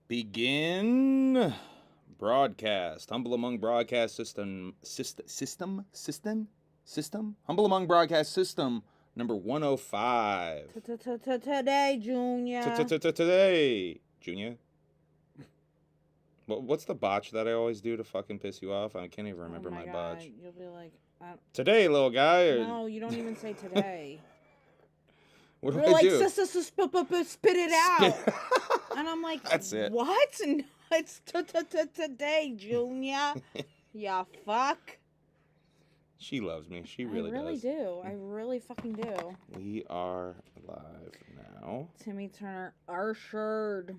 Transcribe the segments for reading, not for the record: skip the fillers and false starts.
Begin broadcast. Humble Among Broadcast System. Humble Among Broadcast System number 105. Today, Junior. Today, Junior. What's the botch that I always do to fucking piss you off? I can't even remember my botch. You'll be like, today, little guy. No, you don't even say today. What do You're I like, do? spit it out. And I'm like, that's it. What? No, it's today, Junior. Ya fuck. She loves me. She really does. I really do. I really fucking do. We are live now. Timmy Turner, Usher.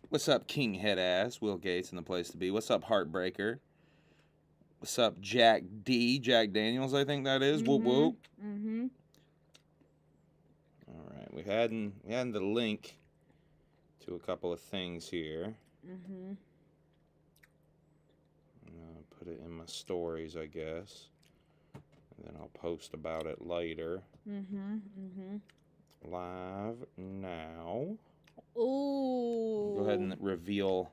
What's up, King Head Ass? Will Gates in the place to be. What's up, Heartbreaker? What's up, Jack D? Jack Daniels, I think that is. Whoop whoop. Mm-hmm. All right, we had the link to a couple of things here. Mm-hmm. I'm gonna put it in my stories, I guess, and then I'll post about it later. Live now. Ooh. Go ahead and reveal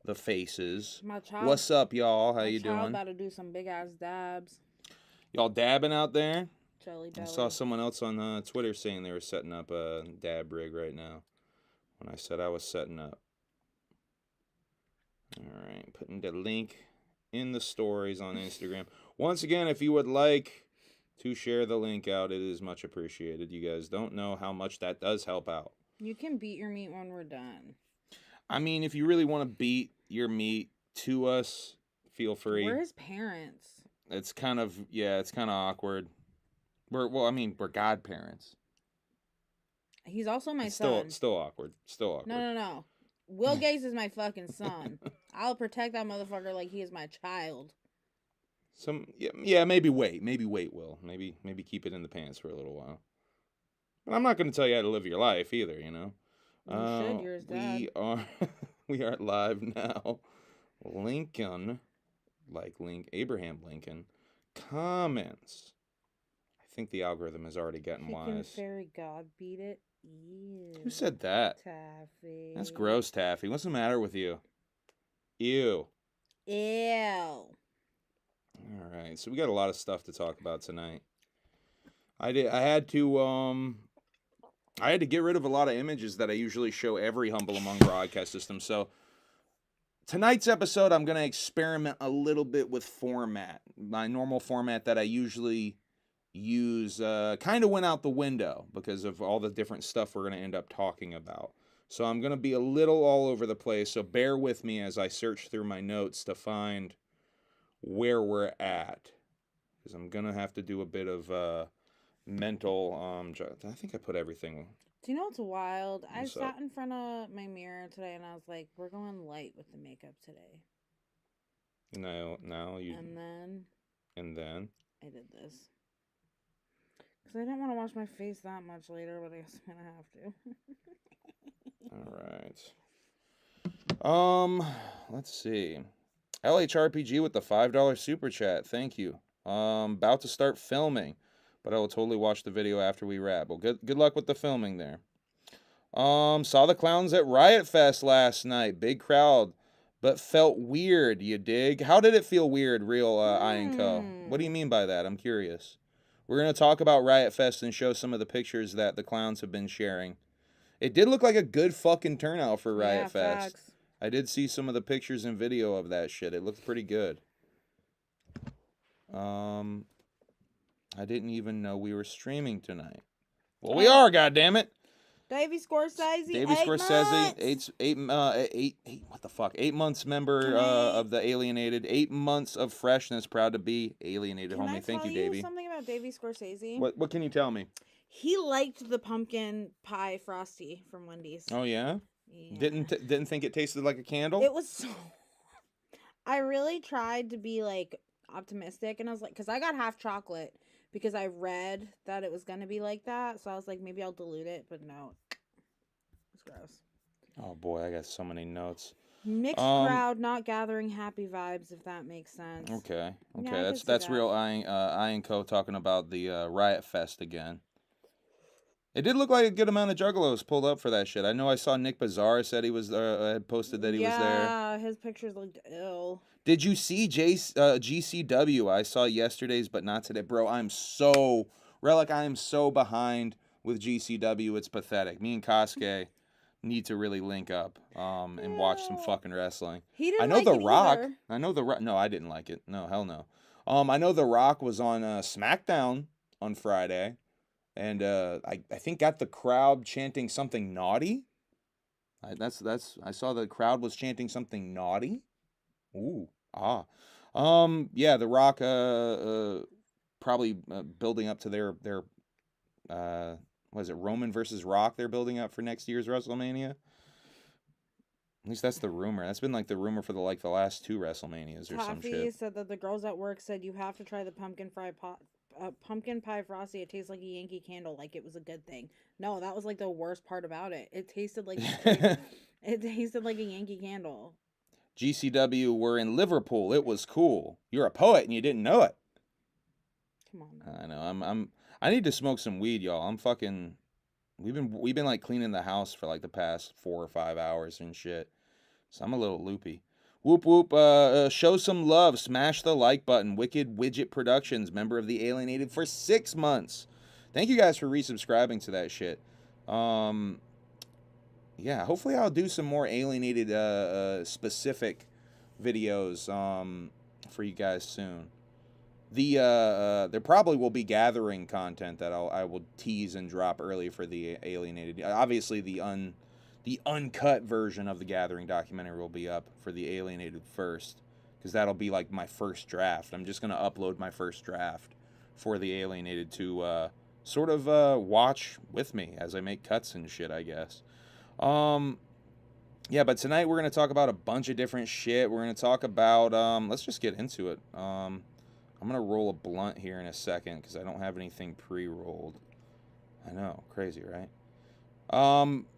the faces. My child. What's up, y'all? How you My child doing? about to do some big ass dabs. Y'all dabbing out there? Jelly I belly. saw someone else on Twitter saying they were setting up a dab rig right now. When I said I was setting up. All right, putting the link in the stories on Instagram. Once again, if you would like to share the link out, it is much appreciated. You guys don't know how much that does help out. You can beat your meat when we're done. I mean, if you really want to beat your meat to us, feel free. We're his parents. It's kind of awkward. We're godparents. He's also my son. Still awkward. No. Will Gates is my fucking son. I'll protect that motherfucker like he is my child. Maybe wait, Will. Maybe keep it in the pants for a little while. But I'm not going to tell you how to live your life either, you know. You should. You're his dad. We are live now. Lincoln, Abraham Lincoln, comments. I think the algorithm has already gotten wise. Can fairy god beat it? Ew. Who said that? Taffy. That's gross, Taffy. What's the matter with you? Ew. Ew. All right, so we got a lot of stuff to talk about tonight. I had to get rid of a lot of images that I usually show every Humble Among Broadcast System. So tonight's episode, I'm going to experiment a little bit with format. My normal format that I usually use kind of went out the window because of all the different stuff we're going to end up talking about. So I'm going to be a little all over the place. So bear with me as I search through my notes to find where we're at, because I'm going to have to do a bit of mental, I think I put everything. Do you know what's wild? I What's sat up? in front of my mirror today and I was like, we're going light with the makeup today. Now you. And then? I did this. Because I didn't want to wash my face that much later, but I guess I'm going to have to. All right. Let's see. LHRPG with the $5 super chat. Thank you. About to start filming, but I will totally watch the video after we wrap. Well, good luck with the filming there. Saw the clowns at Riot Fest last night. Big crowd, but felt weird, you dig? How did it feel weird, real Ian Co? What do you mean by that? I'm curious. We're going to talk about Riot Fest and show some of the pictures that the clowns have been sharing. It did look like a good fucking turnout for Riot Fest. Facts. I did see some of the pictures and video of that shit. It looked pretty good. I didn't even know we were streaming tonight. Well, we are, goddammit. Davey Scorsese. Eight months member of the Alienated. 8 months of freshness. Proud to be Alienated, homie. Thank you, Davey. Something about Davey Scorsese? What can you tell me? He liked the pumpkin pie frosty from Wendy's. Oh yeah? Yeah. Didn't think it tasted like a candle? It was so. I really tried to be like optimistic, and I was like, because I got half chocolate because I read that it was gonna be like that, so I was like, maybe I'll dilute it, but no, it's gross. Oh boy, I got so many notes. Mixed crowd, not gathering happy vibes, if that makes sense. Okay, Yeah, that's real Ian Co talking about the Riot Fest again. It did look like a good amount of Juggalos pulled up for that shit. I know I saw Nick Bazaar said he was had posted that he was there. Yeah, his pictures looked ill. Did you see GCW? I saw yesterday's, but not today. Bro, Relic, I am so behind with GCW. It's pathetic. Me and Kosuke need to really link up and watch some fucking wrestling. He didn't I know like The it Rock. either. I know The Rock. No, I didn't like it. No, hell no. I know The Rock was on SmackDown on Friday, and I think got the crowd chanting something naughty. I saw the crowd was chanting something naughty. Ooh, yeah, The Rock, probably building up to their what is it, Roman versus Rock? They're building up for next year's WrestleMania. At least that's the rumor. That's been like the rumor for the last 2 WrestleManias or some Taffy shit. said that the girls at work said you have to try the pumpkin pie frosty. It tastes like a Yankee Candle, like it was a good thing. No, that was like the worst part about it. It tasted like it tasted like a Yankee Candle. GCW were in Liverpool. It was cool. You're a poet and you didn't know it. Come on. I know. I need to smoke some weed, y'all. I'm fucking. We've been like cleaning the house for like the past 4 or 5 hours and shit. So I'm a little loopy. Whoop whoop. Show some love. Smash the like button. Wicked Widget Productions, member of the Alienated for 6 months. Thank you guys for resubscribing to that shit. Yeah, hopefully I'll do some more Alienated specific videos for you guys soon. There probably will be gathering content that I will tease and drop early for the Alienated. Obviously the uncut version of the Gathering documentary will be up for the Alienated first, because that'll be like my first draft. I'm just gonna upload my first draft for the Alienated to sort of watch with me as I make cuts and shit, I guess. Yeah, but tonight we're gonna talk about a bunch of different shit. We're gonna talk about let's just get into it. I'm gonna roll a blunt here in a second because I don't have anything pre-rolled. I know, crazy, right?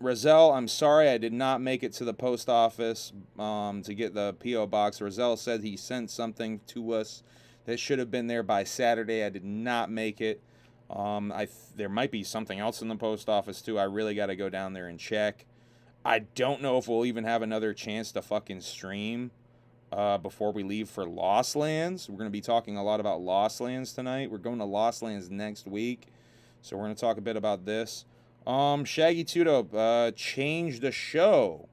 Roselle, I'm sorry I did not make it to the post office to get the P.O. box. Roselle said he sent something to us that should have been there by Saturday. I did not make it. There might be something else in the post office too. I really got to go down there and check. I don't know if we'll even have another chance to fucking stream before we leave for Lost Lands. We're going to be talking a lot about Lost Lands tonight. We're going to Lost Lands next week, so we're going to talk a bit about this. Shaggy Tudo changed the show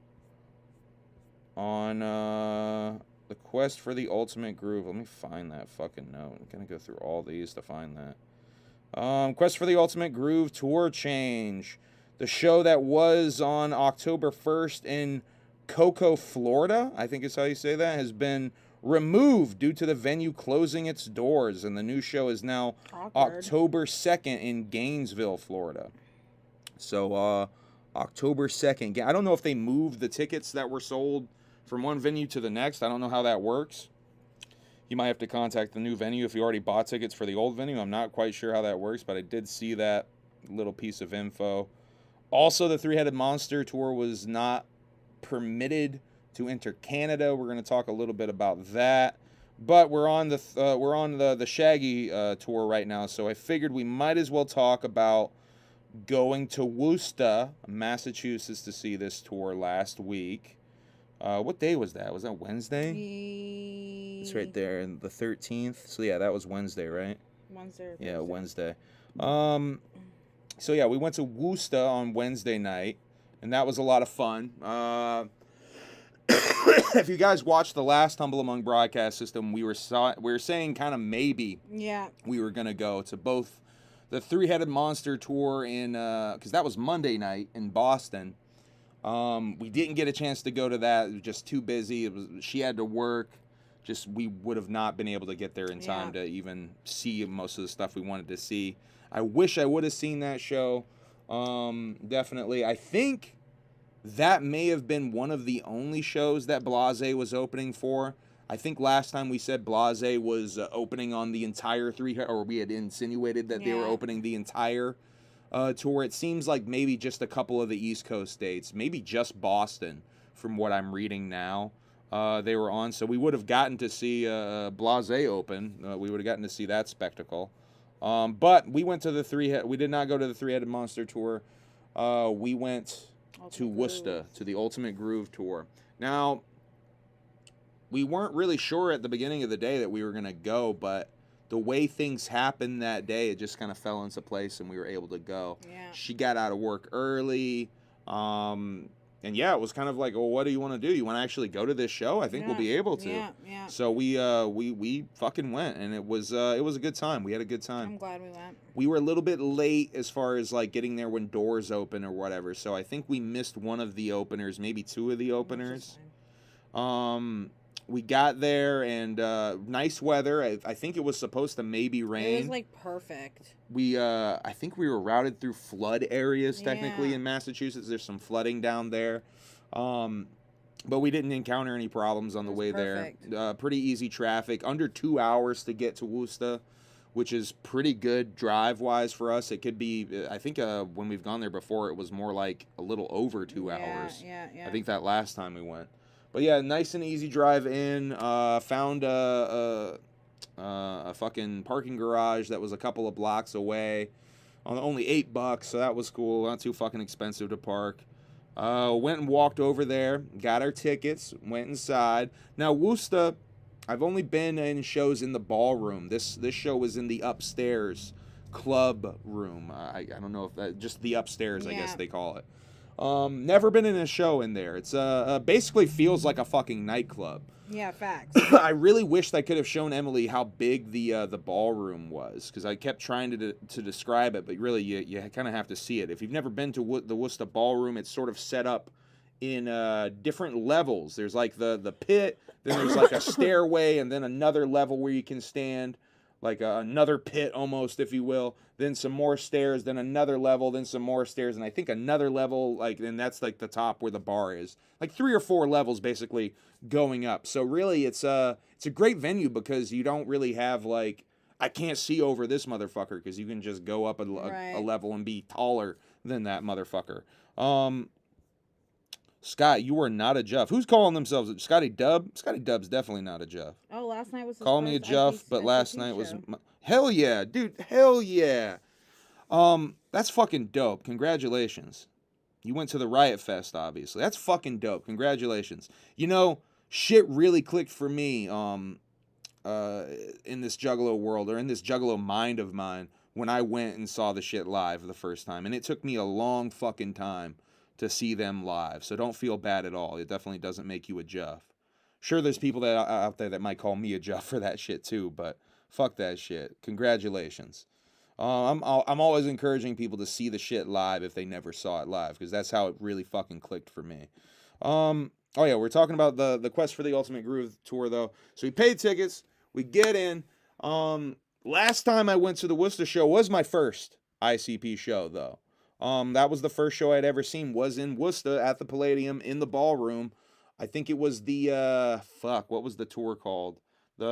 on the quest for the ultimate groove. Let me find that fucking note. I'm going to go through all these to find that. Quest for the Ultimate Groove tour change. The show that was on October 1st in Cocoa, Florida, I think is how you say that, has been removed due to the venue closing its doors, and the new show is now October 2nd in Gainesville, Florida. So, October 2nd. I don't know if they moved the tickets that were sold from one venue to the next. I don't know how that works. You might have to contact the new venue if you already bought tickets for the old venue. I'm not quite sure how that works, but I did see that little piece of info. Also, the Three-Headed Monster tour was not permitted to enter Canada. We're going to talk a little bit about that. But we're on the Shaggy tour right now, so I figured we might as well talk about going to Worcester, Massachusetts, to see this tour last week. What day was that? Was that Wednesday? It's right there, in the 13th. So yeah, that was Wednesday, right? Wednesday. Yeah, Wednesday. So yeah, we went to Worcester on Wednesday night, and that was a lot of fun. If you guys watched the last Humble Among broadcast system, we were saying kind of maybe we were gonna go to both the Three-Headed Monster tour in because that was Monday night in Boston. We didn't get a chance to go to that. It was just too busy. She had to work. We would have not been able to get there in time to even see most of the stuff we wanted to see. I wish I would have seen that show. Definitely. I think that may have been one of the only shows that Blase was opening for. I think last time we said Blase was opening on the entire or we had insinuated that they were opening the entire tour. It seems like maybe just a couple of the East Coast states, maybe just Boston, from what I'm reading now. They were on, so we would have gotten to see Blase open. We would have gotten to see that spectacle. But we went to the we did not go to the Three-Headed Monster tour. We went to Worcester, to the Ultimate Groove tour. Now, we weren't really sure at the beginning of the day that we were going to go, but the way things happened that day, it just kind of fell into place and we were able to go. Yeah. She got out of work early. And yeah, it was kind of like, well, what do you want to do? You want to actually go to this show? I think we'll be able to. Yeah. So we fucking went, and it was a good time. We had a good time. I'm glad we went. We were a little bit late as far as like getting there when doors open or whatever. So I think we missed one of the openers, maybe two of the openers. We got there and nice weather. I think it was supposed to maybe rain. It was like perfect. I think we were routed through flood areas technically in Massachusetts. There's some flooding down there. But we didn't encounter any problems on the way perfect. There. Pretty easy traffic. Under 2 hours to get to WOOSTA, which is pretty good drive-wise for us. It could be, I think when we've gone there before, it was more like a little over 2 hours. Yeah. I think that last time we went. But yeah, nice and easy drive in. Found a fucking parking garage that was a couple of blocks away. Only $8, so that was cool. Not too fucking expensive to park. Went and walked over there, got our tickets, went inside. Now, WOOSTA, I've only been in shows in the ballroom. This show was in the upstairs club room. I don't know if that, just the upstairs, I guess they call it. Never been in a show in there. It's basically feels like a fucking nightclub. Yeah, facts. I really wished I could have shown Emily how big the ballroom was, because I kept trying to describe it, but really you kind of have to see it. If you've never been to the Worcester ballroom, it's sort of set up in different levels. There's like the pit, then there's like a stairway, and then another level where you can stand, like another pit almost, if you will. Then some more stairs, then another level, then some more stairs, and I think another level, and that's like the top where the bar is. Like 3 or 4 levels basically going up. So really it's a great venue because you don't really have like, I can't see over this motherfucker, because you can just go up a level and be taller than that motherfucker. Scott, you are not a Juff. Who's calling themselves Scotty Dub? Scotty Dub's definitely not a Juff. Oh, last night was his Call me a Juff, but last night was hell yeah, dude, hell yeah. That's fucking dope. Congratulations. You went to the Riot Fest, obviously. That's fucking dope. Congratulations. You know, shit really clicked for me in this Juggalo world, or in this Juggalo mind of mine, when I went and saw the shit live the first time. And it took me a long fucking time to see them live, so don't feel bad at all. It definitely doesn't make you a Juff. Sure, there's people out there that might call me a Juff for that shit too, but fuck that shit. Congratulations. I'm always encouraging people to see the shit live if they never saw it live, because that's how it really fucking clicked for me. Oh yeah, we're talking about the Quest for the Ultimate Groove tour though. So we paid tickets, we get in. Last time I went to the Worcester show was my first ICP show though. That was the first show I'd ever seen, was in Worcester at the Palladium in the ballroom. I think it was the what was the tour called? One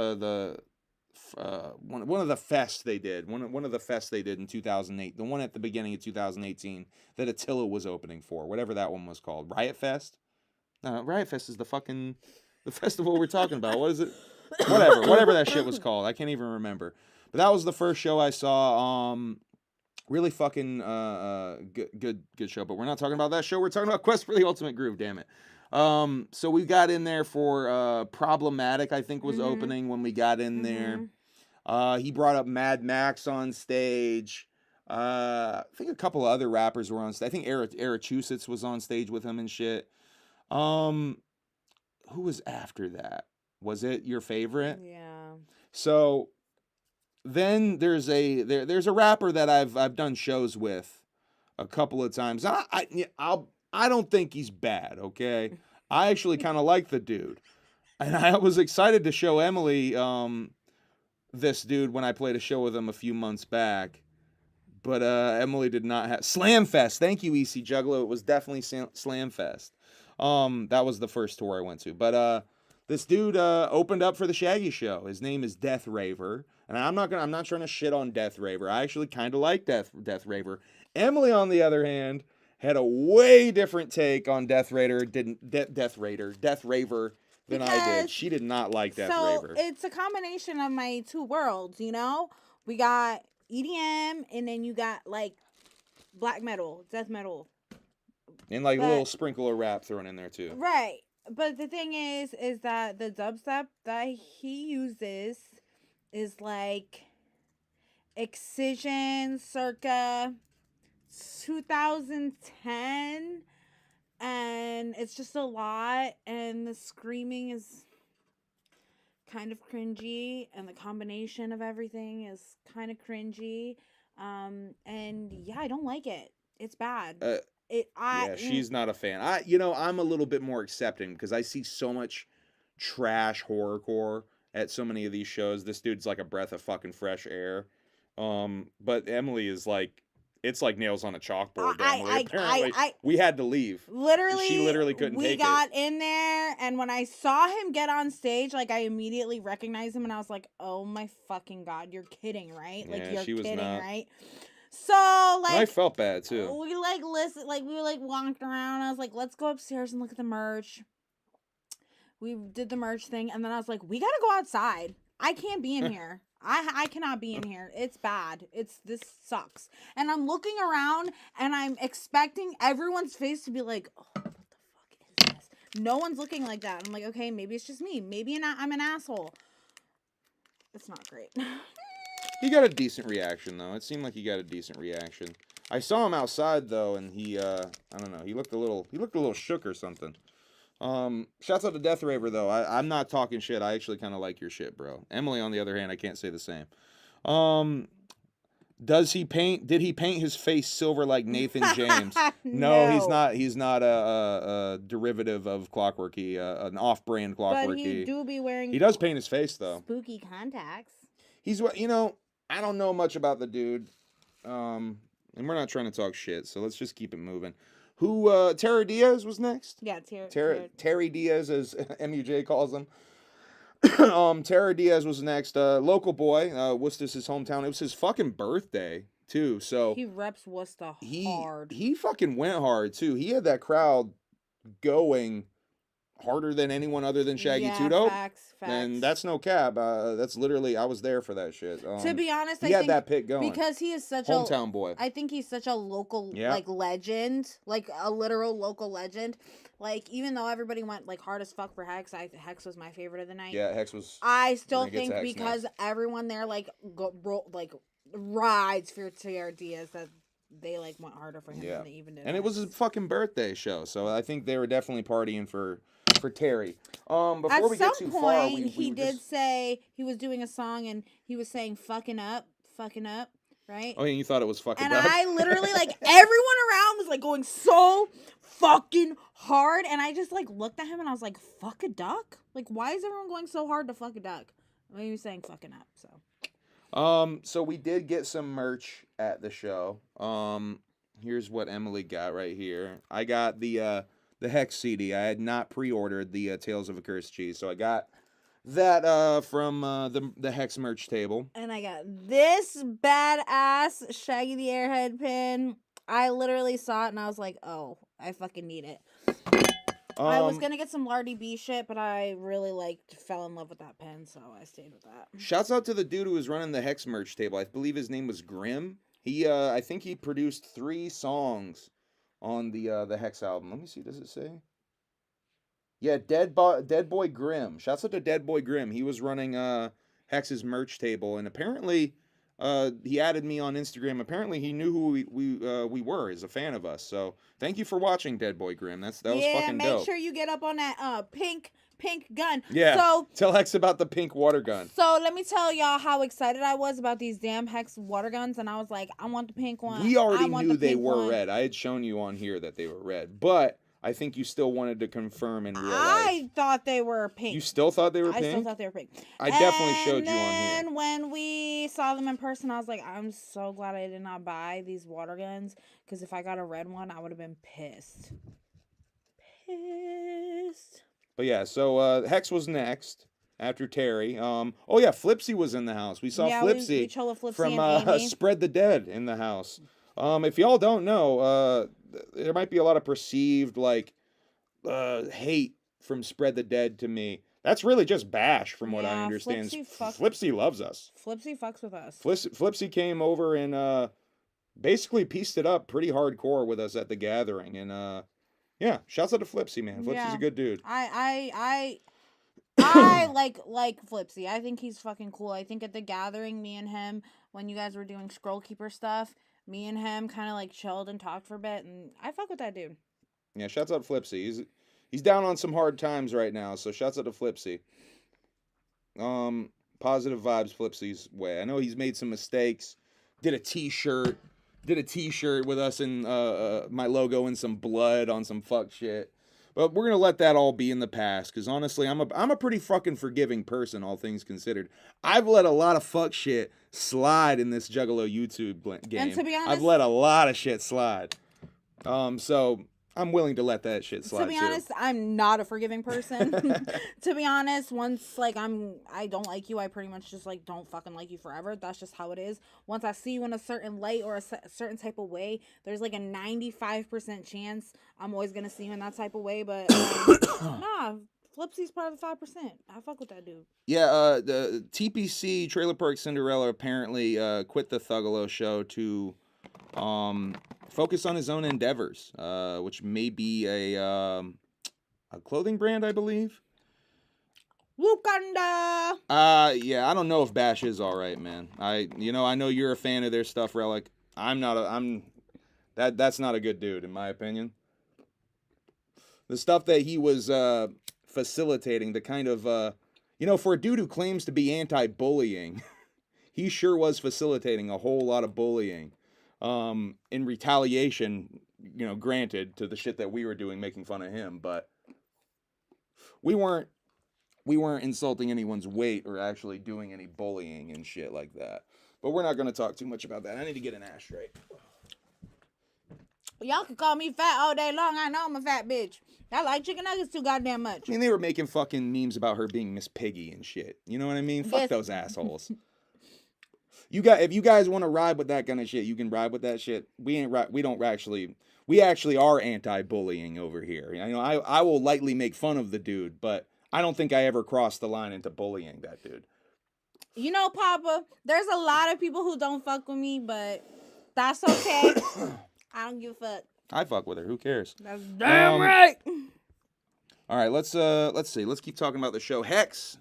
of the fests they did. One of the fests they did in 2008. The one at the beginning of 2018 that Attila was opening for. Whatever that one was called. Riot Fest? No, Riot Fest is the festival we're talking about. What is it? Whatever that shit was called. I can't even remember. But that was the first show I saw. Really fucking good show, but we're not talking about that show. We're talking about Quest for the Ultimate Groove, damn it. So we got in there for Problematic, I think, was opening when we got in there. He brought up Mad Max on stage. I think a couple of other rappers were on stage. I think Arachusetts was on stage with him and shit. Who was after that? Was it your favorite? Yeah. So then there's a rapper that I've done shows with a couple of times. I don't think he's bad, okay? I actually kind of like the dude. And I was excited to show Emily this dude when I played a show with him a few months back. But Emily did not have Slam Fest. Thank you, EC Juggalo. It was definitely Slam Fest. That was the first tour I went to. But this dude opened up for the Shaggy show. His name is Death Raver. And I'm not trying to shit on Death Raver. I actually kind of like Death Raver. Emily, on the other hand, had a way different take on Death Raver than I did. She did not like Death Raver. So it's a combination of my two worlds, you know? We got EDM, and then you got like black metal, death metal. And like a little sprinkle of rap thrown in there too. Right. But the thing is that the dubstep that he uses is like Excision circa 2010, and it's just a lot, and the screaming is kind of cringy, and the combination of everything is kind of cringy, and yeah, I don't like it. It's bad. She's not a fan. I'm a little bit more accepting because I see so much trash horrorcore at so many of these shows. This dude's like a breath of fucking fresh air. But Emily is like, it's like nails on a chalkboard. Apparently, we had to leave. Literally, she literally couldn't take it. We got in there, and when I saw him get on stage, like I immediately recognized him, and I was like, "Oh my fucking god, you're kidding, right? Like you're kidding, right?" So like, I felt bad too. We like listened, like we were like walked around. I was like, "Let's go upstairs and look at the merch." We did the merch thing, and then I was like, "We gotta go outside. I can't be in here. I cannot be in here. It's bad. This sucks." And I'm looking around, and I'm expecting everyone's face to be like, "Oh, what the fuck is this?" No one's looking like that. I'm like, okay, maybe it's just me. Maybe I'm an asshole. It's not great. He got a decent reaction though. It seemed like he got a decent reaction. I saw him outside though, and he I don't know. He looked a little shook or something. Shouts out to Death Raver though. I'm not talking shit. I actually kind of like your shit, bro. Emily, on the other hand, I can't say the same. Did he paint his face silver like Nathan James? No, he's not a derivative of Clockworky, an off-brand Clockworky. But he do be wearing. He does paint his face though. Spooky contacts. He's I don't know much about the dude. And we're not trying to talk shit, so let's just keep it moving. Who, Terry Diaz was next? Yeah, Terry Diaz, as MUJ calls him. Terry Diaz was next. Local boy, Worcester's his hometown. It was his fucking birthday, too, so... He reps Worcester hard. He fucking went hard, too. He had that crowd going harder than anyone other than Shaggy Tudo. Facts. And that's no cap. That's literally, I was there for that shit. To be honest, he had that pick going because he is such hometown boy. I think he's such a local like legend, like a literal local legend. Like even though everybody went like hard as fuck for Hex, Hex was my favorite of the night. Yeah, Hex was. I still think because everyone there like rides for Terry Diaz that they like went harder for him than they even did. And it was his fucking birthday show, so I think they were definitely partying for Terry. Before we get too far, he did say he was doing a song and he was saying fucking up, right? Oh, and you thought it was fucking up. And I literally, like, everyone around was, like, going so fucking hard, and I just, like, looked at him and I was like, fuck a duck? Like, why is everyone going so hard to fuck a duck? Well, he was saying fucking up, so. So we did get some merch at the show. Here's what Emily got right here. I got the Hex CD. I had not pre-ordered the Tales of a Cursed Cheese, so I got that from the Hex merch table. And I got this badass Shaggy the Airhead pin. I literally saw it and I was like, oh, I fucking need it. I was gonna get some Lardy B shit, but I really fell in love with that pen, so I stayed with that. Shouts out to the dude who was running the Hex merch table. I believe his name was Grim. He I think he produced 3 songs on the Hex album. Let me see, does it say? Yeah, Dead Boy Grim. Shouts out to Dead Boy Grim. He was running Hex's merch table, and apparently he added me on Instagram. Apparently he knew who we were, as a fan of us. So thank you for watching, Dead Boy Grim. That was fucking dope. Yeah, make sure you get up on that pink gun. Yeah. So tell Hex about the pink water gun. So let me tell y'all how excited I was about these damn Hex water guns, and I was like, I want the pink one. We already knew they were red. I had shown you on here that they were red, but I think you still wanted to confirm in real life. I thought they were pink. You still thought they were pink? I still thought they were pink. I definitely showed you on here. And when we saw them in person, I was like, I'm so glad I did not buy these water guns, because if I got a red one, I would have been pissed. But yeah, so Hex was next after Terry. Oh yeah, Flipsy was in the house. We saw Flipsy, from Spread the Dead in the house. If y'all don't know, there might be a lot of perceived hate from Spread the Dead to me. That's really just Bash, from what I Yeah, understand. Flipsy Flipsy loves us. Flipsy fucks with us. Flipsy came over and basically pieced it up pretty hardcore with us at the gathering. And yeah, shouts out to Flipsy, man. Flipsy's a good dude. I like Flipsy. I think he's fucking cool. I think at the gathering, me and him, when you guys were doing Scroll Keeper stuff, me and him kind of like chilled and talked for a bit, and I fuck with that dude. Yeah, shouts out to Flipsy. He's down on some hard times right now, so shouts out to Flipsy. Positive vibes Flipsy's way. I know he's made some mistakes. Did a t-shirt with us and my logo and some blood on some fuck shit. But we're gonna let that all be in the past, because honestly, I'm a pretty fucking forgiving person, all things considered. I've let a lot of fuck shit slide in this Juggalo YouTube game. And to be honest, I've let a lot of shit slide. So I'm willing to let that shit slide. To be honest, I'm not a forgiving person. To be honest, once like I don't like you, I pretty much just like don't fucking like you forever. That's just how it is. Once I see you in a certain light or a certain type of way, there's like a 95% chance I'm always gonna see you in that type of way. But nah, Flipsy's part of the 5%. I fuck with that dude. Yeah, the TPC Trailer Park Cinderella apparently quit the Thuggalo show to focus on his own endeavors, which may be a clothing brand, I believe. Wakanda. Yeah, I don't know if Bash is all right, man. I know you're a fan of their stuff, Relic. That's not a good dude, in my opinion. The stuff that he was facilitating, the kind of for a dude who claims to be anti-bullying, he sure was facilitating a whole lot of bullying. In retaliation, granted, to the shit that we were doing, making fun of him, but we weren't insulting anyone's weight or actually doing any bullying and shit like that. But we're not going to talk too much about that. I need to get an ass straight. Y'all can call me fat all day long. I know I'm a fat bitch. I like chicken nuggets too goddamn much. I mean, they were making fucking memes about her being Miss Piggy and shit. You know what I mean? Fuck those assholes. If you guys want to ride with that kind of shit, you can ride with that shit. We actually are anti-bullying over here. I will lightly make fun of the dude, but I don't think I ever crossed the line into bullying that dude. Papa, there's a lot of people who don't fuck with me, but that's okay. I don't give a fuck. I fuck with her. Who cares? That's damn right. All right, let's see. Let's keep talking about the show. Hex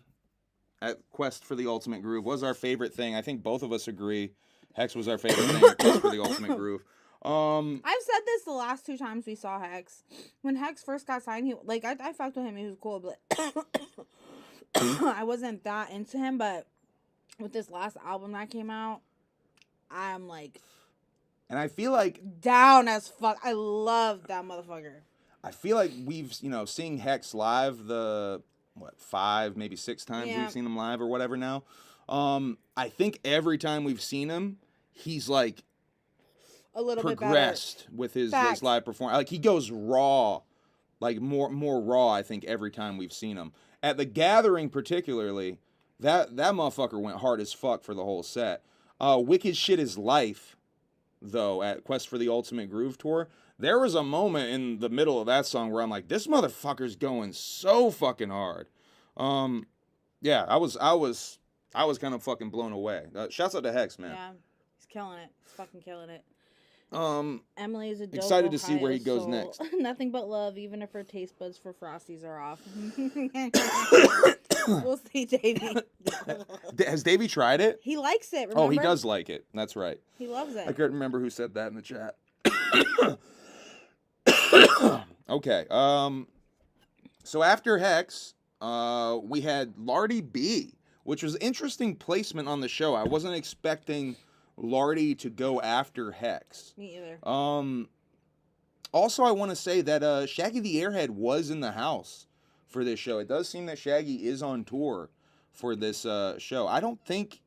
at Quest for the Ultimate Groove was our favorite thing. I think both of us agree. Hex was our favorite thing at Quest for the Ultimate Groove. I've said this the last 2 times we saw Hex. When Hex first got signed, I fucked with him. He was cool, but I wasn't that into him. But with this last album that came out, I'm like, and I feel like down as fuck. I love that motherfucker. I feel like we've seeing Hex live 5, maybe 6 times we've seen him live or whatever now. I think every time we've seen him, he's like a little progressed bit better with his live performance. Like he goes raw, like more raw. I think every time we've seen him at the gathering, particularly that motherfucker went hard as fuck for the whole set. Wicked Shit Is Life, though, at Quest for the Ultimate Groove tour, there was a moment in the middle of that song where I'm like, this motherfucker's going so fucking hard. Yeah, I was kind of fucking blown away. Shouts out to Hex, man. Yeah, he's killing it. He's fucking killing it. Emily is a dope excited to see where he Ohio goes next. Nothing but love, even if her taste buds for Frosties are off. We'll see, Davey. Has Davey tried it? He likes it, remember? Oh, he does like it. That's right. He loves it. I couldn't remember who said that in the chat. Okay. So after Hex, we had Lardy B, which was interesting placement on the show. I wasn't expecting Lardy to go after Hex. Me either. Also, I want to say that Shaggy the Airhead was in the house for this show. It does seem that Shaggy is on tour for this show. I don't think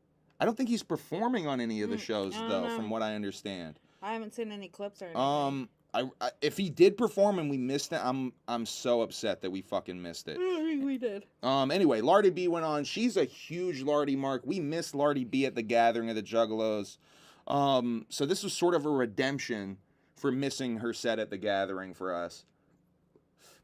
he's performing on any of the shows though, from what I understand. I haven't seen any clips or anything. If he did perform and we missed it, I'm so upset that we fucking missed it. We did. Anyway, Lardy B went on. She's a huge Lardy mark. We missed Lardy B at the gathering of the Juggalos. So this was sort of a redemption for missing her set at the gathering for us.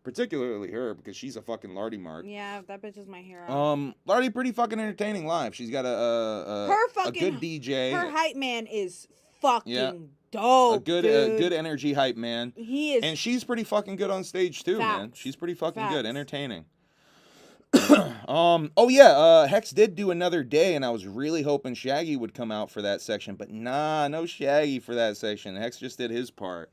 particularly her because she's a fucking Lardy mark. Yeah, that bitch is my hero. Lardy pretty fucking entertaining live. She's got a good DJ. Her hype man is fucking dope. A good energy hype man. He is, and she's pretty fucking good on stage too, man. She's pretty fucking good, entertaining. Hex did do another day, and I was really hoping Shaggy would come out for that section, but nah, no Shaggy for that section. Hex just did his part.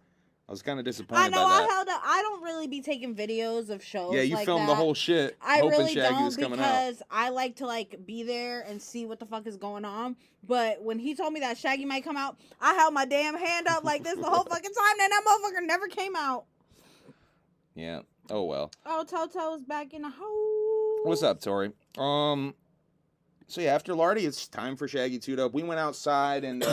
I was kind of disappointed. I know. By that. I held up. I don't really be taking videos of shows. Yeah, you like filmed that. the whole shit. I hoping really Shaggy don't was coming because out. I like to be there and see what the fuck is going on. But when he told me that Shaggy might come out, I held my damn hand up like this the whole fucking time. And that motherfucker never came out. Yeah. Oh well. Oh, Toto's back in the house. What's up, Tori? So yeah, after Lardy, it's time for Shaggy Toot Up. We went outside and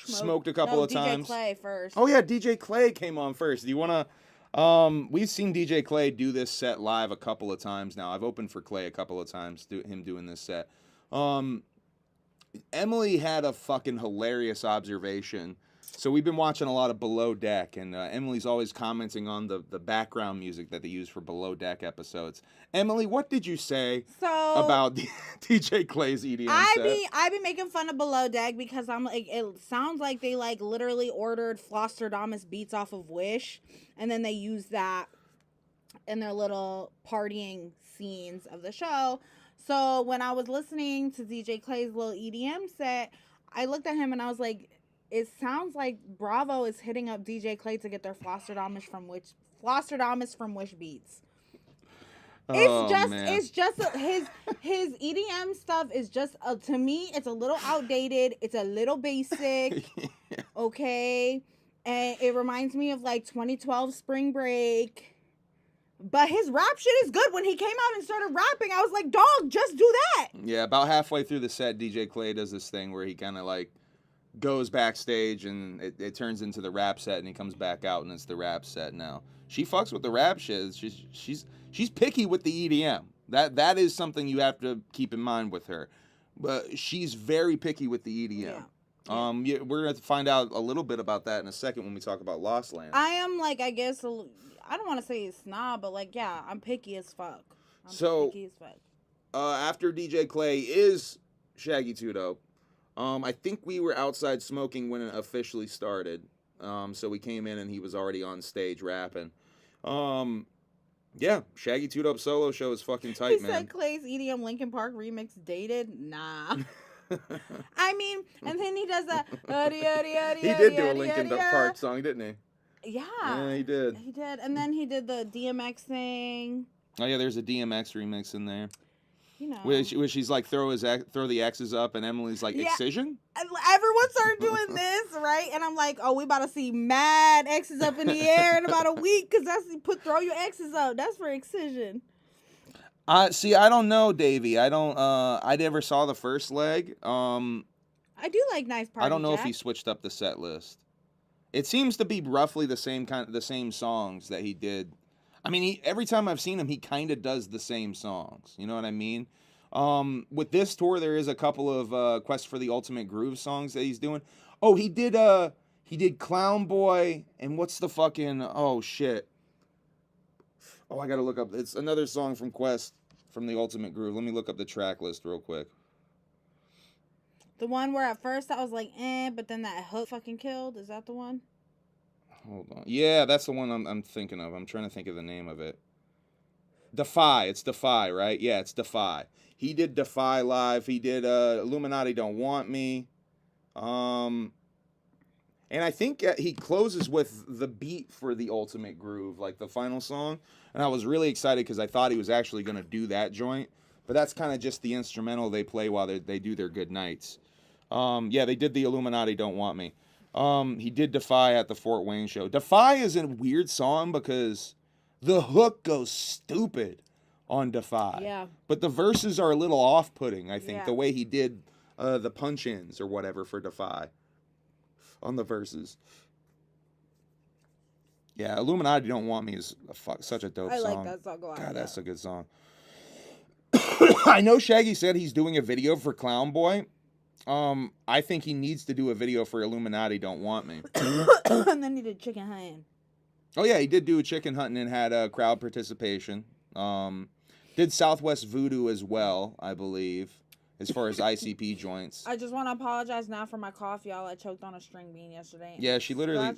smoked a couple of times. DJ Clay first. Oh yeah, DJ Clay came on first. Do you wanna? We've seen DJ Clay do this set live a couple of times now. I've opened for Clay a couple of times, him doing this set. Emily had a fucking hilarious observation. So we've been watching a lot of Below Deck, and Emily's always commenting on the background music that they use for Below Deck episodes. Emily, what did you say about DJ Clay's EDM set? I be making fun of Below Deck because I'm like, it sounds like they literally ordered Flosterdamus beats off of Wish, and then they use that in their little partying scenes of the show. So when I was listening to DJ Clay's little EDM set, I looked at him and I was like, it sounds like Bravo is hitting up DJ Clay to get their Flosterdamus from Wish beats. It's just his EDM stuff is just to me it's a little outdated. It's a little basic. Yeah. Okay, and it reminds me of 2012 Spring Break. But his rap shit is good. When he came out and started rapping, I was like, dog, just do that. Yeah, about halfway through the set, DJ Clay does this thing where he kind of goes backstage and it turns into the rap set, and he comes back out and it's the rap set now. She fucks with the rap shit. She's picky with the EDM. That is something you have to keep in mind with her. But she's very picky with the EDM. Yeah. We're going to find out a little bit about that in a second when we talk about Lost Land. I am I guess I don't want to say snob, but I'm picky as fuck. Picky as fuck. After DJ Clay is Shaggy Tudo. I think we were outside smoking when it officially started. So we came in and he was already on stage rapping. Yeah, Shaggy Toot Up solo show is fucking tight, man. He said Clay's EDM Linkin Park remix dated? Nah. I mean, and then he does that. He did do a Linkin Park song, didn't he? Yeah, he did. He did, and then he did the DMX thing. Oh yeah, there's a DMX remix in there. You know, where she's throw the X's up, and Emily's excision. Everyone started doing this, right? And I'm like, oh, we about to see mad X's up in the air in about a week because throw your X's up. That's for excision. See, I don't know, Davey. I don't. I never saw the first leg. I do like Nice Party. I don't know Jack. if he switched up the set list. It seems to be roughly the same songs that he did. I mean, every time I've seen him, he kind of does the same songs. You know what I mean? With this tour, there is a couple of Quest for the Ultimate Groove songs that he's doing. Oh, he did Clown Boy, and what's the fucking, oh, shit. Oh, I gotta look up, it's another song from Quest from the Ultimate Groove. Let me look up the track list real quick. The one where at first I was like, but then that hook fucking killed? Is that the one? Hold on. Yeah, that's the one I'm thinking of. I'm trying to think of the name of it. Defy. It's Defy, right? Yeah, it's Defy. He did Defy live. He did Illuminati Don't Want Me. And I think he closes with the beat for the Ultimate Groove, the final song. And I was really excited because I thought he was actually going to do that joint. But that's kind of just the instrumental they play while they do their good nights. Yeah, they did the Illuminati Don't Want Me. He did Defy at the Fort Wayne show. Defy is a weird song because the hook goes stupid on Defy. Yeah. But the verses are a little off-putting, I think, yeah. the way he did the punch-ins or whatever for Defy on the verses. Yeah, Illuminati Don't Want Me is such a dope song. I like that song a lot. God, that's a good song. I know Shaggy said he's doing a video for Clown Boy. I think he needs to do a video for Illuminati Don't Want Me. And then he did Chicken Hand. Oh yeah, he did do a chicken hunting and had a crowd participation. Did Southwest Voodoo as well, I believe, as far as ICP joints. I just want to apologize now for my cough, y'all. I choked on a string bean yesterday. Yeah, she literally.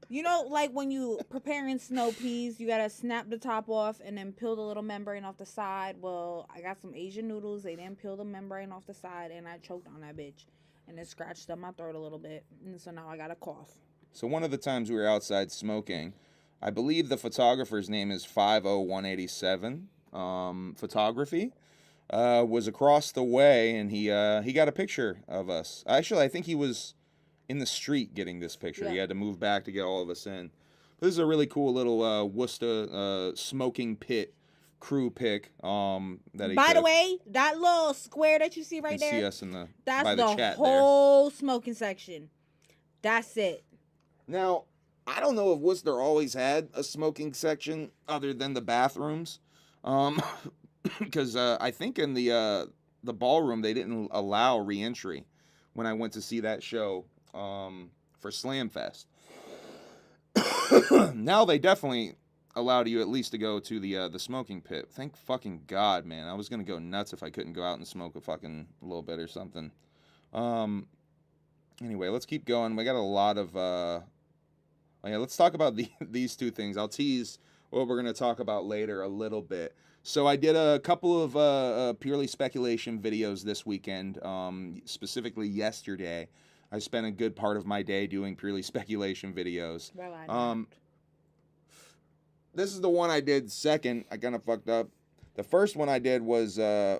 You know, like when you preparing snow peas, you gotta snap the top off and then peel the little membrane off the side. Well, I got some Asian noodles. They didn't peel the membrane off the side, and I choked on that bitch, and it scratched up my throat a little bit, and so now I got a cough. So one of the times we were outside smoking, I believe the photographer's name is 50187 Photography. Was across the way, and he got a picture of us. Actually, I think he was in the street getting this picture. Yeah. He had to move back to get all of us in. This is a really cool little Worcester smoking pit crew pic. That he By the took. way, that little square that you see right there, See us in the that's by the the chat whole smoking section. That's it. Now, I don't know if Worcester always had a smoking section other than the bathrooms, because I think in the ballroom they didn't allow re-entry when I went to see that show for Slam Fest. Now they definitely allowed you at least to go to the smoking pit. Thank fucking God, man. I was gonna go nuts if I couldn't go out and smoke a little bit or something. Anyway, let's keep going. We got a lot of let's talk about these two things. I'll tease what we're going to talk about later a little bit. So I did a couple of purely speculation videos this weekend, specifically yesterday. I spent a good part of my day doing purely speculation videos. Well, this is the one I did second. I kind of fucked up. The first one I did was I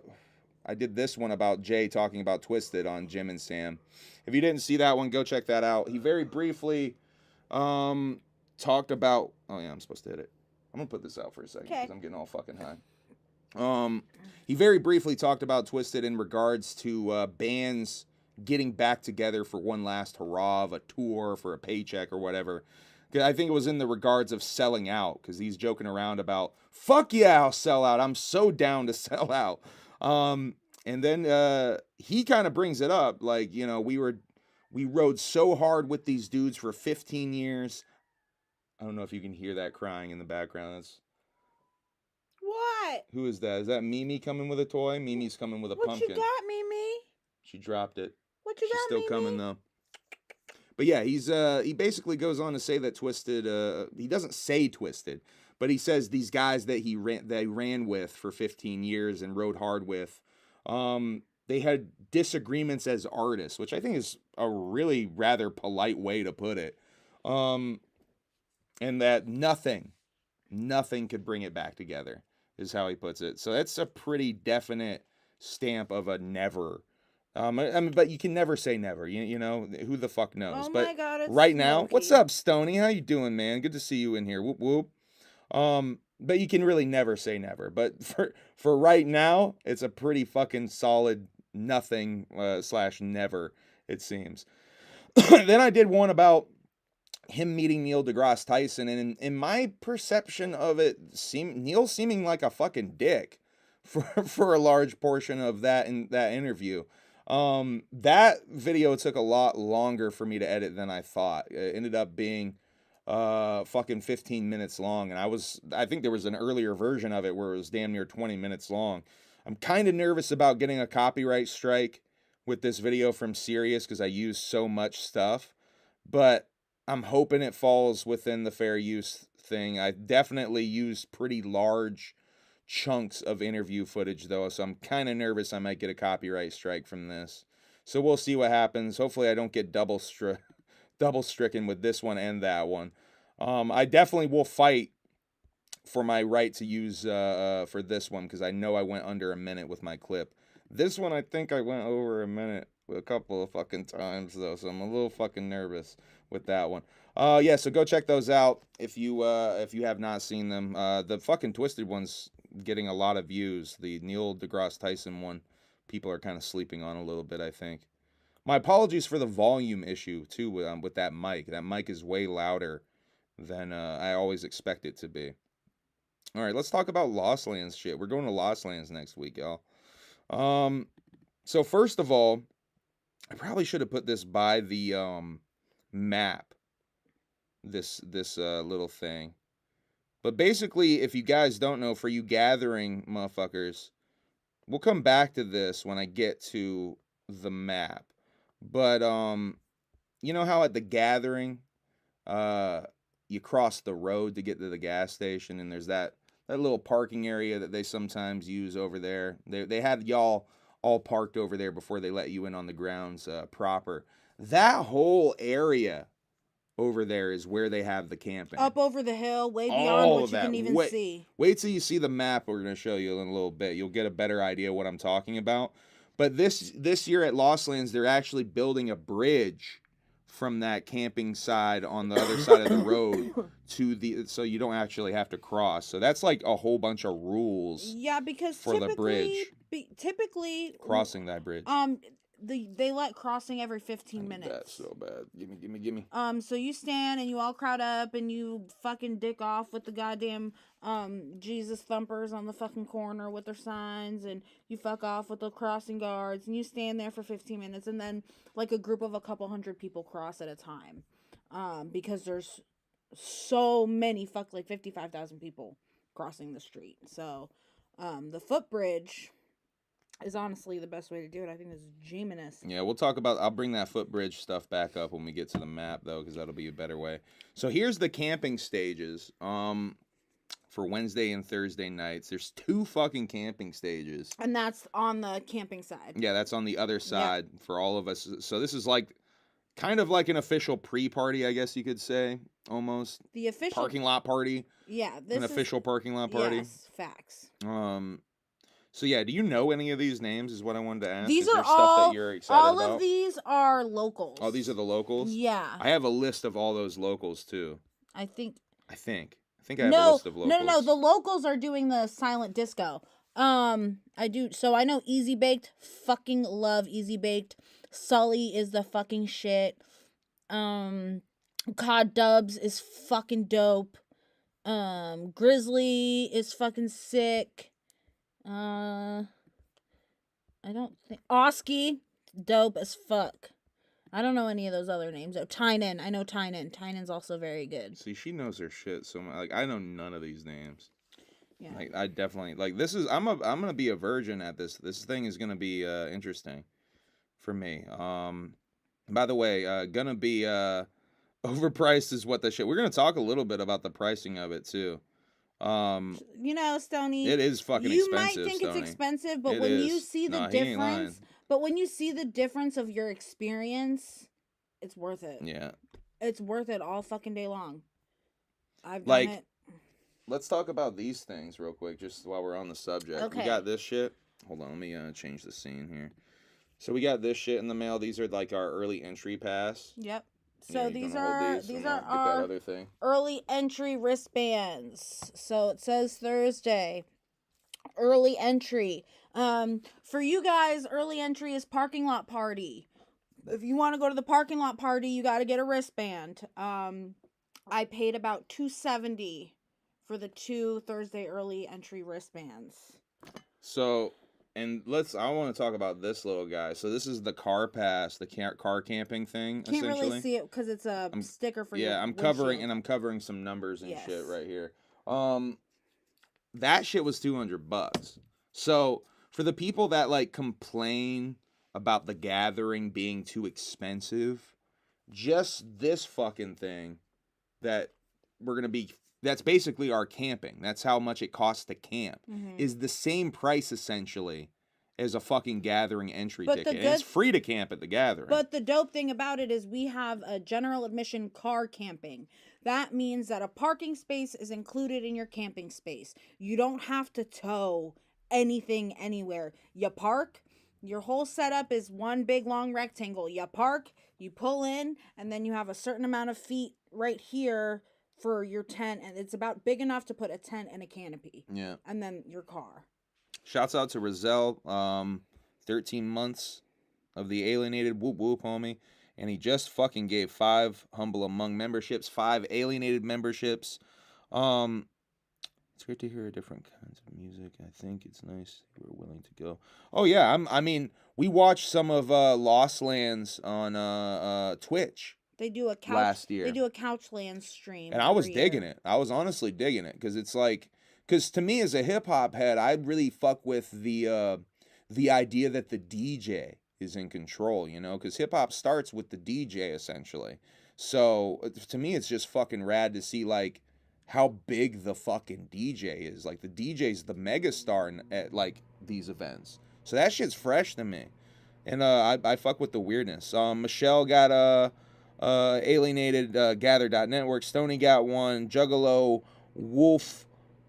did this one about Jay talking about Twiztid on Jim and Sam. If you didn't see that one, go check that out. He very briefly talked about. Oh yeah, I'm supposed to hit it. I'm gonna put this out for a second because I'm getting all fucking high. He very briefly talked about Twiztid in regards to bands getting back together for one last hurrah of a tour for a paycheck or whatever. I think it was in the regards of selling out, because he's joking around about, fuck yeah, I'll sell out. I'm so down to sell out. And then he kind of brings it up, like, you know, we rode so hard with these dudes for 15 years. I don't know if you can hear that crying in the background. That's what? Who is that? Is that Mimi coming with a toy? Mimi's coming with a pumpkin. What you got, Mimi? She dropped it. What you She's got, still Mimi? coming though. But yeah, he basically goes on to say that Twiztid. He doesn't say Twiztid, but he says these guys that he ran with for 15 years and rode hard with. They had disagreements as artists, which I think is a really rather polite way to put it. And that nothing could bring it back together, is how he puts it. So that's a pretty definite stamp of a never. I mean, but you can never say never. You know, who the fuck knows? Oh but my God, it's right now, Smokey. what's up, Stony? How you doing, man? Good to see you in here. Whoop whoop. But you can really never say never. But for right now, it's a pretty fucking solid nothing / never, it seems. Then I did one about him meeting Neil deGrasse Tyson, and in my perception of it, Neil seeming like a fucking dick for a large portion of that interview. That video took a lot longer for me to edit than I thought. It ended up being fucking 15 minutes long, and I think there was an earlier version of it where it was damn near 20 minutes long. I'm kind of nervous about getting a copyright strike with this video from Sirius because I use so much stuff, but I'm hoping it falls within the fair use thing. I definitely used pretty large chunks of interview footage though, so I'm kind of nervous I might get a copyright strike from this. So we'll see what happens. Hopefully I don't get double stricken with this one and that one. I definitely will fight for my right to use for this one, because I know I went under a minute with my clip. This one I think I went over a minute a couple of fucking times though, so I'm a little fucking nervous with that one. Yeah, so go check those out if you have not seen them. The fucking Twiztid one's getting a lot of views. The Neil deGrasse Tyson one, people are kind of sleeping on a little bit, I think. My apologies for the volume issue too with that mic. That mic is way louder than I always expect it to be. All right, let's talk about Lost Lands shit. We're going to Lost Lands next week, y'all. So first of all, I probably should have put this by the map this little thing. But basically, if you guys don't know, for you gathering motherfuckers, we'll come back to this when I get to the map. But you know how at the gathering, you cross the road to get to the gas station, and there's that little parking area that they sometimes use over there. They had y'all all parked over there before they let you in on the grounds proper. That whole area over there is where they have the camping. Up over the hill, way beyond All what of you can that. even see. Wait till you see the map we're going to show you in a little bit. You'll get a better idea of what I'm talking about. But this year at Lost Lands, they're actually building a bridge from that camping side on the other side of the road so you don't actually have to cross. So that's like a whole bunch of rules. Yeah, because for the bridge. Typically Crossing that bridge. They let crossing every 15 minutes. That's so bad. Gimme. So you stand and you all crowd up and you fucking dick off with the goddamn Jesus thumpers on the fucking corner with their signs, and you fuck off with the crossing guards, and you stand there for 15 minutes, and then like a group of a couple hundred people cross at a time. Because there's so many 55,000 people crossing the street. So the footbridge is honestly the best way to do it. I think it's genius. Yeah, I'll bring that footbridge stuff back up when we get to the map, though, because that'll be a better way. So here's the camping stages for Wednesday and Thursday nights. There's 2 fucking camping stages. And that's on the camping side. Yeah, that's on the other side for all of us. So this is like kind of like an official pre-party, I guess you could say, almost. The official parking lot party. Yeah, official parking lot party. Yes, facts. So yeah, do you know any of these names? Is what I wanted to ask. These are stuff that you're excited all about? of these are locals. Oh, these are the locals? Yeah. I have a list of all those locals too. I think I have a list of locals. No. The locals are doing the silent disco. I do. So I know Easy Baked. Fucking love Easy Baked. Sully is the fucking shit. Cod Dubs is fucking dope. Grizzly is fucking sick. I don't think Oski, dope as fuck. I don't know any of those other names. Oh, Tynan. I know Tynan. Tynan's also very good. See, she knows her shit so much. Like, I know none of these names. Yeah. Like, I definitely like this is. I'm gonna be a virgin at this. This thing is gonna be interesting for me. By the way, gonna be overpriced is what the shit. We're gonna talk a little bit about the pricing of it too. You know, Stoney, it is fucking you expensive. You might think Stoney. it's expensive, but you see the difference, of your experience, it's worth it. Yeah, it's worth it all fucking day long. I've done like, it. Let's talk about these things real quick, just while we're on the subject. Okay. We got this shit. Hold on, let me change the scene here. So we got this shit in the mail. These are like our early entry pass. Yep. So yeah, these are our other thing. Early entry wristbands. So it says Thursday. Early entry. For you guys, early entry is parking lot party. If you want to go to the parking lot party, you got to get a wristband. I paid about $270 for the 2 Thursday early entry wristbands. So, and I want to talk about this little guy. So this is the car pass, the car camping thing. Can't really see it because it's a sticker for your I'm covering some numbers and shit right here. That shit was $200. So for the people that like complain about the gathering being too expensive, just this fucking thing that that's basically our camping. That's how much it costs to camp. Mm-hmm. Is the same price essentially as a fucking gathering entry ticket. And it's free to camp at the gathering. But the dope thing about it is we have a general admission car camping. That means that a parking space is included in your camping space. You don't have to tow anything anywhere. You park. Your whole setup is one big long rectangle. You park, you pull in, and then you have a certain amount of feet right here for your tent, and it's about big enough to put a tent and a canopy. Yeah. And then your car. Shouts out to Rizal, 13 months of the Alienated, whoop whoop, homie. And he just fucking gave 5 Humble Among memberships, 5 Alienated memberships. It's great to hear different kinds of music. I think it's nice you were willing to go. Oh yeah, I mean, we watched some of Lost Lands on Twitch. They do a couch last year. They do a Couchland stream. And I was every digging year. it. I was honestly digging it because it's like, because to me as a hip hop head, I really fuck with the idea that the DJ is in control, you know, because hip hop starts with the DJ essentially. So to me, it's just fucking rad to see like how big the fucking DJ is. Like the DJ's the megastar at like these events. So that shit's fresh to me, and I fuck with the weirdness. Michelle got Alienated, Gather.network. Stoney got one. Juggalo Wolf.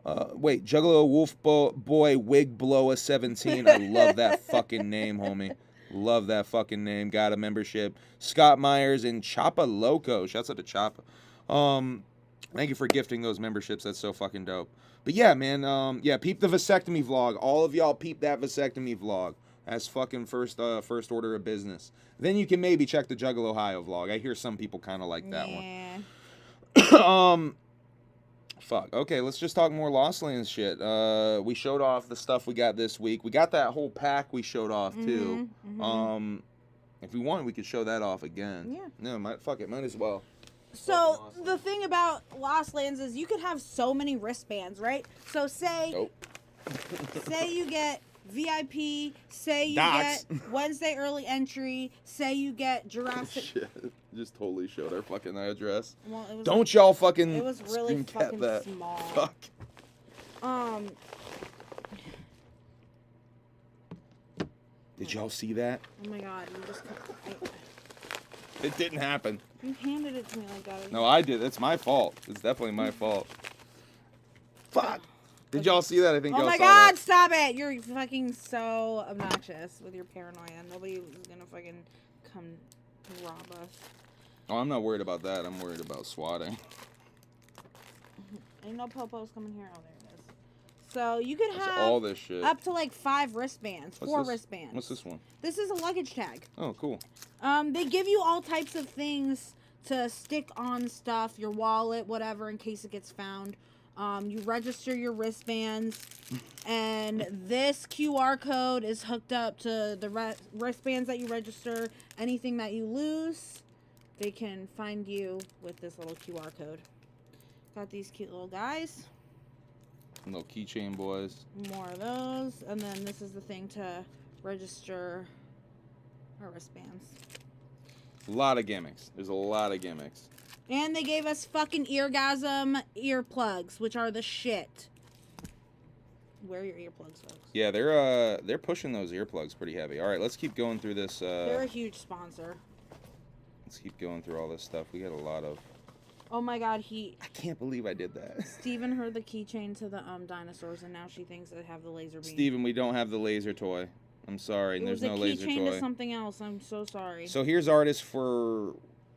Juggalo Wolf Boy Wig Blower 17. I love that fucking name, homie. Love that fucking name. Got a membership. Scott Myers and Choppa Loco. Shouts out to Choppa. Thank you for gifting those memberships. That's so fucking dope. But yeah, man. Peep the vasectomy vlog. All of y'all peep that vasectomy vlog. That's fucking first order of business. Then you can maybe check the Juggalo Ohio vlog. I hear some people kind of like that one. Fuck. Okay, let's just talk more Lost Lands shit. We showed off the stuff we got this week. We got that whole pack we showed off too. If we want, we could show that off again. Yeah. No, might as well. So the thing about Lost Lands is you could have so many wristbands, right? So say you get VIP, say you get Wednesday early entry, say you get Jurassic. Shit, just totally showed our fucking address. Well, it was Don't y'all fucking. It was really fucking that. small. Fuck. Did y'all see that? Oh my god, you just. It didn't happen. You handed it to me like that. No, I did. It's my fault. It's definitely my fault. Fuck. Did y'all see that? I think y'all saw that. Oh my god, stop it! You're fucking so obnoxious with your paranoia. Nobody is gonna fucking come rob us. Oh, I'm not worried about that. I'm worried about swatting. Ain't no popos coming here. Oh, there it is. So you could have all this shit. Up to like 5 wristbands, What's 4 this? wristbands. What's this one? This is a luggage tag. Oh, cool. They give you all types of things to stick on stuff, your wallet, whatever, in case it gets found. You register your wristbands, and this QR code is hooked up to the wristbands that you register. Anything that you lose, they can find you with this little QR code. Got these cute little guys. Little keychain boys. More of those, and then this is the thing to register our wristbands. A lot of gimmicks. There's a lot of gimmicks. And they gave us fucking eargasm earplugs, which are the shit. Wear your earplugs, folks. Yeah, they're pushing those earplugs pretty heavy. All right, let's keep going through this. They're a huge sponsor. Let's keep going through all this stuff. We got a lot of. Oh my god, I can't believe I did that. Steven heard the keychain to the dinosaurs, and now she thinks they have the laser beam. Steven, we don't have the laser toy. I'm sorry, and there's no laser toy. It was a keychain to something else. I'm so sorry. So here's artists for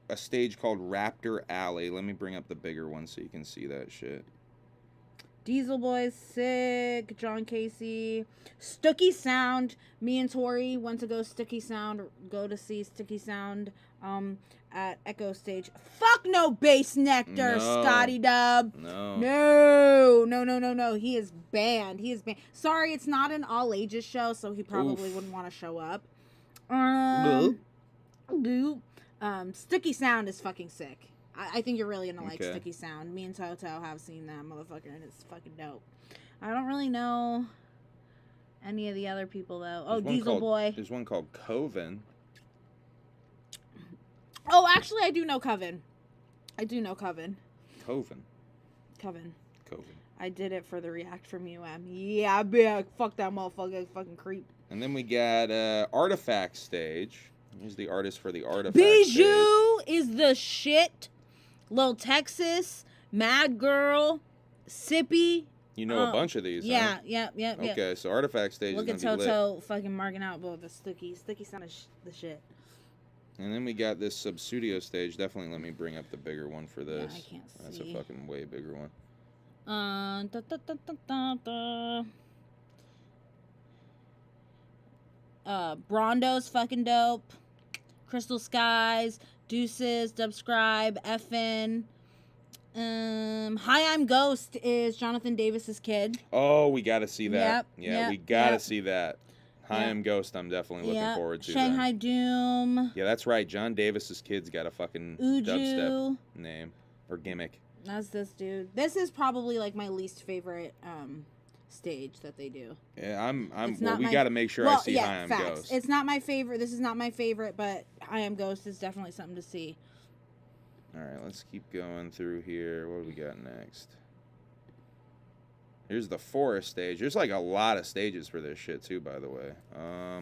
a stage called Raptor Alley. Let me bring up the bigger one so you can see that shit. Diesel Boys, sick. John Casey, Stooky Sound. Me and Tori went to go to see Stooky Sound at Echo Stage. Fuck no Bass Nectar, No. Scotty Dub. No. He is banned. Sorry, it's not an all ages show, so he probably wouldn't want to show up. Sticky Sound is fucking sick. I think you're really gonna like Sticky Sound. Me and Toto have seen that motherfucker, and it's fucking dope. I don't really know any of the other people though. Oh, Diesel Boy. There's one called Coven. Oh, actually, I do know Coven. Coven. I did it for the React from UM. Yeah, big. Fuck that motherfucker. Fucking creep. And then we got Artifact Stage. Here's the artist for the Artifact Bijou is the shit. Lil Texas, Mad Girl, Sippy. You know a bunch of these, huh? Yeah. Okay, so Artifact Stage Look is at going to be lit. Toto fucking marking out both the Sticky Sound is the shit. And then we got this Substudio Stage. Definitely let me bring up the bigger one for this. Yeah, I can't see. That's a fucking way bigger one. Brondo's fucking dope. Crystal Skies, Deuces, Dubscribe, Effin. Hi, I'm Ghost is Jonathan Davis's kid. Oh, we got to see that. Yep, we got to see that. Hi, I'm Ghost. I'm definitely looking forward to Shanghai then. Doom. Yeah, that's right. John Davis's kid's got a fucking dubstep name or gimmick. That's this dude. This is probably like my least favorite stage that they do. Yeah, we got to make sure I see Hi, I'm Ghost. It's not my favorite. This is not my favorite, but Hi, I'm Ghost is definitely something to see. All right, let's keep going through here. What do we got next? Here's the forest stage. There's like a lot of stages for this shit too, by the way.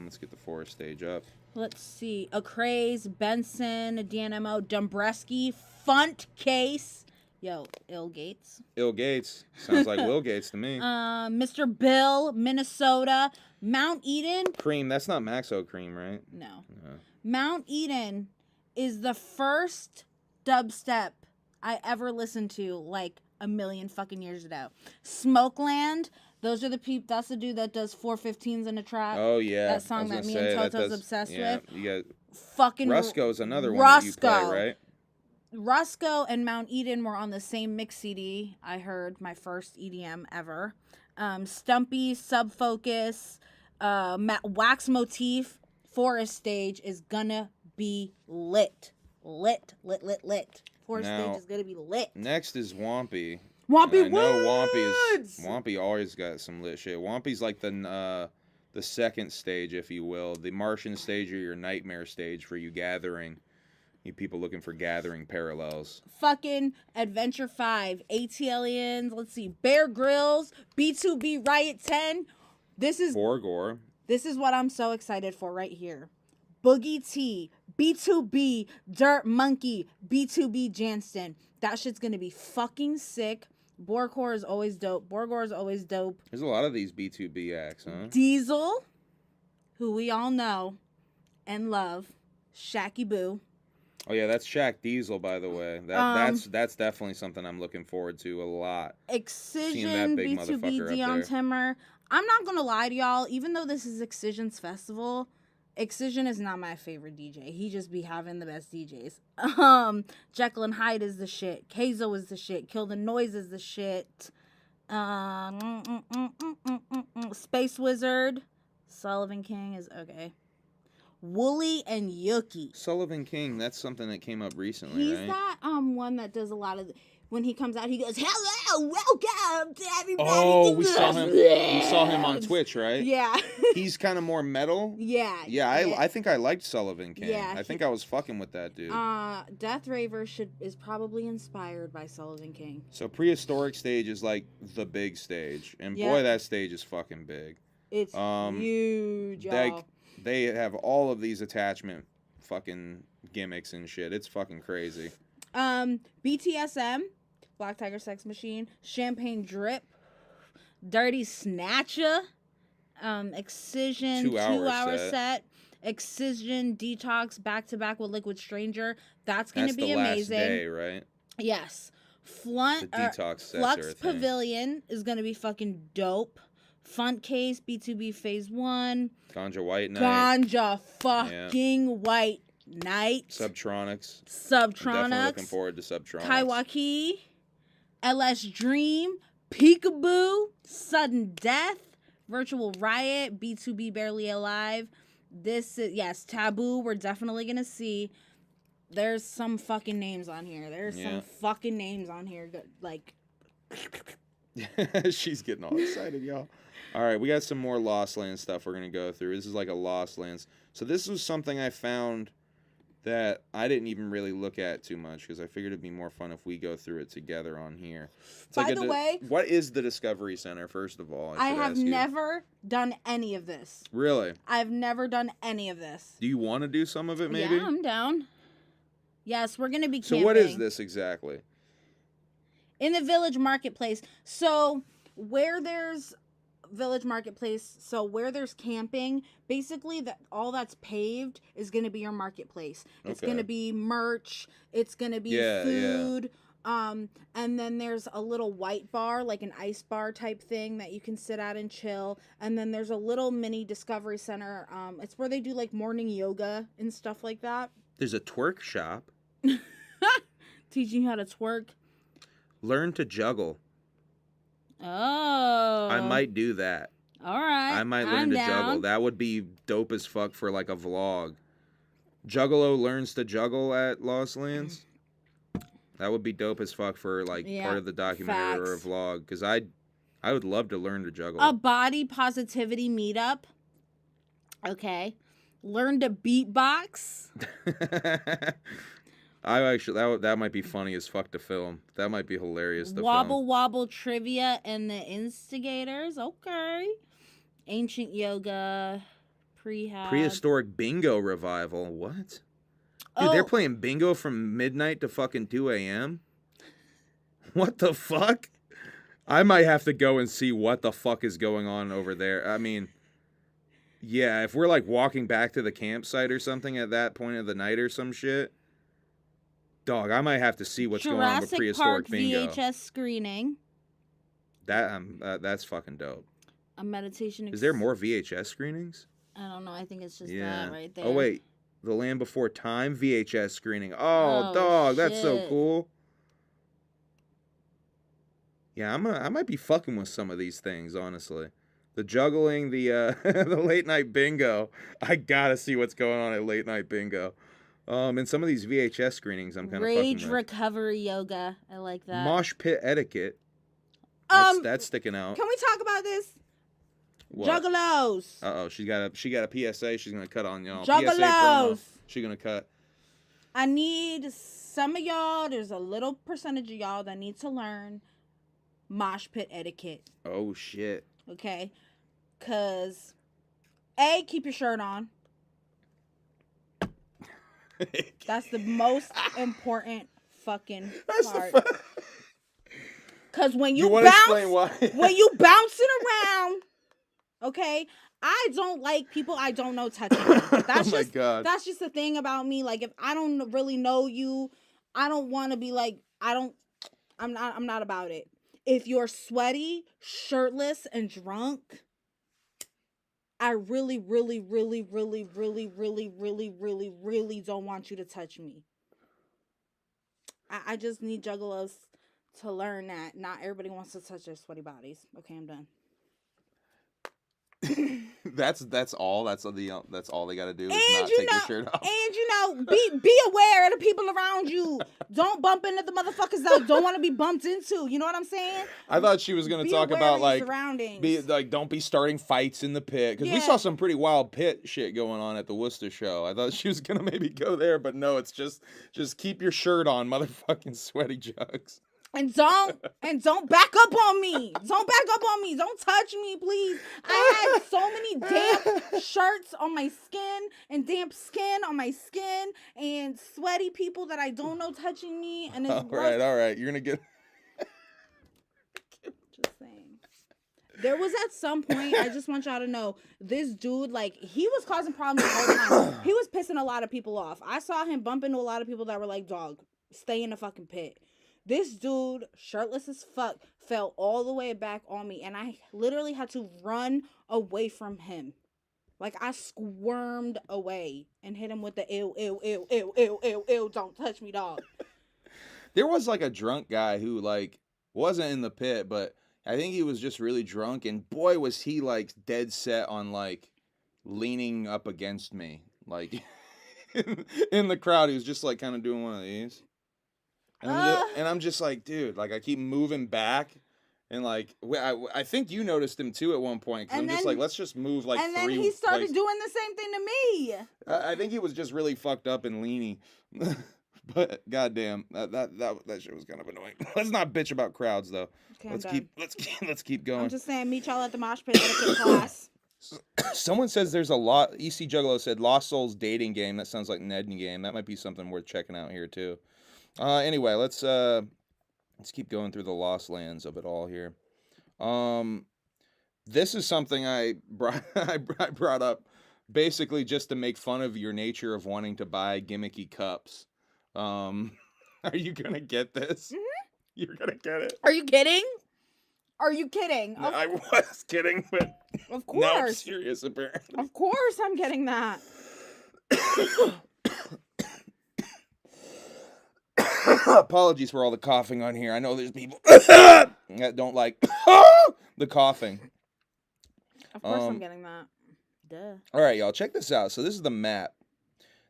Let's get the forest stage up. Let's see. A Craze, Benson, a DNMO, Dombreski, Funt Case. Yo, Ill Gates. Ill Gates. Sounds like Will Gates to me. Mr. Bill, Minnesota, Mount Eden. Cream. That's not Maxo Cream, right? No. Mount Eden is the first dubstep I ever listened to, like, a million fucking years ago. Smokeland, those are the people. That's the dude that does 415s in a track. Oh yeah, that song that me and Toto's obsessed with. You got fucking Rusco's another one that you play, right? Roscoe and Mount Eden were on the same mix CD. I heard my first EDM ever. Stumpy, Subfocus, Wax Motif, Forest Stage is gonna be lit. Forest Stage is gonna be lit. Next is Wampy. Wampy always got some lit shit. Wampy's like the second stage, if you will, the Martian stage or your nightmare stage for you people looking for gathering parallels. Fucking Adventure 5, ATLians, let's see, Bear Grylls, B2B Riot 10. This is Borgor. This is what I'm so excited for right here. Boogie T, B2B, Dirt Monkey, B2B Janston. That shit's gonna be fucking sick. Borgor is always dope. There's a lot of these B2B acts, huh? Diesel, who we all know and love. Shaggy Boo. Oh yeah, that's Shaq Diesel, by the way. That's definitely something I'm looking forward to a lot. Excision, B2B, Dion Timmer. I'm not gonna lie to y'all, even though this is Excision's festival, Excision is not my favorite DJ. He just be having the best DJs. Jekyll and Hyde is the shit. Keizo is the shit. Kill the Noise is the shit. Space Wizard. Sullivan King is okay. Wooly and Yuki. Sullivan King, that's something that came up recently, He's right? that one that does a lot of when he comes out, he goes, "Hello, welcome to everybody." Oh, we saw him on Twitch, right? Yeah. He's kind of more metal. Yeah. I think I liked Sullivan King. Yeah, I think I was fucking with that dude. Death Raver is probably inspired by Sullivan King. So Prehistoric stage is like the big stage, and boy, that stage is fucking big. It's huge, y'all. They have all of these attachment fucking gimmicks and shit. It's fucking crazy. BTSM, Black Tiger Sex Machine, Champagne Drip, Dirty Snatcha, Excision, 2 hour set. Excision Detox back to back with Liquid Stranger. That's gonna be amazing. Last day, right? Yes. Detox Flux Pavilion is gonna be fucking dope. Font Case, B2B Phase 1. Ganja White Night. White Night. Subtronics. I'm definitely looking forward to Subtronics. Kaiwaki. LS Dream. Peekaboo. Sudden Death. Virtual Riot. B2B Barely Alive. This is, yes, Taboo. We're definitely going to see. There's some fucking names on here. Like. She's getting all excited, y'all. All right, we got some more Lost Lands stuff we're going to go through. This is like a Lost Lands. So this was something I found that I didn't even really look at too much because I figured it'd be more fun if we go through it together on here. It's By the way, what is the Discovery Center, first of all? I have never done any of this. Really? I've never done any of this. Do you want to do some of it, maybe? Yeah, I'm down. Yes, we're going to be camping. So what is this exactly? In the Village Marketplace. So where there's Village Marketplace, so where there's camping, basically all that's paved is going to be your marketplace. It's going to be merch. It's going to be food. Yeah. And then there's a little white bar, like an ice bar type thing that you can sit at and chill. And then there's a little mini Discovery Center. It's where they do like morning yoga and stuff like that. There's a twerk shop. Teaching you how to twerk. Learn to juggle. Oh. I might do that. All right. I might learn I'm to down. juggle. That would be dope as fuck for like a vlog. Juggalo learns to juggle at Lost Lands. That would be dope as fuck for like part of the documentary or a vlog. Because I would love to learn to juggle. A body positivity meetup. Okay. Learn to beatbox. I actually that might be funny as fuck to film. That might be hilarious to Wobble film. wobble trivia and the instigators. Okay. Ancient yoga. Prehistoric bingo revival. What? Dude, they're playing bingo from midnight to fucking 2 a.m.? What the fuck? I might have to go and see what the fuck is going on over there. I mean, yeah, if we're like walking back to the campsite or something at that point of the night or some shit, dog, I might have to see what's going on with prehistoric bingo. VHS screening. That's fucking dope. A meditation. Is there more VHS screenings? I don't know. I think it's just that right there. Oh, wait. The Land Before Time VHS screening. Oh, dog, shit. that's so cool. Yeah, I might be fucking with some of these things, honestly. The juggling, the the late night bingo. I gotta see what's going on at late night bingo. And some of these VHS screenings, I'm kind of fucking with. Rage recovery yoga. I like that. Mosh pit etiquette. That's sticking out. Can we talk about this? What? Juggalos. She got a PSA. She's gonna cut on y'all. Juggalos. PSA promo. She's gonna cut. I need some of y'all. There's a little percentage of y'all that need to learn mosh pit etiquette. Oh shit. Okay, cause keep your shirt on. That's the most important fucking part. Cause when you bounce, when you bouncing around. Okay, I don't like people I don't know touching me. That's that's just the thing about me. Like, if I don't really know you, I don't want to be like, I'm not about it. If you're sweaty, shirtless, and drunk, I really, really, really, really, really, really, really, really, really don't want you to touch me. I just need juggalos to learn that not everybody wants to touch their sweaty bodies. Okay, I'm done. That's all. That's all they gotta do is not take their shirt off. And be aware of the people around you. Don't bump into the motherfuckers that don't want to be bumped into. You know what I'm saying? I thought she was gonna talk about like surroundings. Don't be starting fights in the pit, because we saw some pretty wild pit shit going on at the Worcester show. I thought she was gonna maybe go there, but no, it's just keep your shirt on, motherfucking sweaty jugs. And don't back up on me. Don't back up on me. Don't touch me, please. I had so many damp shirts on my skin and damp skin on my skin and sweaty people that I don't know touching me. And it's all right. You're gonna get. Just saying. There was at some point, I just want y'all to know, this dude, like, he was causing problems the whole time. He was pissing a lot of people off. I saw him bump into a lot of people that were like, dog, stay in the fucking pit. This dude, shirtless as fuck, fell all the way back on me, and I literally had to run away from him. Like, I squirmed away and hit him with the ew, don't touch me, dog. There was, like, a drunk guy who, like, wasn't in the pit, but I think he was just really drunk, and boy, was he, like, dead set on, like, leaning up against me. Like, in the crowd, he was just, like, kind of doing one of these. And I'm just like, dude, like, I keep moving back, and like, I think you noticed him too at one point, because I'm just like, let's just move like. And then he started doing the same thing to me. I think he was just really fucked up and leany, but goddamn, that shit was kind of annoying. Let's not bitch about crowds though. Okay, let's keep going. I'm just saying, meet y'all at the mosh pit etiquette class. Someone says there's a lot. EC Juggalo said Lost Souls dating game. That sounds like Ned game. That might be something worth checking out here too. Anyway, let's keep going through the lost lands of it all here. This is something I brought up basically just to make fun of your nature of wanting to buy gimmicky cups. Are you gonna get this? Mm-hmm. You're gonna get it. Are you kidding? Are you kidding? No, I was kidding, but of course, now I'm serious apparently. Of course, I'm getting that. Apologies for all the coughing on here. I know there's people that don't like the coughing. Of course I'm getting that. Duh. All right, y'all, check this out. So this is the map.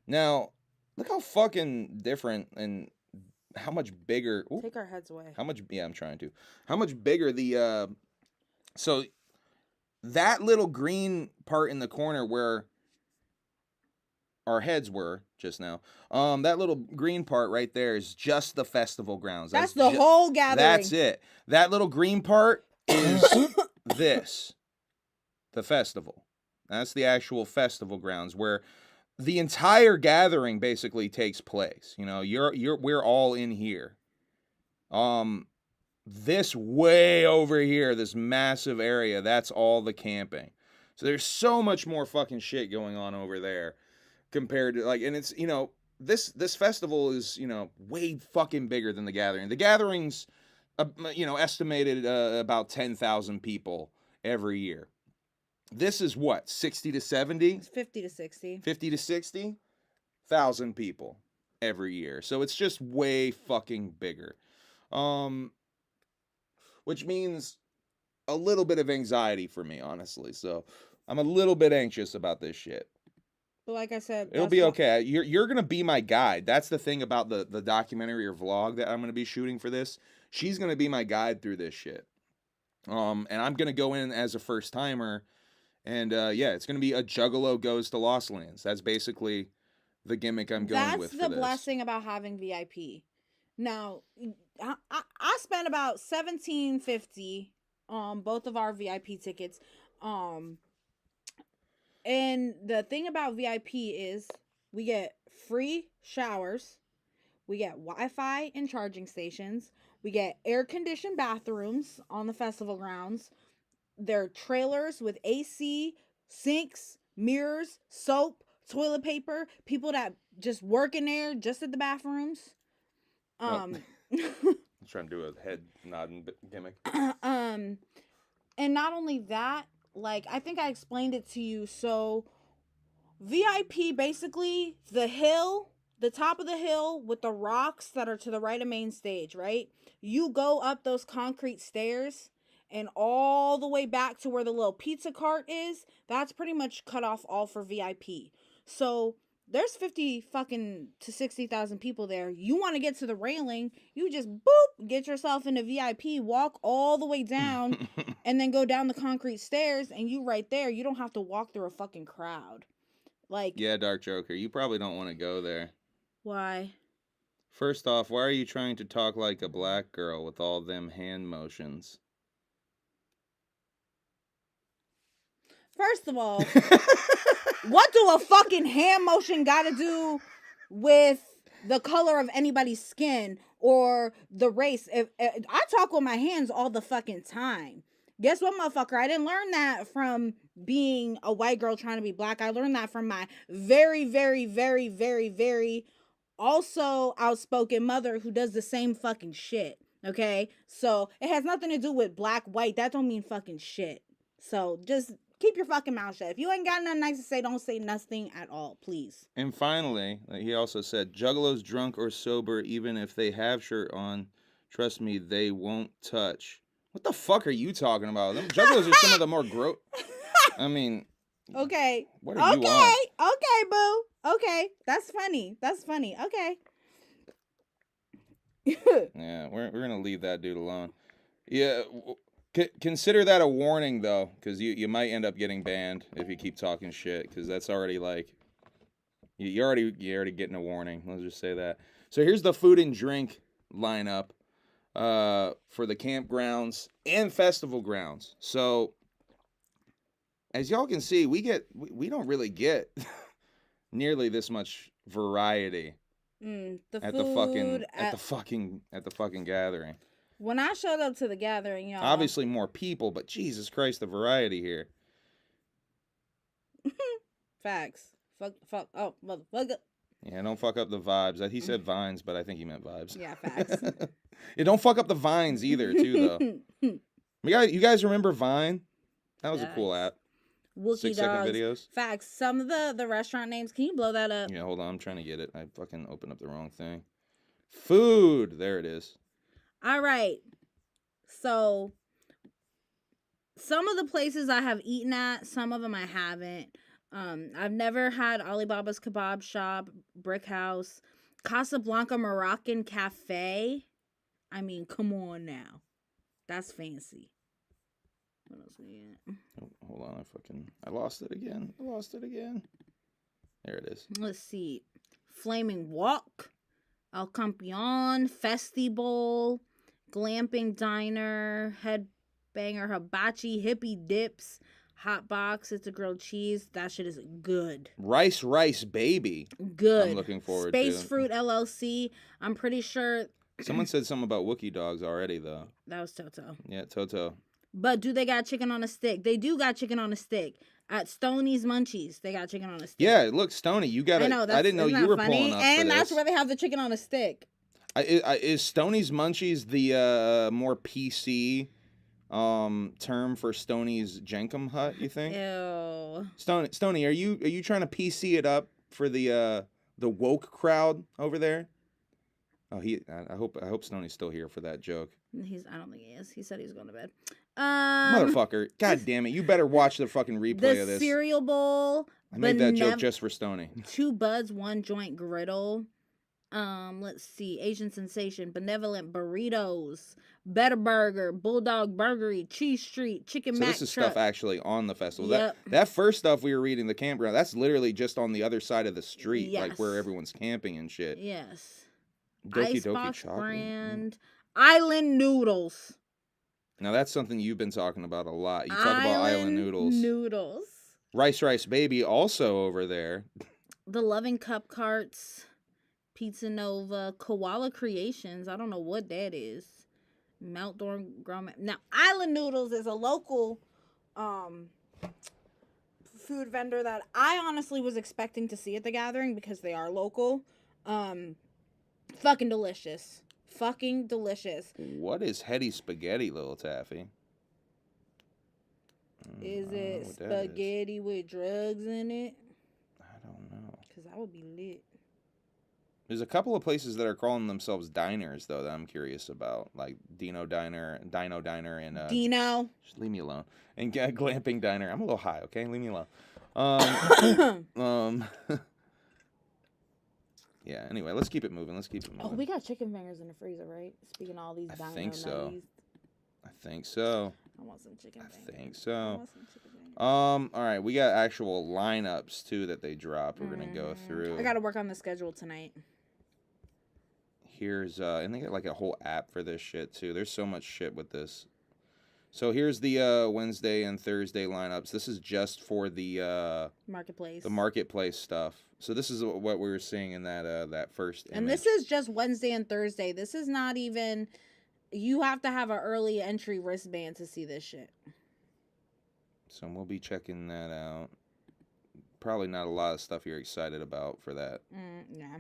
Now, look how fucking different and how much bigger. Ooh, Take our heads away. how much? Yeah, I'm trying to. How much bigger the? So that little green part in the corner where our heads were just now. That little green part right there is just the festival grounds. That's the whole gathering. That's it. That little green part is this, the festival. That's the actual festival grounds where the entire gathering basically takes place. You know, we're all in here. This way over here, this massive area, that's all the camping. So there's so much more fucking shit going on over there compared to and it's, this festival is, way fucking bigger than the gathering. The gathering's, estimated about 10,000 people every year. This is what, 60 to 70? It's 50 to 60. 50 to 60,000 people every year. So it's just way fucking bigger. Which means a little bit of anxiety for me, honestly. So I'm a little bit anxious about this shit. But like I said, it'll be okay. You're gonna be my guide. That's the thing about the documentary or vlog that I'm gonna be shooting for this. She's gonna be my guide through this shit. And I'm gonna go in as a first timer, and it's gonna be a Juggalo goes to Lost Lands. That's basically the gimmick I'm going with. That's the blessing about having VIP. Now, I spent about $17.50 on both of our VIP tickets. And the thing about VIP is we get free showers, we get Wi-Fi and charging stations, we get air-conditioned bathrooms on the festival grounds. There are trailers with AC, sinks, mirrors, soap, toilet paper, people that just work in there just at the bathrooms. I'm trying to do a head nodding gimmick. And not only that, I think I explained it to you. So VIP, basically the top of the hill with the rocks that are to the right of main stage, right? You go up those concrete stairs and all the way back to where the little pizza cart is. That's pretty much cut off all for VIP. So there's 50 fucking to 60,000 people there. You want to get to the railing, you just boop, get yourself into VIP, walk all the way down, and then go down the concrete stairs, and you right there. You don't have to walk through a fucking crowd. Yeah, Dark Joker, you probably don't want to go there. Why? First off, why are you trying to talk like a black girl with all them hand motions? First of all, what do a fucking hand motion gotta do with the color of anybody's skin or the race? If I talk with my hands all the fucking time. Guess what, motherfucker? I didn't learn that from being a white girl trying to be black. I learned that from my very, very, very, very, very also outspoken mother who does the same fucking shit. Okay? So it has nothing to do with black, white. That don't mean fucking shit. So just keep your fucking mouth shut. If you ain't got nothing nice to say, don't say nothing at all, please. And finally, he also said, Juggalos drunk or sober, even if they have shirt on, trust me, they won't touch. What the fuck are you talking about? Them Juggalos are some of the more gross. I mean. Okay. What are you on? Okay, boo. Okay. That's funny. Okay. Yeah, we're going to leave that dude alone. Yeah. Consider that a warning, though, because you might end up getting banned if you keep talking shit, because that's already you're already getting a warning. Let's just say that. So here's the food and drink lineup for the campgrounds and festival grounds. So as y'all can see, we don't really get nearly this much variety at the fucking gathering. When I showed up to the gathering, y'all. Obviously more people, but Jesus Christ, the variety here. Facts. Fuck. Oh, motherfucker. Yeah, don't fuck up the vibes. He said vines, but I think he meant vibes. Yeah, facts. Yeah, don't fuck up the vines either, too, though. You guys remember Vine? That was a cool app. Wookie 6-second videos. Facts. Some of the restaurant names. Can you blow that up? Yeah, hold on. I'm trying to get it. I fucking opened up the wrong thing. Food. There it is. All right. So some of the places I have eaten at, some of them I haven't. I've never had Alibaba's Kebab Shop, Brick House, Casablanca Moroccan Cafe. I mean, come on now. That's fancy. What else we got? Oh, hold on, I lost it again. There it is. Let's see. Flaming Walk, El Campeon, Festival, Glamping Diner, Headbanger Hibachi, Hippie Dips, Hot Box, It's a Grilled Cheese. That shit is good. Rice Baby. Good. I'm looking forward Space to. Fruit LLC. I'm pretty sure. Someone said something about Wookiee dogs already, though. That was Toto. Yeah, Toto. But do they got chicken on a stick? They do got chicken on a stick. At Stoney's Munchies, they got chicken on a stick. Yeah, look, Stony, you got it. I didn't know you were funny? pulling up And for that's this. where they have the chicken on a stick. Is Stoney's Munchies the more PC term for Stoney's Jenkum Hut, you think? Ew. Stoney, are you trying to PC it up for the woke crowd over there? Oh, I hope Stoney's still here for that joke. I don't think he is. He said he was going to bed. Motherfucker. God damn it. You better watch the fucking replay of this. The cereal bowl. I made that joke just for Stoney. 2 buds, 1 joint griddle. Let's see. Asian Sensation, Benevolent Burritos, Better Burger, Bulldog Burgery, Cheese Street, Chicken So Mac this is Truck. stuff actually on the festival. Yep. That first stuff we were reading, the campground, that's literally just on the other side of the street, Yes. like where everyone's camping and shit. Yes. Doki Icebox chocolate. brand. Island Noodles. Now that's something you've been talking about a lot. You talk about island noodles. Noodles. Rice Baby also over there. The Loving Cup Carts. Pizza Nova. Koala Creations. I don't know what that is. Meltdown Grommet. Now, Island Noodles is a local food vendor that I honestly was expecting to see at the gathering because they are local. Fucking delicious. Fucking delicious. What is heady spaghetti, little Taffy? Is it spaghetti with drugs in it? I don't know. Because that would be lit. There's a couple of places that are calling themselves diners, though, that I'm curious about. Like Dino Diner, and Dino. Just leave me alone. And Glamping Diner. I'm a little high, okay? Leave me alone. Yeah, anyway, let's keep it moving. Oh, we got chicken fingers in the freezer, right? Speaking of all these dino I think so. nutties. I think so. I want some chicken fingers. I think so. All right, we got actual lineups too that they dropped. We're gonna go through. I gotta work on the schedule tonight. Here's and they got like a whole app for this shit too. There's so much shit with this. So here's the Wednesday and Thursday lineups. This is just for the marketplace. The marketplace stuff. So this is what we were seeing in that first image. And this is just Wednesday and Thursday. This is not even. You have to have an early entry wristband to see this shit. So we'll be checking that out. Probably not a lot of stuff you're excited about for that. Yeah.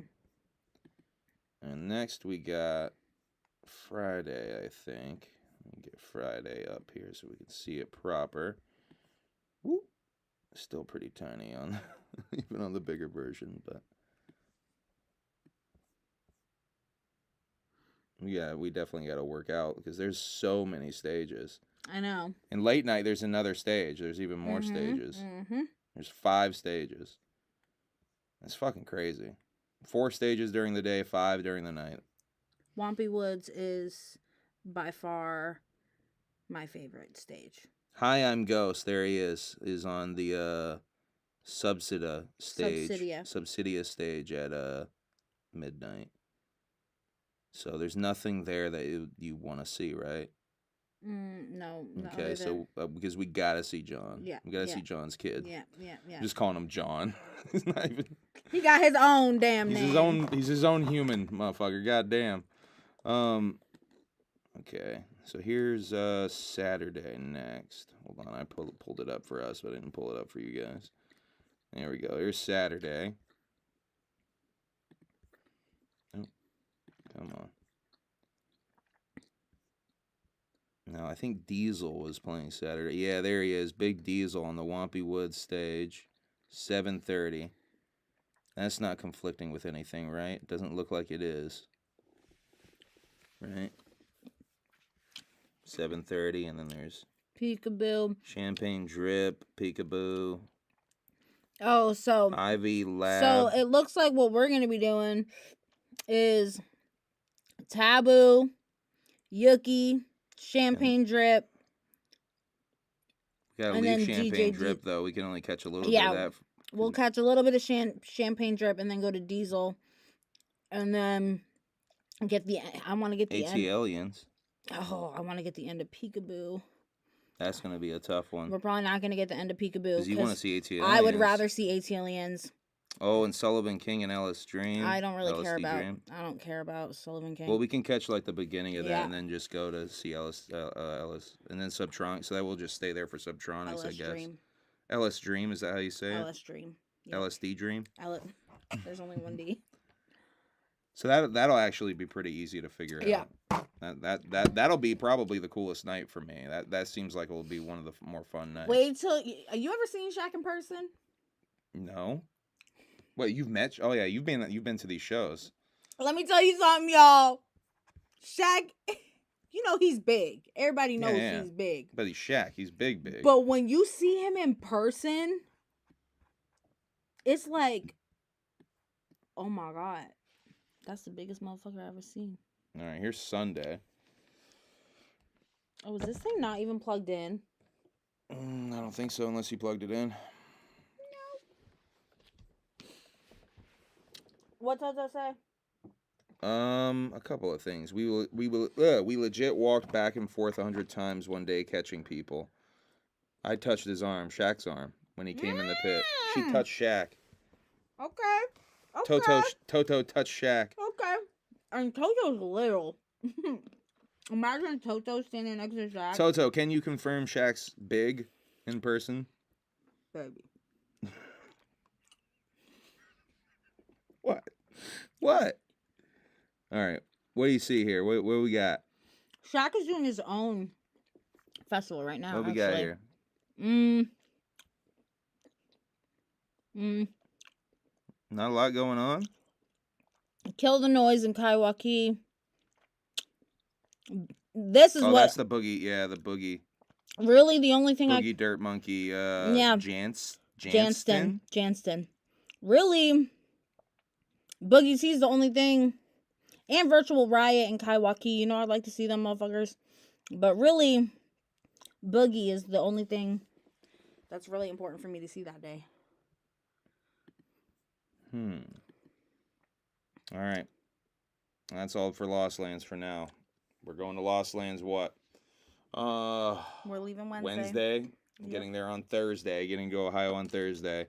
And next we got Friday, I think. Let me get Friday up here so we can see it proper. Whoop. Still pretty tiny on even on the bigger version, but yeah, we definitely got to work out because there's so many stages. I know. And late night, there's another stage. There's even more stages. There's 5 stages. That's fucking crazy. 4 stages during the day, 5 during the night. Wampy Woods is by far my favorite stage. Hi, I'm Ghost. There he is on the Subsidia stage at midnight. So there's nothing there that you want to see, right? No. Okay, so because we gotta see John. Yeah, we gotta see John's kid. Yeah. I'm just calling him John. He's not even. He got his own damn name. He's his own human, motherfucker. Goddamn. Okay, so here's Saturday next. Hold on, I pulled it up for us, but I didn't pull it up for you guys. There we go. Here's Saturday. Oh, come on. No, I think Diesel was playing Saturday. Yeah, there he is. Big Diesel on the Wampy Woods stage. 7:30. That's not conflicting with anything, right? It doesn't look like it is. Right? 7:30, and then there's Peekaboo. Champagne drip, peekaboo. Oh, so Ivy Lab. So it looks like what we're gonna be doing is Taboo, Yuki, Champagne Drip. We gotta leave Champagne Drip though. We can only catch a little bit of that. We'll catch a little bit of Champagne Drip and then go to Diesel, and then I want to get the ATLians. Oh, I want to get the end of Peekaboo. That's gonna be a tough one. We're probably not gonna get the end of Peekaboo because you want to see ATLians. I would rather see ATLians. Oh, and Sullivan King and Ellis Dream. I don't really care about. I don't care about Sullivan King. Well, we can catch like the beginning of that and then just go to see Ellis, and then Subtronics. So that will just stay there for Subtronics, I guess. Dream. Ellis Dream, is that how you say it? Ellis Dream. Yep. LSD Dream. There's only one D. So that'll actually be pretty easy to figure out. That'll be probably the coolest night for me. That seems like it will be one of the more fun nights. Wait till you ever seen Shaq in person? No. Wait, you've met? Oh yeah, you've been to these shows. Let me tell you something, y'all. Shaq, you know he's big. Everybody knows he's big. But he's Shaq. He's big. But when you see him in person, it's like, oh my God. That's the biggest motherfucker I've ever seen. All right, here's Sunday. Oh, is this thing not even plugged in? I don't think so, unless you plugged it in. What does that say? A couple of things. We legit walked back and forth 100 times one day catching people. I touched his arm, Shaq's arm, when he came in the pit. She touched Shaq. Okay. Toto touched Shaq. Okay. And Toto's little. Imagine Toto standing next to Shaq. Toto, can you confirm Shaq's big in person? Baby. What? All right. What do you see here? What we got? Shaq is doing his own festival right now. What we got here? Not a lot going on. Kill the Noise in Kaiwaki. This is that's the boogie. Yeah, the boogie. Really, the only thing Boogie Dirt Monkey. Janston. Really, Boogie's he's the only thing. And Virtual Riot and Kaiwaki. You know, I'd like to see them motherfuckers. But really, Boogie is the only thing that's really important for me to see that day. All right. That's all for Lost Lands for now. We're going to Lost Lands what? We're leaving Wednesday. Yep. Getting there on Thursday. Getting to go Ohio on Thursday.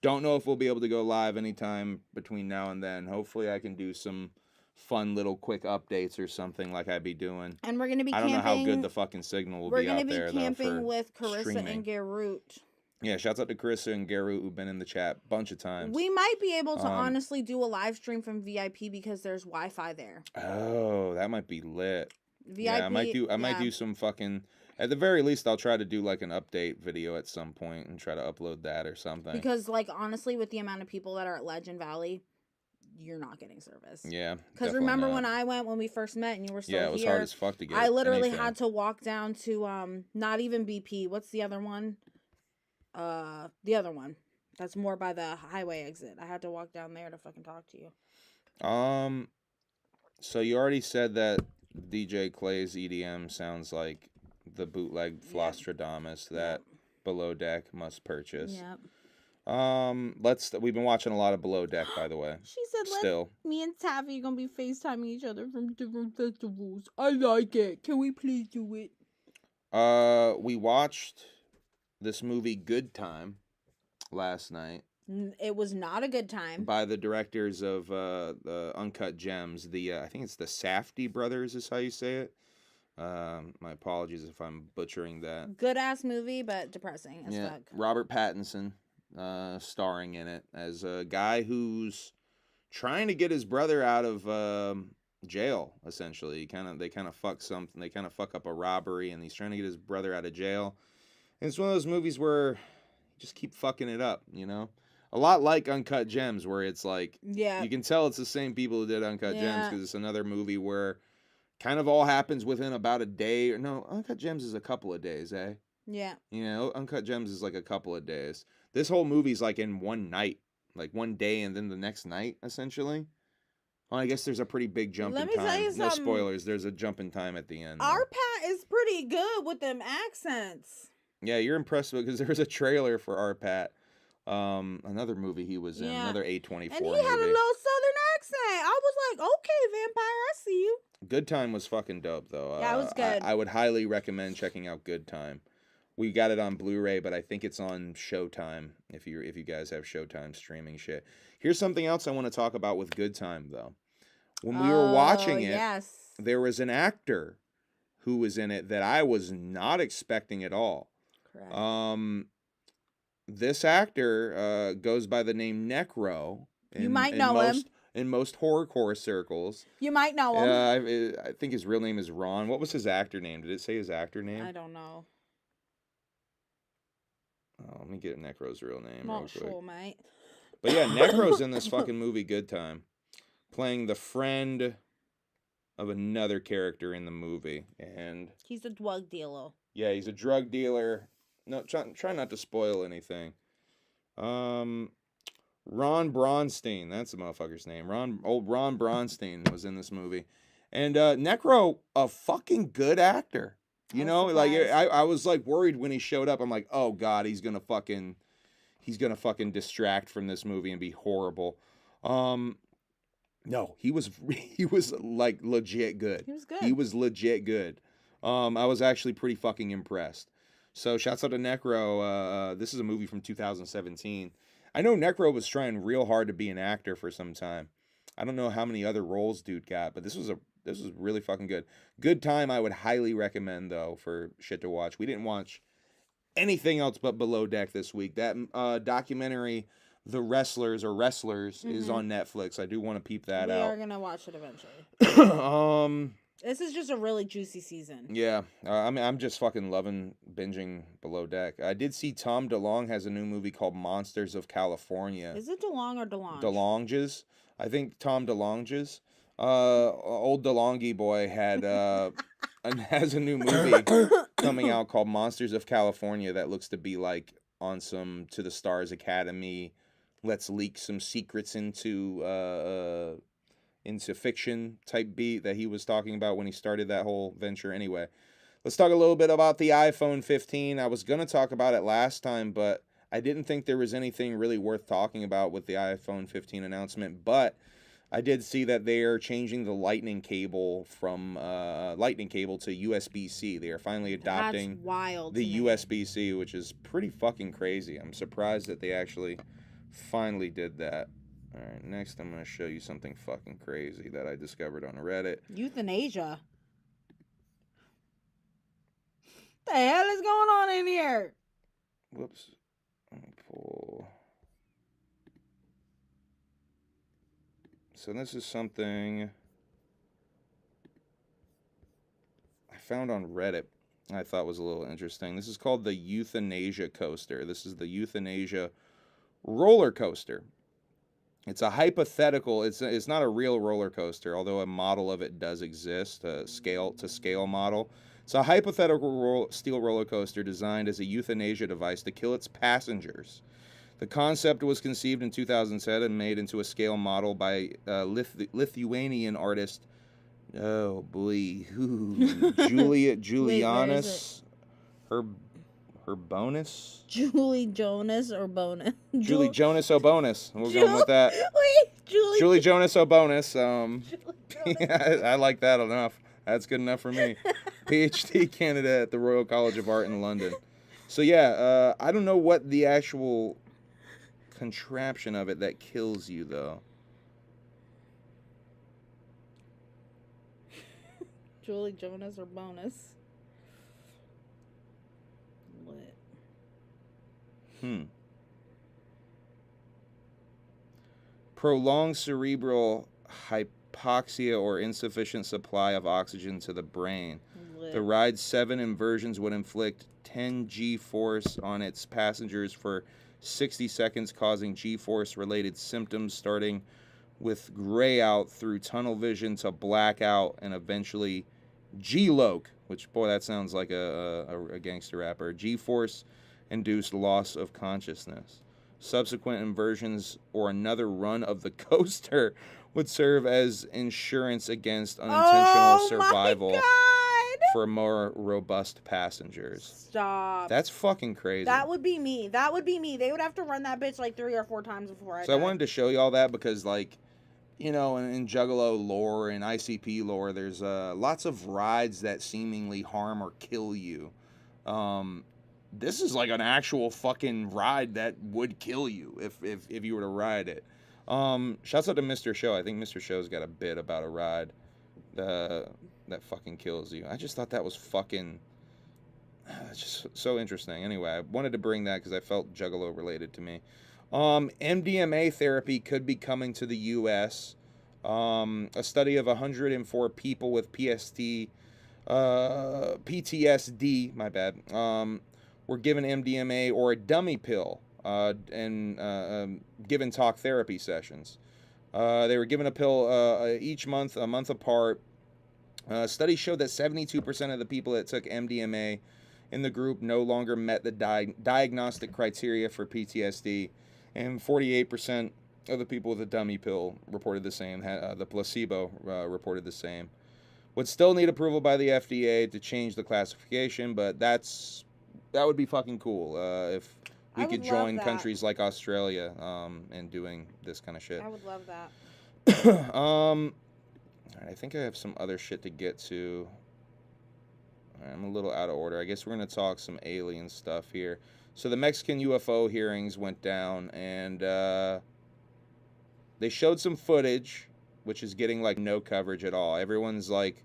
Don't know if we'll be able to go live anytime between now and then. Hopefully I can do some fun little quick updates or something like I'd be doing. And we're going to be camping. I don't know how good the fucking signal will be out there. We're going to be camping with Carissa and Garut. Yeah, shouts out to Carissa and Garut who've been in the chat a bunch of times. We might be able to honestly do a live stream from VIP because there's Wi-Fi there. Oh, that might be lit. VIP, yeah, I might do some fucking. At the very least, I'll try to do like an update video at some point and try to upload that or something. Because, like, honestly, with the amount of people that are at Legend Valley, you're not getting service. Yeah. Because remember when I went when we first met and you were still here? Yeah, it was hard as fuck to get. I literally had to walk down to not even BP. What's the other one? The other one. That's more by the highway exit. I had to walk down there to fucking talk to you. So you already said that DJ Clay's EDM sounds like the bootleg Flostradamus that Below Deck must purchase. Yep. We've been watching a lot of Below Deck, by the way. She said, me and Taffy are gonna be FaceTiming each other from different festivals. I like it. Can we please do it? We watched this movie Good Time last night. It was not a good time. By the directors of the Uncut Gems. I think it's the Safdie brothers is how you say it. My apologies if I'm butchering that. Good ass movie, but depressing as fuck. Robert Pattinson starring in it as a guy who's trying to get his brother out of jail, essentially. They kind of fuck up a robbery and he's trying to get his brother out of jail. And it's one of those movies where you just keep fucking it up, you know? A lot like Uncut Gems, where it's like, you can tell it's the same people who did Uncut Gems, because it's another movie where kind of all happens within about a day. No, Uncut Gems is a couple of days, eh? Yeah. You know, Uncut Gems is like a couple of days. This whole movie's like in one night, like one day and then the next night, essentially. Well, I guess there's a pretty big jump Let in me tell time. you No something. spoilers. There's a jump in time at the end. Though. Arpat is pretty good with them accents. Yeah, you're impressed because there was a trailer for Arpat. Another movie he was in, Yeah. another A24 And he movie. had a little southern accent. I was like, okay, vampire, I see you. Good Time was fucking dope, though. Yeah, it was good. I would highly recommend checking out Good Time. We got it on Blu-ray, but I think it's on Showtime. If you guys have Showtime streaming shit. Here's something else I want to talk about with Good Time, though. When we were watching it, there was an actor who was in it that I was not expecting at all. Correct. This actor goes by the name Necro. You might know him. In most horrorcore circles. You might know him. I think his real name is Ron. What was his actor name? Did it say his actor name? I don't know. Oh, let me get Necro's real name Not real quick. sure, mate. But yeah, Necro's in this fucking movie Good Time. Playing the friend of another character in the movie. And he's a drug dealer. Yeah, he's a drug dealer. No, try not to spoil anything. Ron Bronstein, that's the motherfucker's name. Old Ron Bronstein was in this movie. And Necro, a fucking good actor. You know, like I was like worried when he showed up. I'm like, oh God, he's gonna fucking distract from this movie and be horrible. No, he was like legit good. He was good. He was legit good. I was actually pretty fucking impressed. So shouts out to Necro. This is a movie from 2017. I know Necro was trying real hard to be an actor for some time. I don't know how many other roles dude got, but this was really fucking good. Good Time I would highly recommend though for shit to watch. We didn't watch anything else but Below Deck this week. That documentary The Wrestlers is on Netflix. I do want to peep that out. We are going to watch it eventually. This is just a really juicy season. Yeah. I mean, I'm just fucking loving binging Below Deck. I did see Tom DeLonge has a new movie called Monsters of California. Is it DeLonge or DeLonge? DeLonge's. I think Tom DeLonge's. Old DeLonge boy has a new movie coming out called Monsters of California that looks to be like on some To the Stars Academy. Let's leak some secrets into fiction type beat that he was talking about when he started that whole venture. Anyway, let's talk a little bit about the iPhone 15. I was going to talk about it last time, but I didn't think there was anything really worth talking about with the iPhone 15 announcement, but I did see that they are changing the lightning cable from lightning cable to USB-C. They are finally adopting the USB-C, which is pretty fucking crazy. I'm surprised that they actually finally did that. All right, next I'm going to show you something fucking crazy that I discovered on Reddit. Euthanasia. What the hell is going on in here? Whoops. Let me pull. So this is something I found on Reddit I thought was a little interesting. This is called the Euthanasia Coaster. This is the Euthanasia roller coaster. It's a hypothetical. It's not a real roller coaster, although a model of it does exist, a scale model. It's a hypothetical steel roller coaster designed as a euthanasia device to kill its passengers. The concept was conceived in 2007 and made into a scale model by Lithuanian artist. Oh boy, Julianis, her bonus. Julie Jonas or Bonus. Julie Jonas O'Bonus. We're going with that. Wait, Julie Jonas O'Bonus. I like that enough. That's good enough for me. PhD candidate at the Royal College of Art in London. So yeah, I don't know what the actual contraption of it that kills you though. Julie Jonas or Bonus. Lit. Prolonged cerebral hypoxia or insufficient supply of oxygen to the brain. Lit. The ride's 7 inversions would inflict 10 G-force on its passengers for 60 seconds, causing G-force related symptoms starting with gray out through tunnel vision to blackout and eventually G-loke, which, boy, that sounds like a gangster rapper. G-force induced loss of consciousness. Subsequent inversions or another run of the coaster would serve as insurance against unintentional survival for more robust passengers. Stop. That's fucking crazy. That would be me. That would be me. They would have to run that bitch like 3 or 4 times before I So I wanted to show you all that because, like, you know, in Juggalo lore and ICP lore, there's lots of rides that seemingly harm or kill you. This is like an actual fucking ride that would kill you if you were to ride it. Shouts out to Mr. Show. I think Mr. Show's got a bit about a ride that fucking kills you. I just thought that was fucking just so interesting. Anyway, I wanted to bring that because I felt Juggalo related to me. MDMA therapy could be coming to the U.S. A study of 104 people with PTSD, my bad, were given MDMA or a dummy pill and given talk therapy sessions. They were given a pill each month, a month apart. Studies showed that 72% of the people that took MDMA in the group no longer met the diagnostic criteria for PTSD, and 48% of the people with the dummy pill reported the same. The placebo reported the same. Would still need approval by the FDA to change the classification, but that would be fucking cool if we could join countries like Australia in doing this kind of shit. I would love that. I think I have some other shit to get to. I'm a little out of order. I guess we're going to talk some alien stuff here. So the Mexican UFO hearings went down, and they showed some footage, which is getting, like, no coverage at all. Everyone's, like,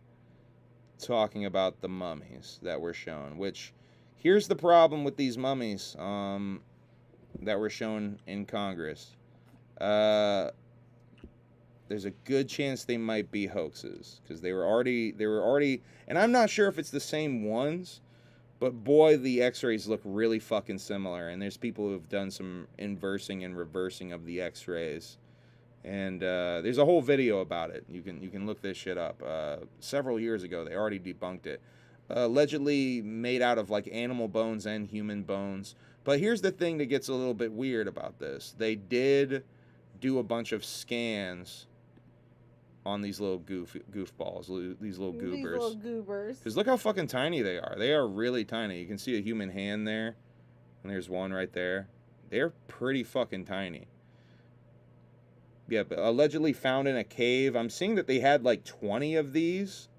talking about the mummies that were shown, which, here's the problem with these mummies that were shown in Congress. There's a good chance they might be hoaxes, because they were already, and I'm not sure if it's the same ones, but boy, the x-rays look really fucking similar, and there's people who have done some inversing and reversing of the x-rays, and there's a whole video about it. You can look this shit up. Several years ago, they already debunked it. Allegedly made out of, like, animal bones and human bones. But here's the thing that gets a little bit weird about this. They did do a bunch of scans on these little goofballs, these little goobers. These little goobers. Because look how fucking tiny they are. They are really tiny. You can see a human hand there, and there's one right there. They're pretty fucking tiny. Yeah, but allegedly found in a cave. I'm seeing that they had like 20 of these.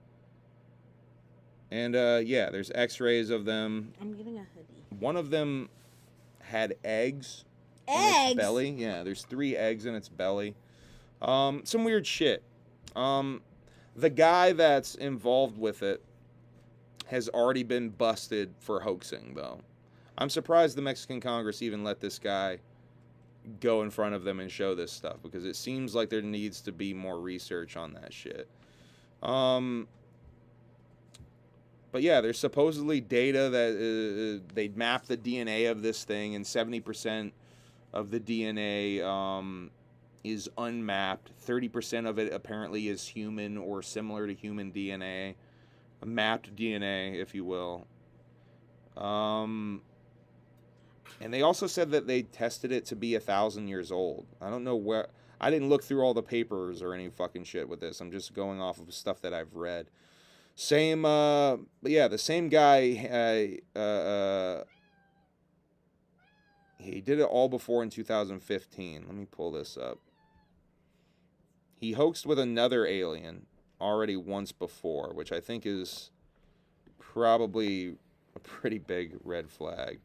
And yeah, there's x-rays of them. I'm getting a hoodie. One of them had eggs. Eggs? In its belly. Yeah, there's 3 eggs in its belly. Some weird shit. The guy that's involved with it has already been busted for hoaxing, though. I'm surprised the Mexican Congress even let this guy go in front of them and show this stuff, because it seems like there needs to be more research on that shit. But yeah, there's supposedly data that they'd map the DNA of this thing, and 70% of the DNA is unmapped. 30% of it apparently is human or similar to human DNA. Mapped DNA, if you will. And they also said that they tested it to be 1,000 years old. I don't know where... I didn't look through all the papers or any fucking shit with this. I'm just going off of stuff that I've read. Same, but yeah, the same guy, he did it all before in 2015. Let me pull this up. He hoaxed with another alien already once before, which I think is probably a pretty big red flag.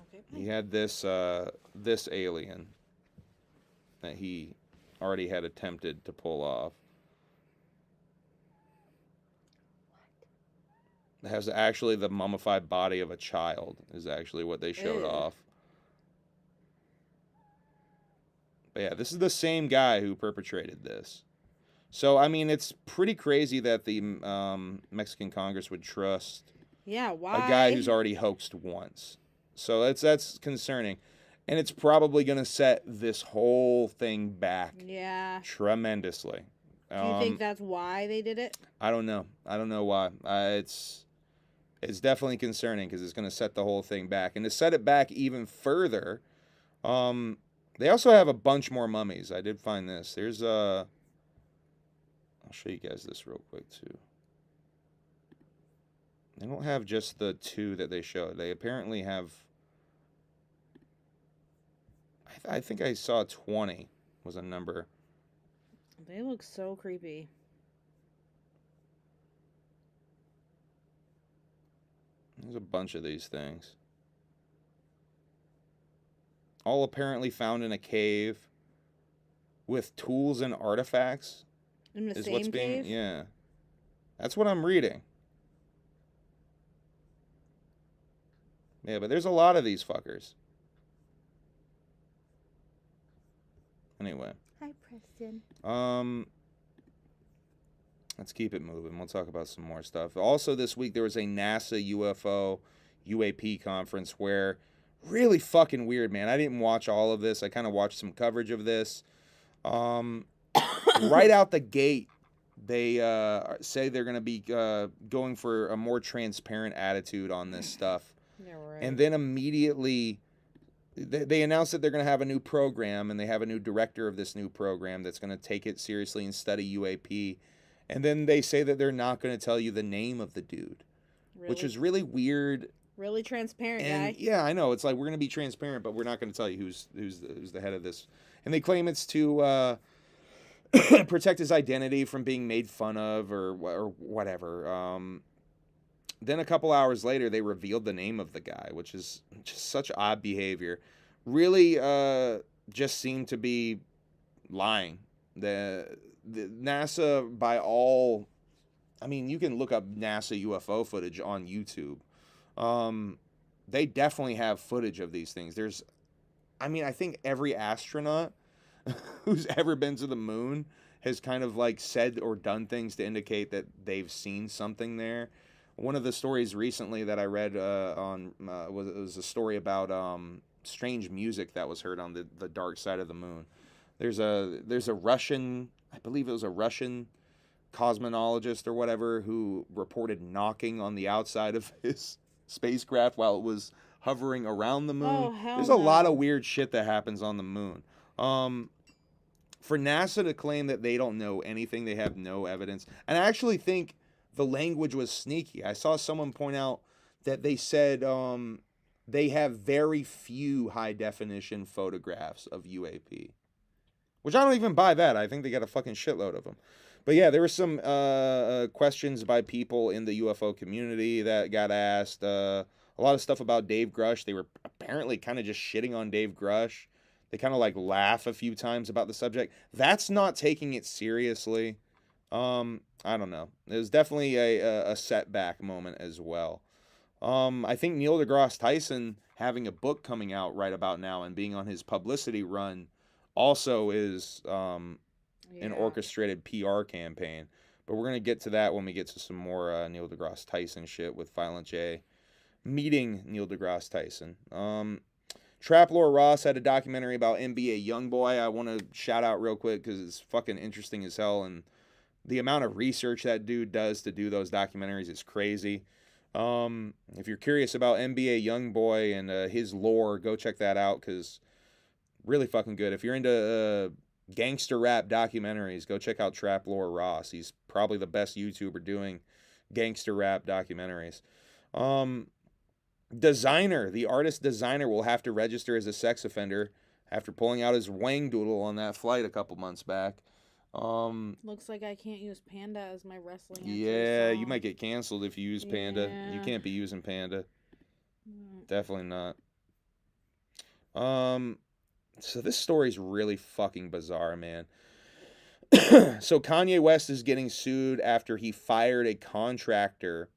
Okay. He had this alien that he already had attempted to pull off. It has actually the mummified body of a child is actually what they showed off. But yeah, this is the same guy who perpetrated this. So, I mean, it's pretty crazy that the Mexican Congress would trust why? A guy who's already hoaxed once. So that's concerning. And it's probably going to set this whole thing back tremendously. Do you think that's why they did it? I don't know. I don't know why. It's definitely concerning because it's going to set the whole thing back. And to set it back even further, they also have a bunch more mummies. I did find this. There's I'll show you guys this real quick too. They don't have just the 2 that they showed. They apparently have. I think I saw 20 was a number. They look so creepy. There's a bunch of these things. All apparently found in a cave with tools and artifacts. In the same cave? Yeah. That's what I'm reading. Yeah, but there's a lot of these fuckers. Anyway. Hi, Preston. Let's keep it moving. We'll talk about some more stuff. Also, this week there was a NASA UFO UAP conference where really fucking weird, man. I didn't watch all of this. I kind of watched some coverage of this. Right out the gate, they say they're going to be going for a more transparent attitude on this stuff. Yeah, right. And then immediately they announced that they're going to have a new program, and they have a new director of this new program that's going to take it seriously and study UAP. And then they say that they're not going to tell you the name of the dude, which is really weird. Really transparent, and, guy. Yeah, I know. It's like we're going to be transparent, but we're not going to tell you who's the head of this. And they claim it's to protect his identity from being made fun of or whatever. Then a couple hours later, they revealed the name of the guy, which is just such odd behavior. Really just seemed to be lying. The NASA, by all... I mean, you can look up NASA UFO footage on YouTube. They definitely have footage of these things. I think every astronaut who's ever been to the moon has kind of like said or done things to indicate that they've seen something there. One of the stories recently that I read was a story about strange music that was heard on the dark side of the moon. There's a Russian, I believe it was a Russian cosmonologist or whatever, who reported knocking on the outside of his spacecraft while it was hovering around the moon. Oh, hell There's no. a lot of weird shit that happens on the moon. For NASA to claim that they don't know anything, they have no evidence. And I actually think the language was sneaky. I saw someone point out that they said they have very few high-definition photographs of UAP. Which I don't even buy that. I think they got a fucking shitload of them. But yeah, there were some questions by people in the UFO community that got asked. A lot of stuff about Dave Grush. They were apparently kind of just shitting on Dave Grush. They kind of like laugh a few times about the subject. That's not taking it seriously. I don't know. It was definitely a setback moment as well. I think Neil deGrasse Tyson having a book coming out right about now and being on his publicity run also is an orchestrated PR campaign. But we're going to get to that when we get to some more Neil deGrasse Tyson shit with Violent J meeting Neil deGrasse Tyson. Trap Lore Ross had a documentary about NBA Youngboy. I want to shout out real quick because it's fucking interesting as hell, and the amount of research that dude does to do those documentaries is crazy. If you're curious about NBA Youngboy and his lore, go check that out because really fucking good. If you're into gangster rap documentaries, go check out Trap Lore Ross. He's probably the best YouTuber doing gangster rap documentaries. The artist Designer will have to register as a sex offender after pulling out his wang doodle on that flight a couple months back. Looks like I can't use Panda as my wrestling intro Yeah, song. you might get canceled if you use Panda. You Yeah. can't be using Panda. Definitely not. So this story's really fucking bizarre, man. So Kanye West is getting sued after he fired a contractor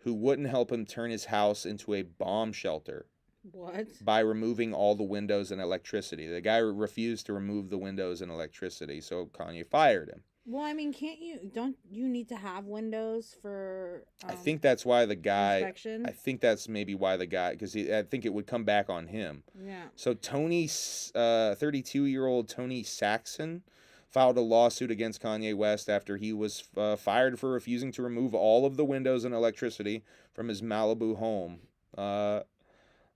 who wouldn't help him turn his house into a bomb shelter What? by removing all the windows and electricity. The guy refused to remove the windows and electricity, so Kanye fired him. Well, I mean, don't you need to have windows for I think that's why the guy... inspection? I think that's maybe why the guy... Because I think it would come back on him. Yeah. So 32-year-old Tony Saxon filed a lawsuit against Kanye West after he was fired for refusing to remove all of the windows and electricity from his Malibu home.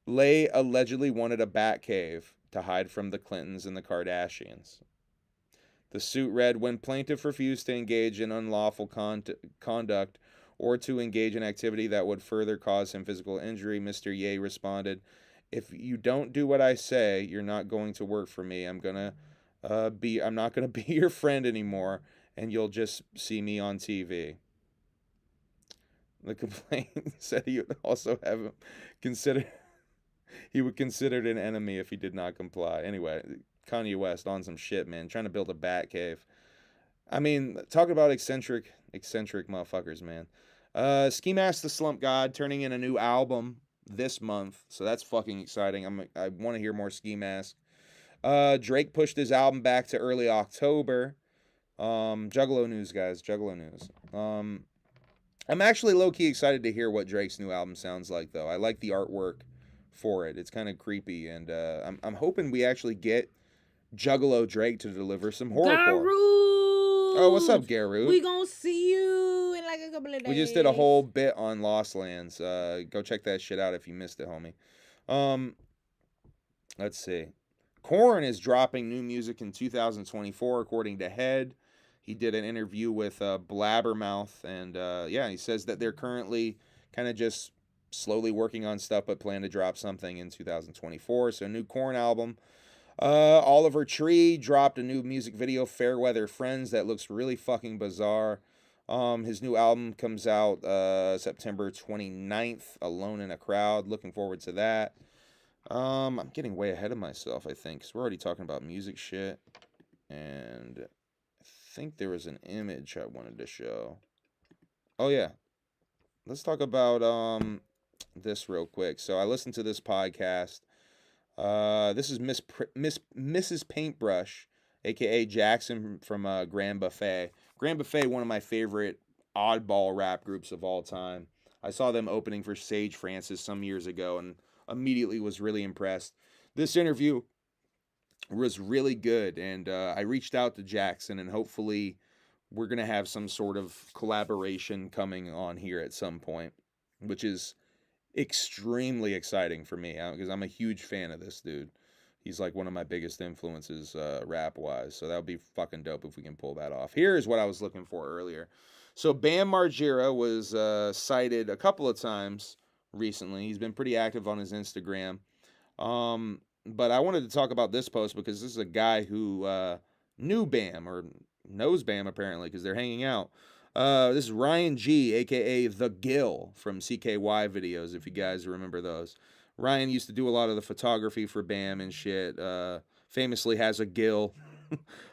Lay allegedly wanted a bat cave to hide from the Clintons and the Kardashians. The suit read, when plaintiff refused to engage in unlawful conduct or to engage in activity that would further cause him physical injury, Mr. Ye responded, if you don't do what I say, you're not going to work for me. I'm not gonna be your friend anymore, and you'll just see me on TV. The complaint said he would also have him consider he would consider it an enemy if he did not comply. Anyway, Kanye West on some shit, man, trying to build a bat cave. I mean, talk about eccentric motherfuckers, man. Ski Mask the Slump God turning in a new album this month, so that's fucking exciting. I want to hear more Ski Mask. Drake pushed his album back to early October. Juggalo news, guys. Juggalo news. I'm actually low-key excited to hear what Drake's new album sounds like, though. I like the artwork for it. It's kind of creepy, and I'm hoping we actually get Juggalo Drake to deliver some horrorcore. Oh, what's up, Garou? We gonna see you in like a couple of days. We just did a whole bit on Lost Lands. Go check that shit out if you missed it, homie. Let's see. Korn is dropping new music in 2024, according to Head. He did an interview with Blabbermouth, and he says that they're currently kind of just slowly working on stuff, but plan to drop something in 2024. So, new Korn album. Oliver Tree dropped a new music video, Fairweather Friends, that looks really fucking bizarre. His new album comes out September 29th, Alone in a Crowd. Looking forward to that. I'm getting way ahead of myself, I think, because we're already talking about music shit. And I think there was an image I wanted to show. Oh, yeah. Let's talk about this real quick. So I listened to this podcast. This is Mrs. Paintbrush, a.k.a. Jackson from Grand Buffet. Grand Buffet, one of my favorite oddball rap groups of all time. I saw them opening for Sage Francis some years ago and immediately was really impressed. This interview was really good, and I reached out to Jackson, and hopefully we're going to have some sort of collaboration coming on here at some point, which is extremely exciting for me because I'm a huge fan of this dude. He's like one of my biggest influences rap-wise, so that would be fucking dope if we can pull that off. Here's what I was looking for earlier. So Bam Margera was cited a couple of times recently. He's been pretty active on his Instagram. But I wanted to talk about this post because this is a guy who knew Bam, or knows Bam apparently, because they're hanging out. This is Ryan G, a.k.a. The Gill from CKY videos, if you guys remember those. Ryan used to do a lot of the photography for Bam and shit. Famously has a gill.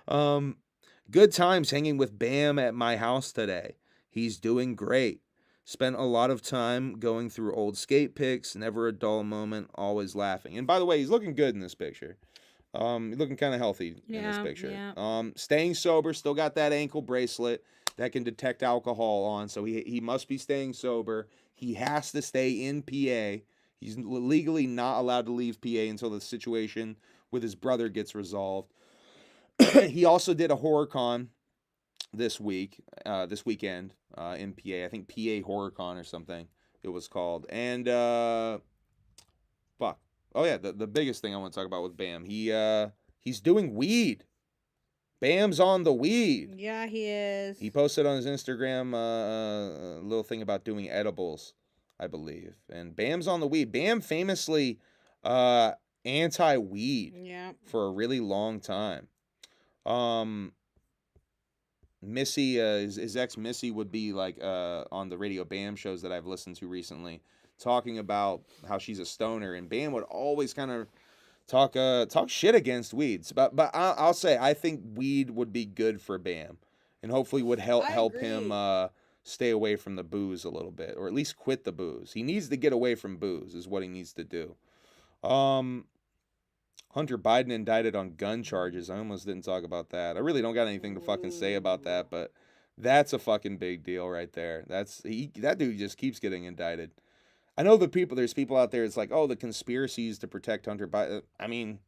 Good times hanging with Bam at my house today. He's doing great. Spent a lot of time going through old skate pics. Never a dull moment. Always laughing. And by the way, he's looking good in this picture. He's looking kind of healthy in this picture. Yeah. Staying sober. Still got that ankle bracelet that can detect alcohol on. So he must be staying sober. He has to stay in PA. He's legally not allowed to leave PA until the situation with his brother gets resolved. He also did a HorrorCon this weekend in PA. I think PA HorrorCon or something it was called. And fuck. Oh yeah, the biggest thing I want to talk about with Bam. He's doing weed. Bam's on the weed. Yeah, he is. He posted on his Instagram a little thing about doing edibles, I believe. And Bam's on the weed. Bam famously anti-weed for a really long time. Missy, his ex Missy would be like on the Radio Bam shows that I've listened to recently, talking about how she's a stoner, and Bam would always kind of talk shit against weeds. But I'll say I think weed would be good for Bam, and hopefully would help him stay away from the booze a little bit, or at least quit the booze. He needs to get away from booze is what he needs to do. Hunter Biden indicted on gun charges. I almost didn't talk about that. I really don't got anything to fucking say about that, but that's a fucking big deal right there. That dude just keeps getting indicted. I know there's people out there, it's like, oh, the conspiracies to protect Hunter Biden. I mean,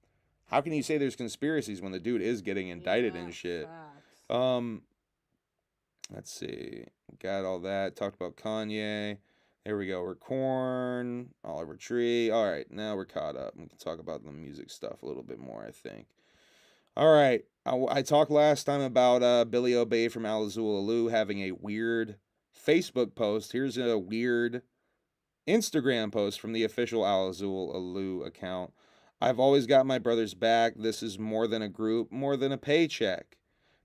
how can you say there's conspiracies when the dude is getting indicted and shit? Facts. Let's see. Got all that. Talked about Kanye. There we go. We're Corn, Oliver Tree. All right, now we're caught up. We can talk about the music stuff a little bit more, I think. All right. I talked last time about Billy Obey from Alazulalu having a weird Facebook post. Here's a weird Instagram post from the official Alazulalu account. I've always got my brother's back. This is more than a group, more than a paycheck.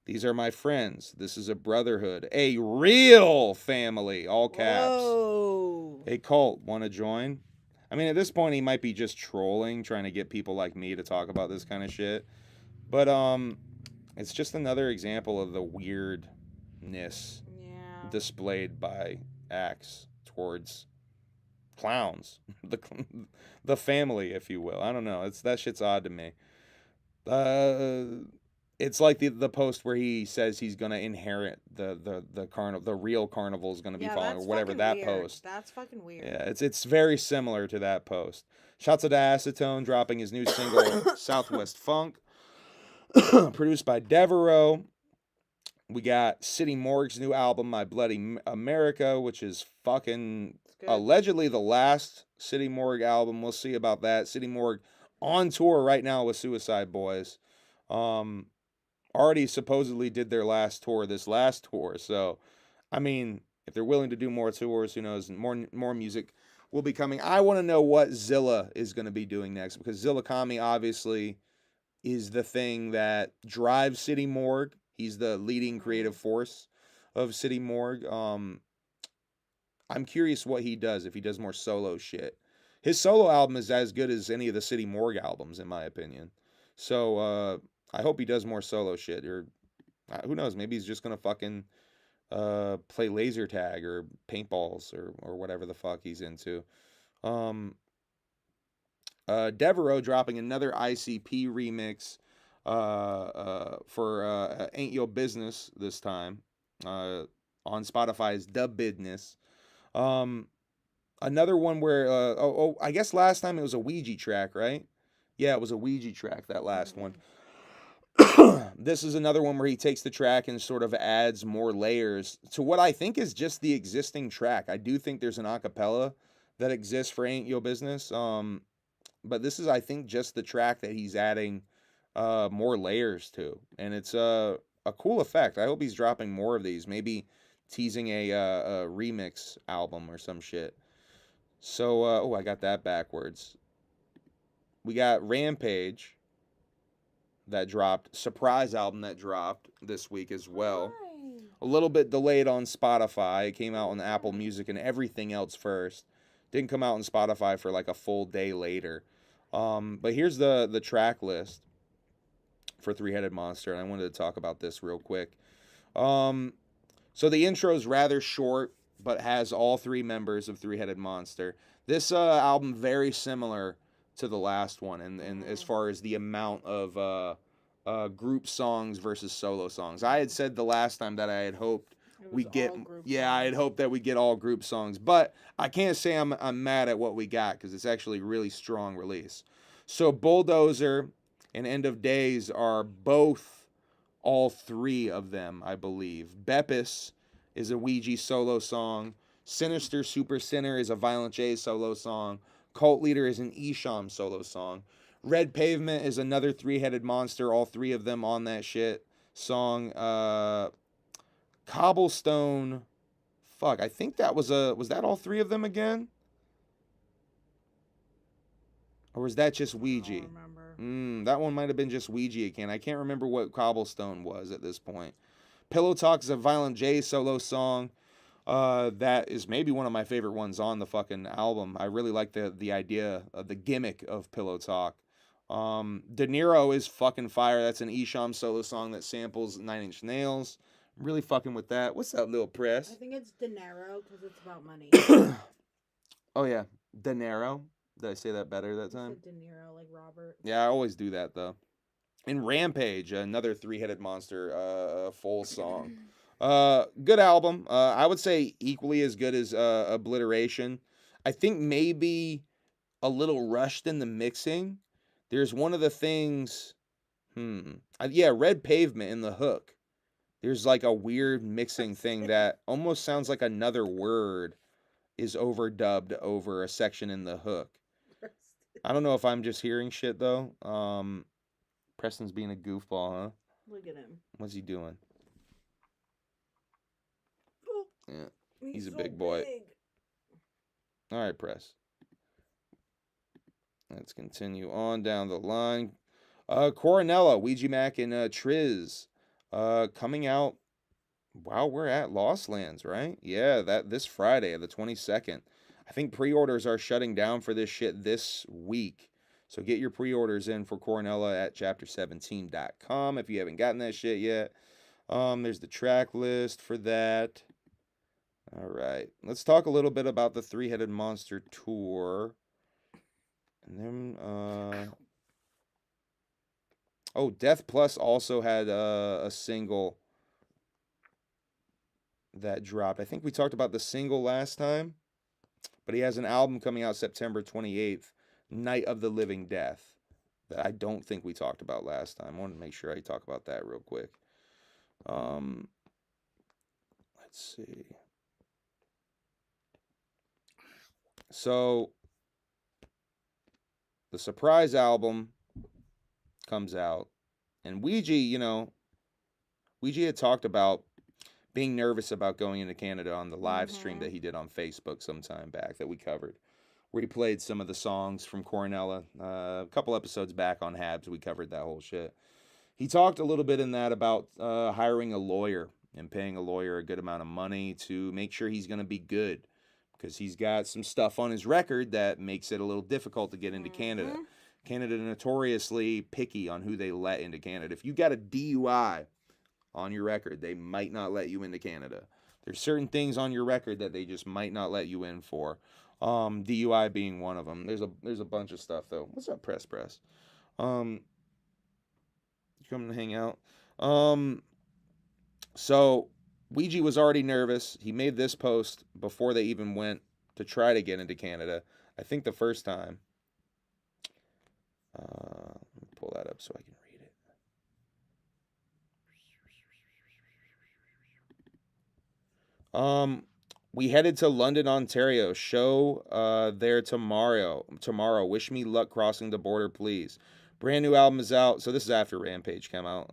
These are my friends. This is a brotherhood. A real family. All caps. Whoa. A cult. Want to join? I mean, at this point, he might be just trolling, trying to get people like me to talk about this kind of shit. But, it's just another example of the weirdness displayed by acts towards clowns. the family, if you will. I don't know. That shit's odd to me. It's like the post where he says he's gonna inherit the real carnival is gonna be following, or whatever that weird. post. That's fucking weird. Yeah, it's very similar to that post. Shouts out to Acetone dropping his new single Southwest Funk, produced by Devereaux. We got City Morgue's new album My Bloody America, which is fucking allegedly the last City Morgue album. We'll see about that. City Morgue on tour right now with Suicide Boys. Already supposedly did their last tour, this last tour. So, I mean, if they're willing to do more tours, who knows? More music will be coming. I want to know what Zilla is going to be doing next, because Zilla Kami obviously is the thing that drives City Morgue. He's the leading creative force of City Morgue. I'm curious what he does, if he does more solo shit. His solo album is as good as any of the City Morgue albums, in my opinion. So, I hope he does more solo shit, or who knows, maybe he's just gonna fucking play laser tag or paintballs or whatever the fuck he's into. Devereaux dropping another ICP remix for Ain't Your Business this time on Spotify's The Business. Another one where I guess last time it was a Ouija track, right? Yeah, it was a Ouija track, that last one. This is another one where he takes the track and sort of adds more layers to what I think is just the existing track. I do think there's an acapella that exists for Ain't Your Business. But this is, I think, just the track that he's adding more layers to. And it's a cool effect. I hope he's dropping more of these. Maybe teasing a remix album or some shit. So, I got that backwards. We got Rampage that dropped, surprise album that dropped this week as well. A little bit delayed on Spotify. It came out on Apple Music and everything else first. Didn't come out on Spotify for like a full day later. But here's the track list for Three-Headed Monster, and I wanted to talk about this real quick. So the intro is rather short, but has all three members of Three-Headed Monster. This album very similar to the last one, and as far as the amount of group songs versus solo songs. I had said the last time that I had hoped we get, I had hoped that we get all group songs, but I can't say I'm mad at what we got, because it's actually a really strong release. So Bulldozer and End of Days are both all three of them, I believe. Beppis is a Ouija solo song. Sinister Super Sinner is a Violent J solo song. Cult Leader is an Esham solo song. Red Pavement is another Three-Headed Monster, all three of them on that shit song. Cobblestone, fuck, I think that was that all three of them again? Or was that just Ouija? I don't remember. That one might have been just Ouija again. I can't remember what Cobblestone was at this point. Pillow Talk is a Violent J solo song. That is maybe one of my favorite ones on the fucking album. I really like the idea of the gimmick of Pillow Talk. De Niro is fucking fire. That's an Esham solo song that samples Nine Inch Nails. I'm really fucking with that. What's up, Lil Press? I think it's dinero because it's about money. Oh yeah, De Niro. Did I say that better that time? De Niro, like Robert. Yeah, I always do that though. And Rampage, another Three-Headed Monster full song. Good album. I would say equally as good as Obliteration. I think maybe a little rushed in the mixing. There's one of the things. Yeah, red pavement in the hook. There's like a weird mixing thing that almost sounds like another word is overdubbed over a section in the hook. I don't know if I'm just hearing shit though. Preston's being a goofball, huh? Look at him. What's he doing? Oh, yeah, he's a big boy. All right, Press. Let's continue on down the line. Coronella, Ouija Mac, and Triz coming out while we're at Lost Lands, right? Yeah, this Friday, the 22nd. I think pre-orders are shutting down for this shit this week. So get your pre-orders in for Coronella at chapter17.com if you haven't gotten that shit yet. There's the track list for that. All right. Let's talk a little bit about the Three-Headed Monster tour. And then, Death Plus also had a single that dropped. I think we talked about the single last time, but he has an album coming out September 28th, Night of the Living Death, that I don't think we talked about last time. I want to make sure I talk about that real quick. Let's see. So, the surprise album comes out, and Ouija had talked about being nervous about going into Canada on the live stream that he did on Facebook some time back that we covered, where he played some of the songs from Coronella. A couple episodes back on HABS, we covered that whole shit. He talked a little bit in that about hiring a lawyer and paying a lawyer a good amount of money to make sure he's going to be good, because he's got some stuff on his record that makes it a little difficult to get into Canada. Canada notoriously picky on who they let into Canada. If you got a DUI on your record, they might not let you into Canada. There's certain things on your record that they just might not let you in for. DUI being one of them. There's a bunch of stuff though. What's up, Press? You coming to hang out? So Ouija was already nervous. He made this post before they even went to try to get into Canada. I think the first time. Let me pull that up so I can read it. We headed to London, Ontario. Show there tomorrow. Wish me luck crossing the border, please. Brand new album is out. So this is after Rampage came out.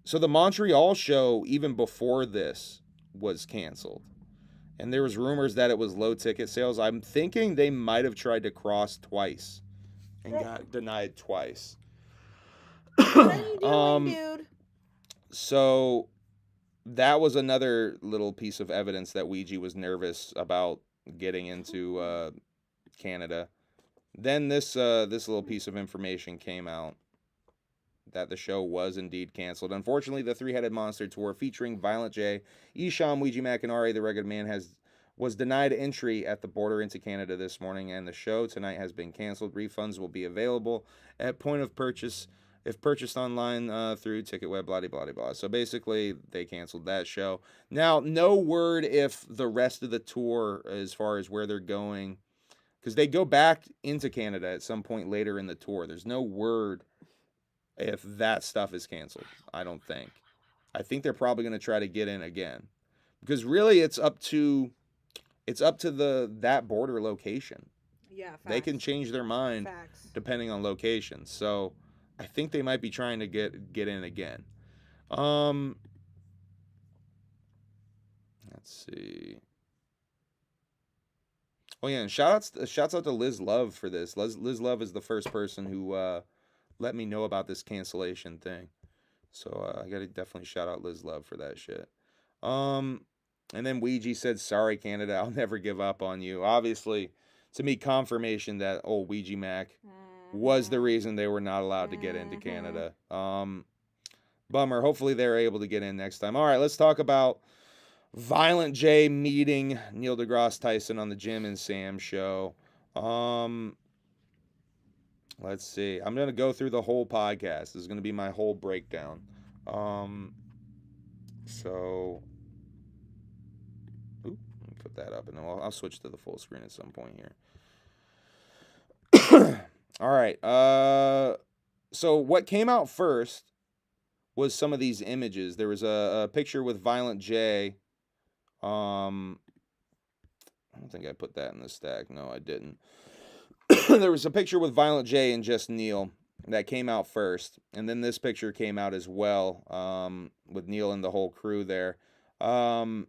So the Montreal show, even before this, was canceled. And there was rumors that it was low ticket sales. I'm thinking they might have tried to cross twice and got denied twice. What are you doing, dude? So that was another little piece of evidence that Ouija was nervous about getting into Canada. Then this little piece of information came out that the show was indeed canceled. Unfortunately, the Three-Headed Monster tour featuring Violent J, Isham, Ouija Mac, and R.A. the Rugged Man was denied entry at the border into Canada this morning, and the show tonight has been canceled. Refunds will be available at point of purchase if purchased online through TicketWeb, blah, blah, blah, blah. So basically, they canceled that show. Now, no word if the rest of the tour, as far as where they're going, because they go back into Canada at some point later in the tour. There's no word if that stuff is canceled. I don't think. I think they're probably going to try to get in again, because really it's up to that border location. Yeah, facts. They can change their mind depending on location. So I think they might be trying to get in again. Let's see. Oh yeah, and shouts out to Liz Love for this. Liz Love is the first person who let me know about this cancellation thing. So I gotta definitely shout out Liz Love for that shit. And then Ouija said, "Sorry, Canada, I'll never give up on you." Obviously, to me, confirmation that old Ouija Mac was the reason they were not allowed to get into Canada. Bummer. Hopefully they're able to get in next time. All right, let's talk about Violent J meeting Neil deGrasse Tyson on the Jim and Sam show. Let's see. I'm going to go through the whole podcast. This is going to be my whole breakdown. So, let me put that up, and then I'll switch to the full screen at some point here. All right. So what came out first was some of these images. There was a picture with Violent J. I don't think I put that in the stack. No, I didn't. There was a picture with Violent J and Just Neil that came out first, and then this picture came out as well, with Neil and the whole crew there. Um,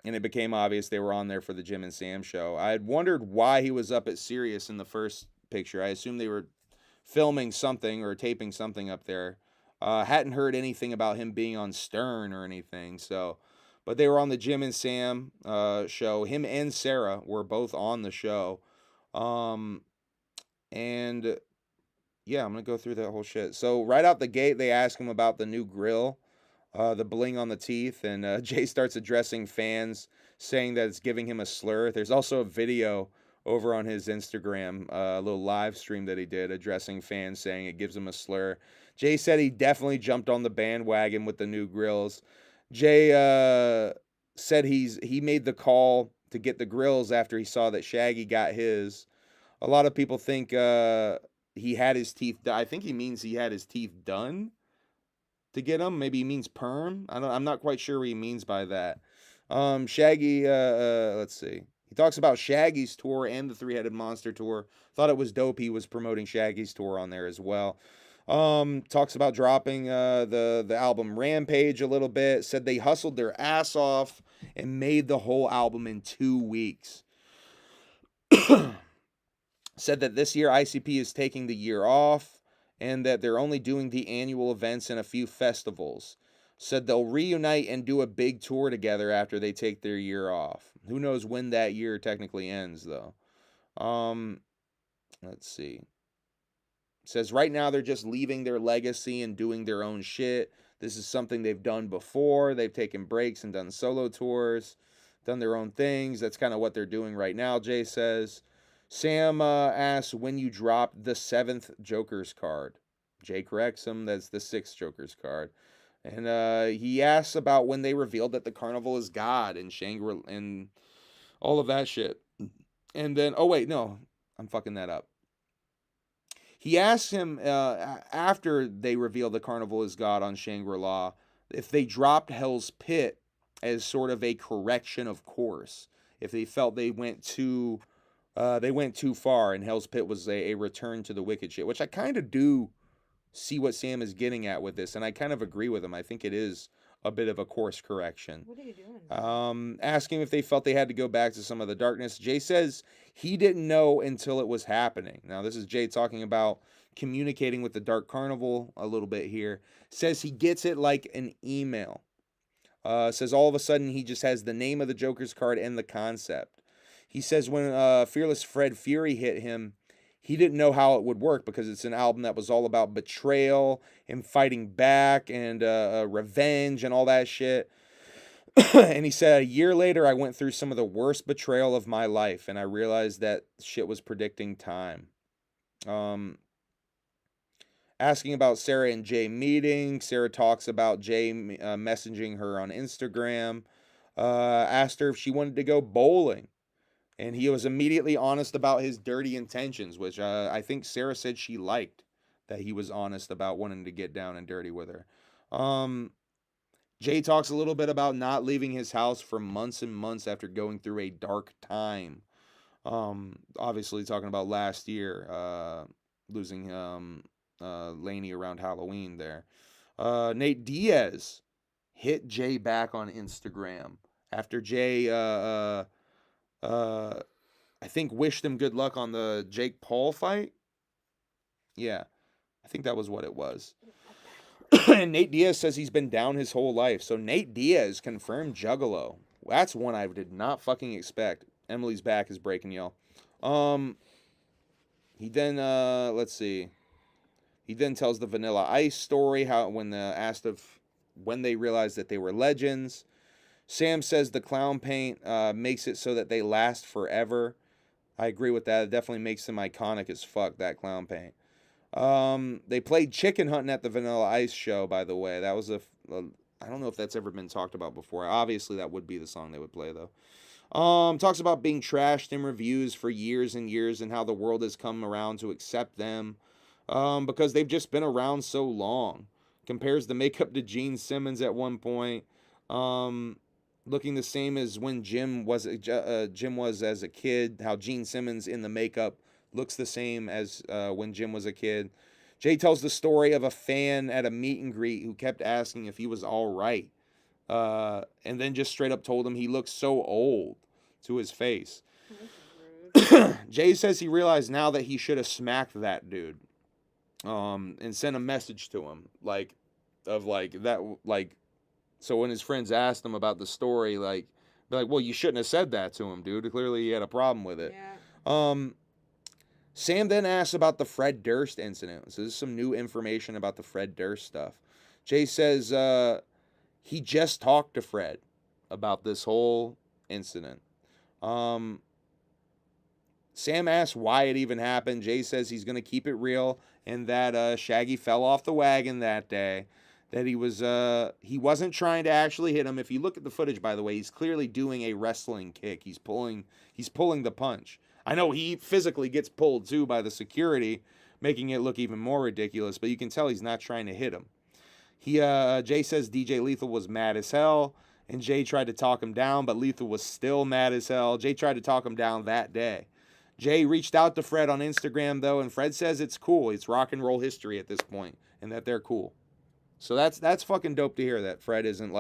and it became obvious they were on there for the Jim and Sam show. I had wondered why he was up at Sirius in the first picture. I assumed they were filming something or taping something up there. Hadn't heard anything about him being on Stern or anything, so. But they were on the Jim and Sam show. Him and Sarah were both on the show. And yeah, I'm going to go through that whole shit. So right out the gate, they ask him about the new grill, the bling on the teeth. And Jay starts addressing fans, saying that it's giving him a slur. There's also a video over on his Instagram, a little live stream that he did addressing fans, saying it gives him a slur. Jay said he definitely jumped on the bandwagon with the new grills. Jay said he made the call to get the grills after he saw that Shaggy got his. A lot of people think he had his teeth. I think he means he had his teeth done to get them. Maybe he means perm. I'm not quite sure what he means by that. Shaggy. Let's see. He talks about Shaggy's tour and the Three-Headed Monster tour. Thought it was dope he was promoting Shaggy's tour on there as well. Talks about dropping the album Rampage a little bit. Said they hustled their ass off and made the whole album in 2 weeks. Said that this year ICP is taking the year off and that they're only doing the annual events and a few festivals. Said they'll reunite and do a big tour together after they take their year off. Who knows when that year technically ends, though. Let's see. Says right now they're just leaving their legacy and doing their own shit. This is something they've done before. They've taken breaks and done solo tours, done their own things. That's kind of what they're doing right now, Jay says. Sam asks when you drop the 7th Joker's card. Jay corrects him. That's the 6th Joker's card. And he asks about when they revealed that the carnival is God and Shangri and all of that shit. And then, oh wait, no, I'm fucking that up. He asks him after they reveal the carnival is God on Shangri-La if they dropped Hell's Pit as sort of a correction of course. If they felt they went too far and Hell's Pit was a return to the wicked shit, which I kind of do see what Sam is getting at with this, and I kind of agree with him. I think it is a bit of a course correction. What are you doing? Asking if they felt they had to go back to some of the darkness. Jay says he didn't know until it was happening. Now, this is Jay talking about communicating with the Dark Carnival a little bit here. Says he gets it like an email. Says all of a sudden he just has the name of the Joker's card and the concept. He says when Fearless Fred Fury hit him, he didn't know how it would work because it's an album that was all about betrayal and fighting back and revenge and all that shit. And he said, a year later, I went through some of the worst betrayal of my life, and I realized that shit was predicting time. Asking about Sarah and Jay meeting. Sarah talks about Jay messaging her on Instagram. Asked her if she wanted to go bowling. And he was immediately honest about his dirty intentions, which I think Sarah said she liked, that he was honest about wanting to get down and dirty with her. Jay talks a little bit about not leaving his house for months and months after going through a dark time. Obviously talking about last year, losing Lainey around Halloween there. Nate Diaz hit Jay back on Instagram after Jay I think wished him good luck on the Jake Paul fight. Yeah, I think that was what it was. And Nate Diaz says he's been down his whole life. So Nate Diaz confirmed Juggalo. That's one I did not fucking expect. Emily's back is breaking, y'all. He then let's see. He then tells the Vanilla Ice story, how when asked of when they realized that they were legends. Sam says the clown paint makes it so that they last forever. I agree with that. It definitely makes them iconic as fuck, that clown paint. They played Chicken Hunting at the Vanilla Ice show, by the way. That was I don't know if that's ever been talked about before. Obviously, that would be the song they would play, though. Talks about being trashed in reviews for years and years and how the world has come around to accept them because they've just been around so long. Compares the makeup to Gene Simmons at one point, looking the same as when Jim was as a kid. How Gene Simmons in the makeup looks the same as when Jim was a kid. Jay tells the story of a fan at a meet and greet who kept asking if he was all right, and then just straight up told him he looked so old to his face. Jay says he realized now that he should have smacked that dude, and sent a message to him, so when his friends asked him about the story, they're like, well, you shouldn't have said that to him, dude. Clearly he had a problem with it. Yeah. Sam then asks about the Fred Durst incident. So this is some new information about the Fred Durst stuff. Jay says he just talked to Fred about this whole incident. Sam asks why it even happened. Jay says he's going to keep it real and that Shaggy fell off the wagon that day. That he wasn't trying to actually hit him. If you look at the footage, by the way, he's clearly doing a wrestling kick. He's pulling the punch. I know he physically gets pulled too by the security, making it look even more ridiculous, but you can tell he's not trying to hit him. Jay says DJ Lethal was mad as hell, and Jay tried to talk him down, but Lethal was still mad as hell. Jay tried to talk him down that day. Jay reached out to Fred on Instagram, though, and Fred says it's cool. It's rock and roll history at this point, and that they're cool. So that's fucking dope to hear that Fred isn't,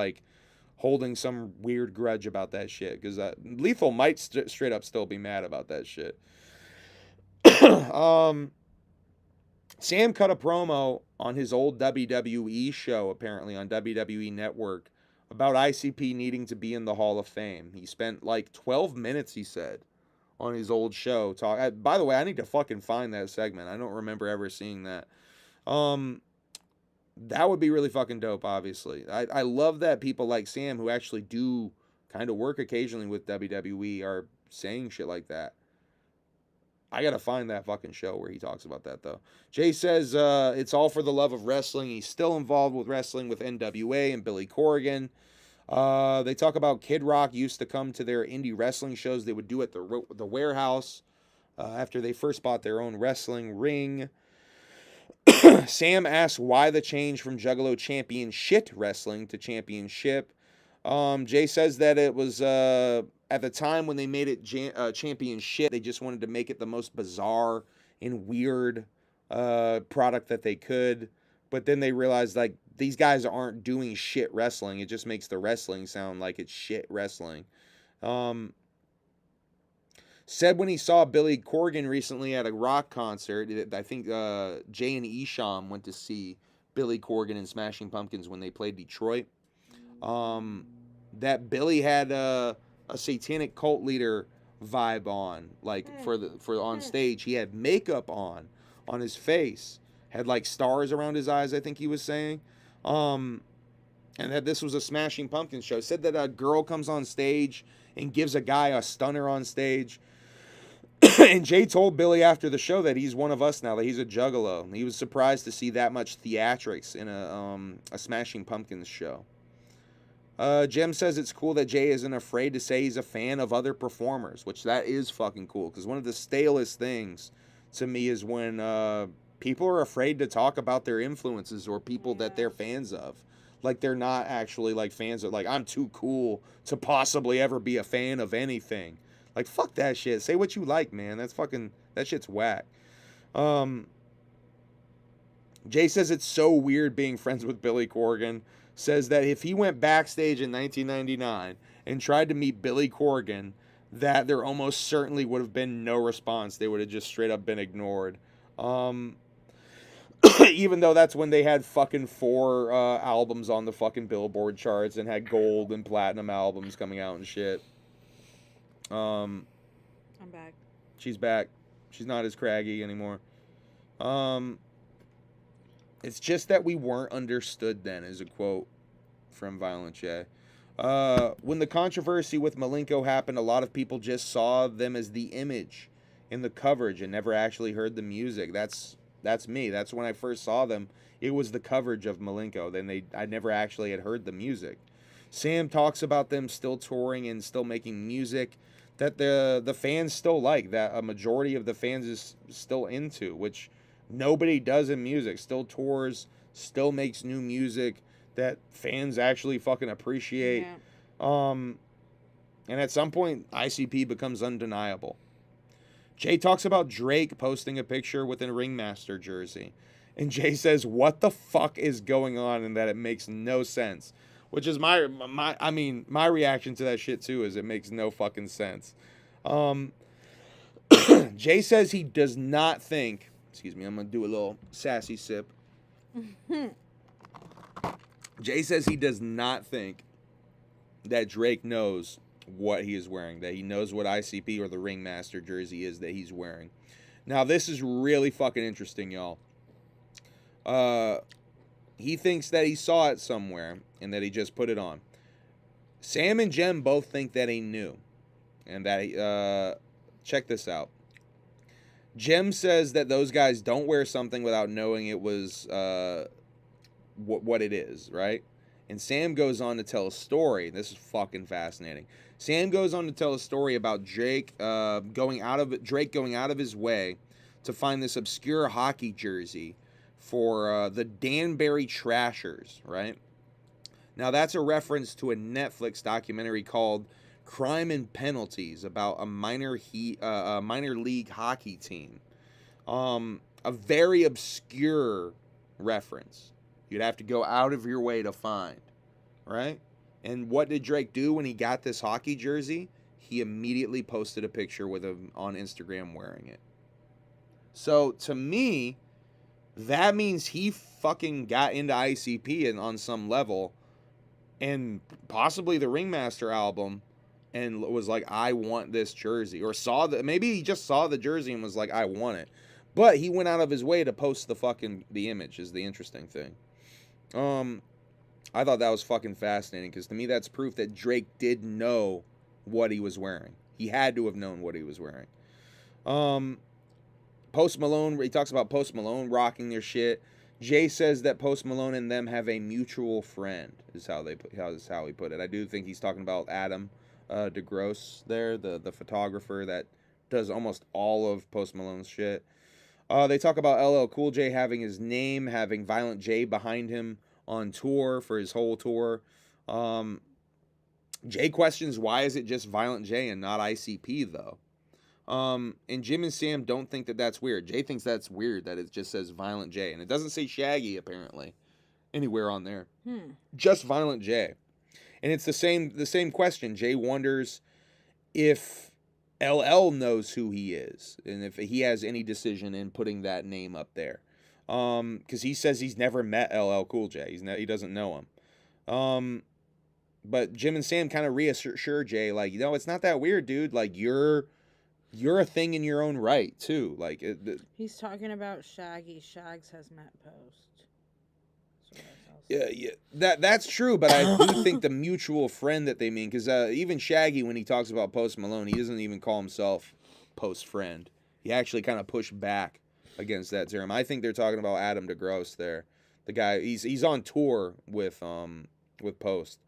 holding some weird grudge about that shit, because Lethal might straight up still be mad about that shit. Sam cut a promo on his old WWE show, apparently, on WWE Network, about ICP needing to be in the Hall of Fame. He spent 12 minutes, he said, on his old show. By the way, I need to fucking find that segment. I don't remember ever seeing that. That would be really fucking dope, obviously. I love that people like Sam, who actually do kind of work occasionally with WWE, are saying shit like that. I gotta find that fucking show where he talks about that, though. Jay says it's all for the love of wrestling. He's still involved with wrestling with NWA and Billy Corgan. They talk about Kid Rock used to come to their indie wrestling shows they would do at the warehouse after they first bought their own wrestling ring. Sam asks why the change from Juggalo championship wrestling to championship. Jay says that it was at the time when they made it championship, they just wanted to make it the most bizarre and weird product that they could. But then they realized these guys aren't doing shit wrestling. It just makes the wrestling sound like it's shit wrestling. Said when he saw Billy Corgan recently at a rock concert, I think Jay and Isham went to see Billy Corgan and Smashing Pumpkins when they played Detroit. That Billy had a satanic cult leader vibe on, for on stage. He had makeup on his face, had stars around his eyes, I think he was saying. And that this was a Smashing Pumpkins show. Said that a girl comes on stage and gives a guy a stunner on stage. And Jay told Billy after the show that he's one of us now, that he's a juggalo. He was surprised to see that much theatrics in a Smashing Pumpkins show. Jem says it's cool that Jay isn't afraid to say he's a fan of other performers, which that is fucking cool, because one of the stalest things to me is when people are afraid to talk about their influences or people that they're fans of. They're not actually fans of, I'm too cool to possibly ever be a fan of anything. Fuck that shit. Say what you like, man. That shit's whack. Jay says it's so weird being friends with Billy Corgan. Says that if he went backstage in 1999 and tried to meet Billy Corgan, that there almost certainly would have been no response. They would have just straight up been ignored. Even though that's when they had fucking 4 albums on the fucking Billboard charts and had gold and platinum albums coming out and shit. I'm back. She's back. She's not as craggy anymore. It's just that we weren't understood then, is a quote from Violent J. When the controversy with Malenko happened, a lot of people just saw them as the image in the coverage and never actually heard the music. That's me. That's when I first saw them. It was the coverage of Malenko. I never actually had heard the music. Sam talks about them still touring and still making music that the fans still like, that a majority of the fans is still into, which nobody does in music. Still tours, still makes new music that fans actually fucking appreciate. Yeah. And at some point, ICP becomes undeniable. Jay talks about Drake posting a picture with a Ringmaster jersey. And Jay says, what the fuck is going on, and that it makes no sense. Which is my reaction to that shit too, is it makes no fucking sense. Jay says he does not think, excuse me, I'm going to do a little sassy sip. Jay says he does not think that Drake knows what he is wearing, that he knows what ICP or the Ringmaster jersey is that he's wearing. Now, this is really fucking interesting, y'all. He thinks that he saw it somewhere and that he just put it on. Sam and Jem both think that he knew. And that he, check this out. Jem says that those guys don't wear something without knowing it was what it is, right? And Sam goes on to tell a story. This is fucking fascinating. Sam goes on to tell a story about Drake going out of his way to find this obscure hockey jersey for the Danbury Trashers, right? Now, that's a reference to a Netflix documentary called Crime and Penalties about a minor league hockey team. A very obscure reference. You'd have to go out of your way to find, right? And what did Drake do when he got this hockey jersey? He immediately posted a picture with him on Instagram wearing it. So, to me, that means he fucking got into ICP and on some level, and possibly the Ringmaster album, and was like, I want this jersey. Or maybe he just saw the jersey and was like, I want it. But he went out of his way to post the image, is the interesting thing. I thought that was fucking fascinating, because to me that's proof that Drake did know what he was wearing. He had to have known what he was wearing. Post Malone, he talks about Post Malone rocking their shit. Jay says that Post Malone and them have a mutual friend, is how he put it. I do think he's talking about Adam deGrasse there, the photographer that does almost all of Post Malone's shit. They talk about LL Cool J having his name, having Violent J behind him on tour for his whole tour. Jay questions, why is it just Violent J and not ICP, though? And Jim and Sam don't think that that's weird. Jay thinks that's weird that it just says Violent J. And it doesn't say Shaggy, apparently, anywhere on there. Just Violent J. And it's the same question. Jay wonders if LL knows who he is and if he has any decision in putting that name up there. Because he says he's never met LL Cool J. He doesn't know him. But Jim and Sam kind of reassure Jay, like, it's not that weird, dude. Like, you're a thing in your own right, too. Like, he's talking about Shaggy. Shags has met Post. Yeah, that's true, but I do think the mutual friend that they mean, because even Shaggy, when he talks about Post Malone, he doesn't even call himself Post Friend. He actually kind of pushed back against that term. I think they're talking about Adam deGrasse there. The guy, he's on tour with Post.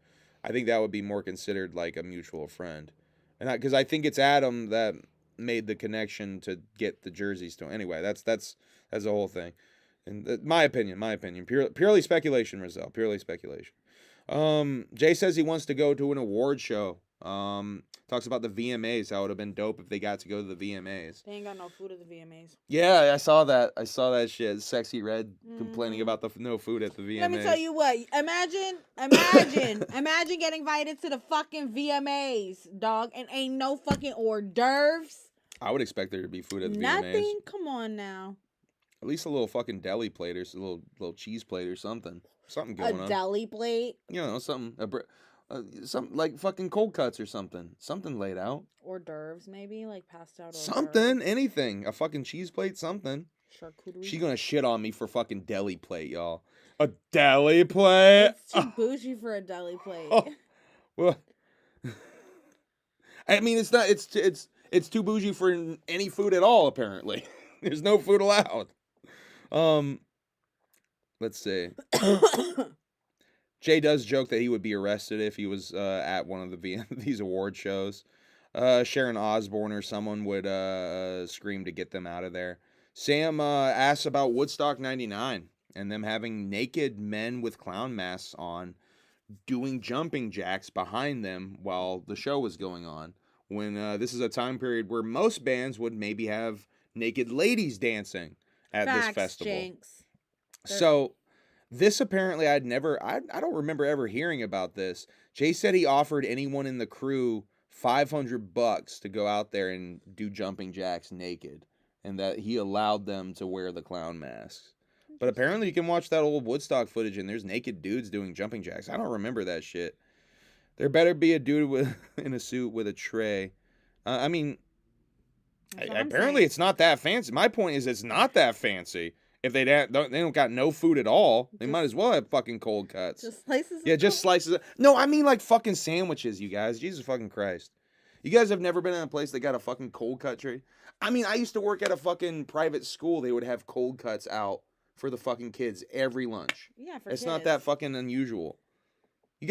I think that would be more considered like a mutual friend. And because I think it's Adam that made the connection to get the jerseys to him. Anyway, that's the whole thing. And my opinion, purely speculation, Rizal, purely speculation. Jay says he wants to go to an award show. Talks about the VMAs, how it would have been dope if they got to go to the VMAs. They ain't got no food at the VMAs. Yeah, I saw that shit. Sexy Red complaining about the no food at the VMAs. Let me tell you what. Imagine getting invited to the fucking VMAs, dog, and ain't no fucking hors d'oeuvres. I would expect there to be food at the VMAs. Nothing. Come on now. At least a little fucking deli plate or a little cheese plate or something. Something going on. A deli plate? Something like fucking cold cuts or something. Something laid out. Hors d'oeuvres, maybe? Like passed out hors something, anything. A fucking cheese plate, something. Charcuterie. She gonna shit on me for fucking deli plate, y'all. A deli plate? It's too bougie for a deli plate. Oh, well, I mean, it's not. It's too bougie for any food at all. Apparently, there's no food allowed. Let's see. Jay does joke that he would be arrested if he was at one of these award shows. Sharon Osbourne or someone would scream to get them out of there. Sam asks about Woodstock 99 and them having naked men with clown masks on doing jumping jacks behind them while the show was going on. When this is a time period where most bands would maybe have naked ladies dancing at this festival. Jinx. So this apparently I don't remember ever hearing about this. Jay said he offered anyone in the crew $500 to go out there and do jumping jacks naked, and that he allowed them to wear the clown masks. But apparently you can watch that old Woodstock footage and there's naked dudes doing jumping jacks. I don't remember that shit. There better be a dude in a suit with a tray. Apparently it's not that fancy. My point is it's not that fancy. If they don't got no food at all, they might as well have fucking cold cuts. Just slices. Yeah, just slices. No, I mean like fucking sandwiches, you guys. Jesus fucking Christ. You guys have never been in a place that got a fucking cold cut tray? I mean, I used to work at a fucking private school. They would have cold cuts out for the fucking kids every lunch. Yeah, for it's kids. not that fucking unusual. You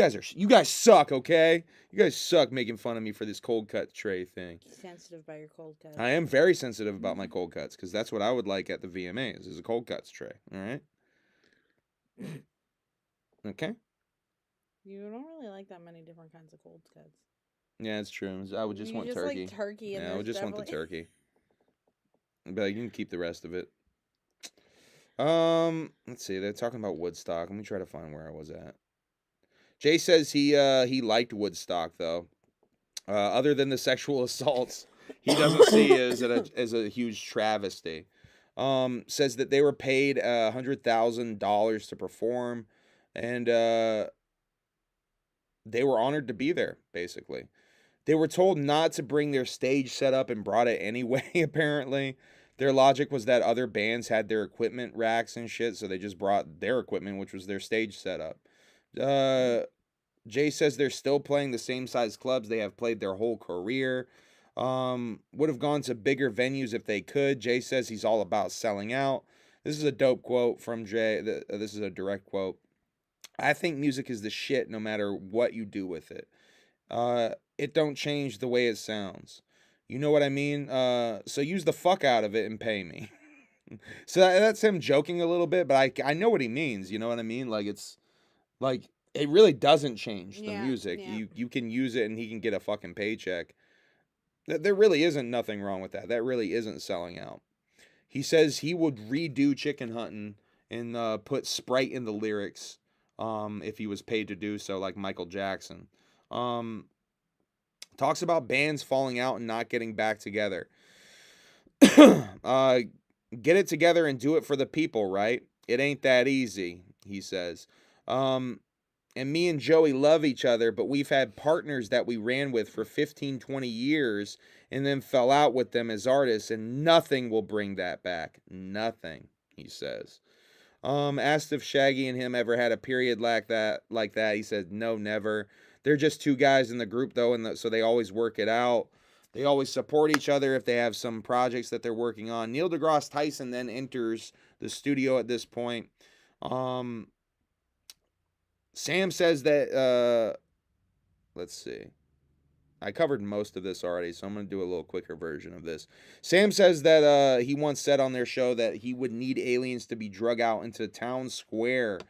guys suck, okay? You guys suck making fun of me for this cold cut tray thing. Sensitive by your cold cuts. I am very sensitive about my cold cuts because that's what I would like at the VMAs is a cold cuts tray. All right. Okay. You don't really like that many different kinds of cold cuts. Yeah, it's true. I would just want turkey. Like turkey. Yeah, I would just want the turkey. But you can keep the rest of it. Let's see. They're talking about Woodstock. Let me try to find where I was at. Jay says he liked Woodstock though. Other than the sexual assaults, he doesn't see it as a huge travesty. Says that they were paid $100,000 to perform, and they were honored to be there. Basically, they were told not to bring their stage set up and brought it anyway. Apparently, their logic was that other bands had their equipment racks and shit, so they just brought their equipment, which was their stage setup. Jay says they're still playing the same size clubs they have played their whole career. Would have gone to bigger venues if they could. Jay says he's all about selling out. This is a dope quote from Jay. This is a direct quote. I think music is the shit no matter what you do with it. It don't change the way it sounds. You know what I mean? So use the fuck out of it and pay me. So that's him joking a little bit, but I know what he means. You know what I mean? Like it's like it really doesn't change the music. Yeah. You can use it and he can get a fucking paycheck. There really isn't nothing wrong with that. That really isn't selling out. He says he would redo Chicken Huntin' and put Sprite in the lyrics if he was paid to do so, like Michael Jackson. Talks about bands falling out and not getting back together. Get it together and do it for the people, right? It ain't that easy, he says. And me and Joey love each other, but we've had partners that we ran with for 15, 20 years and then fell out with them as artists, and nothing will bring that back. Nothing, he says. Asked if Shaggy and him ever had a period like that. He said, no, never. They're just two guys in the group, though, and so they always work it out. They always support each other if they have some projects that they're working on. Neil deGrasse Tyson then enters the studio at this point. Sam says that, let's see. I covered most of this already, so I'm going to do a little quicker version of this. Sam says that he once said on their show that he would need aliens to be drug out into town square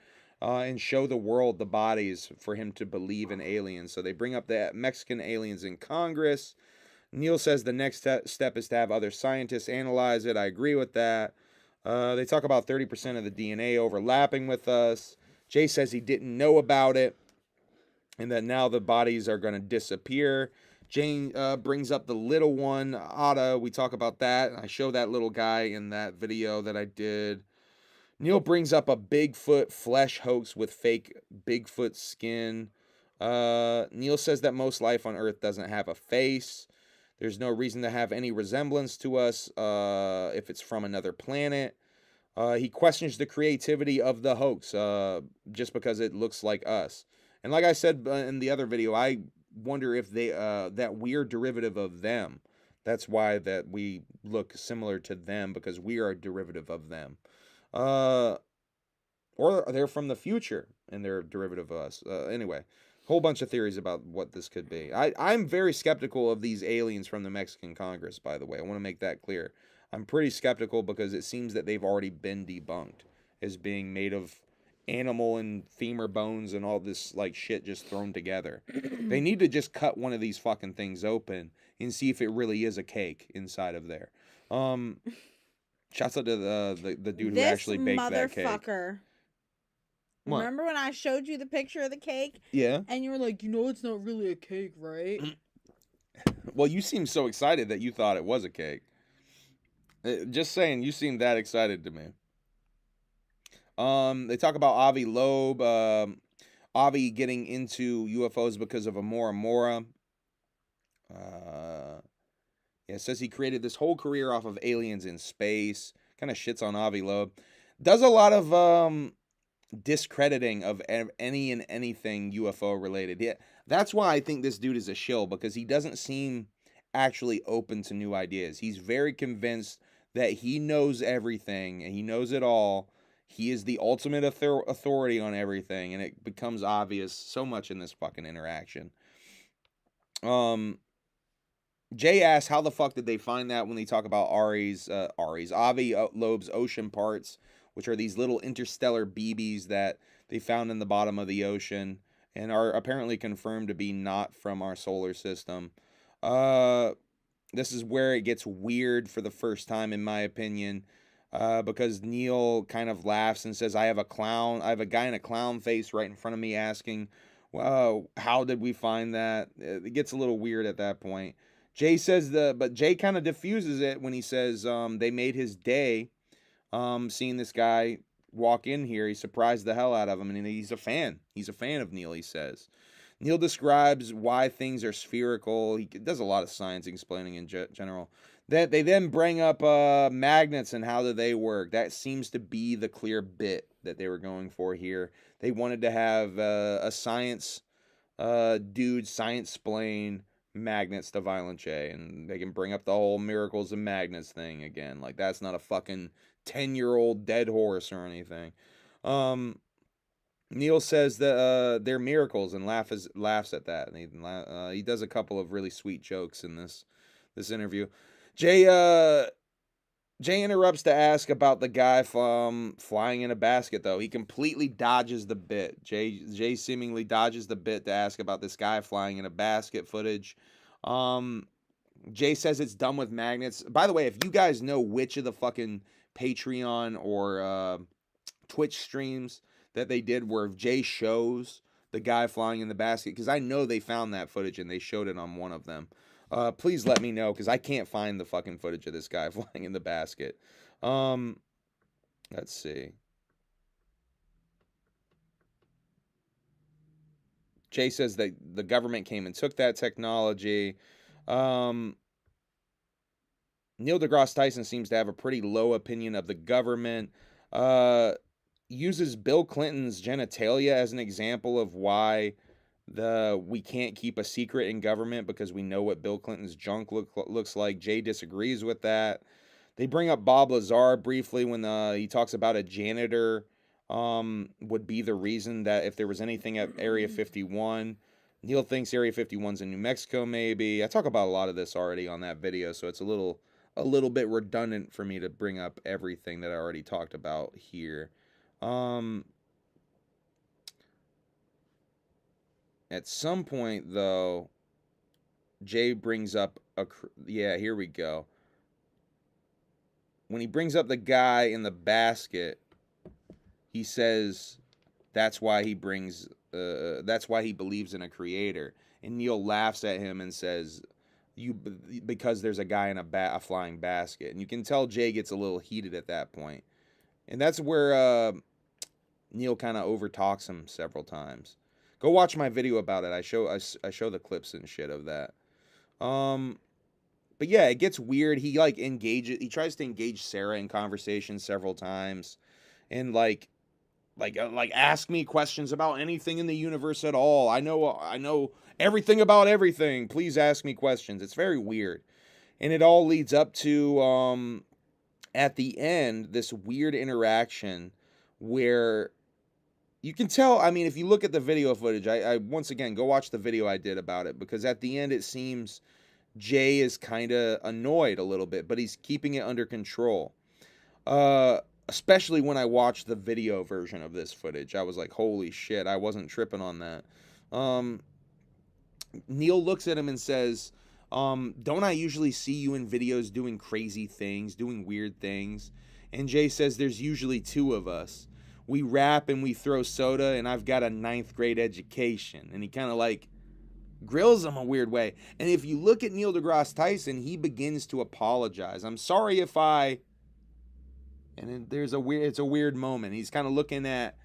and show the world the bodies for him to believe in aliens. So they bring up the Mexican aliens in Congress. Neil says the next step is to have other scientists analyze it. I agree with that. They talk about 30% of the DNA overlapping with us. Jay says he didn't know about it and that now the bodies are going to disappear. Jane brings up the little one, Ada. We talk about that. I show that little guy in that video that I did. Neil brings up a Bigfoot flesh hoax with fake Bigfoot skin. Neil says that most life on Earth doesn't have a face. There's no reason to have any resemblance to us if it's from another planet. He questions the creativity of the hoax just because it looks like us. And like I said in the other video, I wonder if they that we're derivative of them. That's why that we look similar to them, because we are a derivative of them. or they're from the future and they're a derivative of us. Anyway, whole bunch of theories about what this could be. I'm very skeptical of these aliens from the Mexican Congress, by the way. I want to make that clear. I'm pretty skeptical because it seems that they've already been debunked as being made of animal and femur bones and all this like shit just thrown together. They need to just cut one of these fucking things open and see if it really is a cake inside of there. Shouts out to the dude who actually baked that cake. Motherfucker. What? Remember when I showed you the picture of the cake? Yeah. And you were like, it's not really a cake, right? Well, you seemed so excited that you thought it was a cake. Just saying, you seemed that excited to me. They talk about Avi Loeb, Avi getting into UFOs because of Amora Mora. Yeah, it says he created this whole career off of aliens in space. Kind of shits on Avi Loeb. Does a lot of discrediting of any and anything UFO related. Yeah, that's why I think this dude is a shill, because he doesn't seem actually open to new ideas. He's very convinced that he knows everything and he knows it all. He is the ultimate authority on everything, and it becomes obvious so much in this fucking interaction. Jay asks, how the fuck did they find that when they talk about Avi Loeb's ocean parts, which are these little interstellar BBs that they found in the bottom of the ocean and are apparently confirmed to be not from our solar system. This is where it gets weird for the first time, in my opinion, because Neil kind of laughs and says, I have a guy in a clown face right in front of me asking, well, how did we find that? It gets a little weird at that point. Jay says but Jay kind of diffuses it when he says they made his day seeing this guy walk in here. He surprised the hell out of him, and he's a fan. He's a fan of Neil, he says. Neil describes why things are spherical. He does a lot of science explaining in general. That they then bring up magnets and how do they work. That seems to be the clear bit that they were going for here. They wanted to have a science dude science-splain magnets to Violent J, and they can bring up the whole miracles of magnets thing again. Like, that's not a fucking 10-year-old dead horse or anything. Neil says that they're miracles and laughs at that. And he does a couple of really sweet jokes in this interview. Jay interrupts to ask about the guy flying in a basket, though. He completely dodges the bit. Jay seemingly dodges the bit to ask about this guy flying in a basket footage. Jay says it's done with magnets. By the way, if you guys know which of the fucking Patreon or Twitch streams that they did where Jay shows the guy flying in the basket, because I know they found that footage and they showed it on one of them. Please let me know, because I can't find the fucking footage of this guy flying in the basket. Let's see. Jay says that the government came and took that technology. Neil deGrasse Tyson seems to have a pretty low opinion of the government. Uses Bill Clinton's genitalia as an example of why we can't keep a secret in government, because we know what Bill Clinton's junk looks like. Jay disagrees with that. They bring up Bob Lazar briefly when he talks about a janitor would be the reason that if there was anything at Area 51. Neil thinks Area 51's in New Mexico, maybe. I talk about a lot of this already on that video, so it's a little bit redundant for me to bring up everything that I already talked about here. At some point, though, Jay brings up here we go. When he brings up the guy in the basket, he says that's why he believes in a creator. And Neil laughs at him and says, because there's a guy in a flying basket. And you can tell Jay gets a little heated at that point. And that's where Neil kind of overtalks him several times. Go watch my video about it. I show the clips and shit of that. But yeah, it gets weird. He he tries to engage Sarah in conversation several times, and like ask me questions about anything in the universe at all. I know everything about everything. Please ask me questions. It's very weird, and it all leads up to at the end this weird interaction where you can tell, I mean, if you look at the video footage, I once again, go watch the video I did about it, because at the end it seems Jay is kind of annoyed a little bit, but he's keeping it under control. Especially when I watched the video version of this footage. I was like, holy shit, I wasn't tripping on that. Neil looks at him and says, don't I usually see you in videos doing crazy things, doing weird things? And Jay says, there's usually two of us. We rap and we throw soda, and I've got a 9th grade education. And he kind of like grills him a weird way. And if you look at Neil deGrasse Tyson, he begins to apologize. I'm sorry if I... And it's a weird moment. He's kind of looking at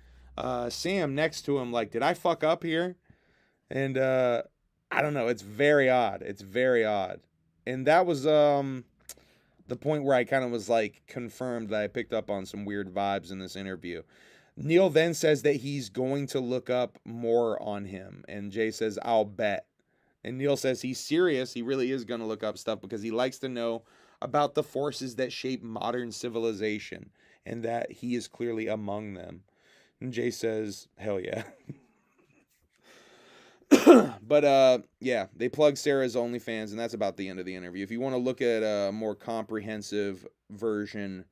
Sam next to him like, did I fuck up here? And I don't know. It's very odd. It's very odd. And that was the point where I kind of was like confirmed that I picked up on some weird vibes in this interview. Neil then says that he's going to look up more on him. And Jay says, I'll bet. And Neil says he's serious. He really is going to look up stuff because he likes to know about the forces that shape modern civilization, and that he is clearly among them. And Jay says, hell yeah. But yeah, they plug Sarah's OnlyFans, and that's about the end of the interview. If you want to look at a more comprehensive version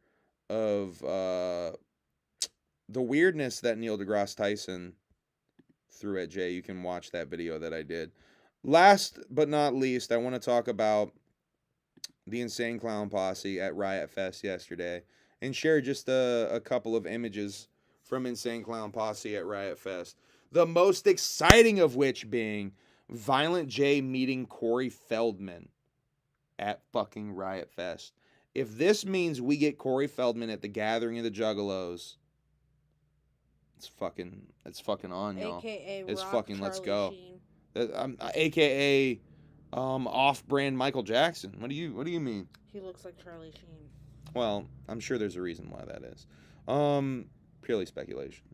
of the weirdness that Neil deGrasse Tyson threw at Jay, you can watch that video that I did. Last but not least, I want to talk about the Insane Clown Posse at Riot Fest yesterday, and share just a couple of images from Insane Clown Posse at Riot Fest. The most exciting of which being Violent J meeting Corey Feldman at fucking Riot Fest. If this means we get Corey Feldman at the Gathering of the Juggalos, it's fucking on, y'all. AKA it's Rock fucking Charlie let's go. Sheen. AKA off-brand Michael Jackson. What do you mean? He looks like Charlie Sheen. Well, I'm sure there's a reason why that is. Purely speculation.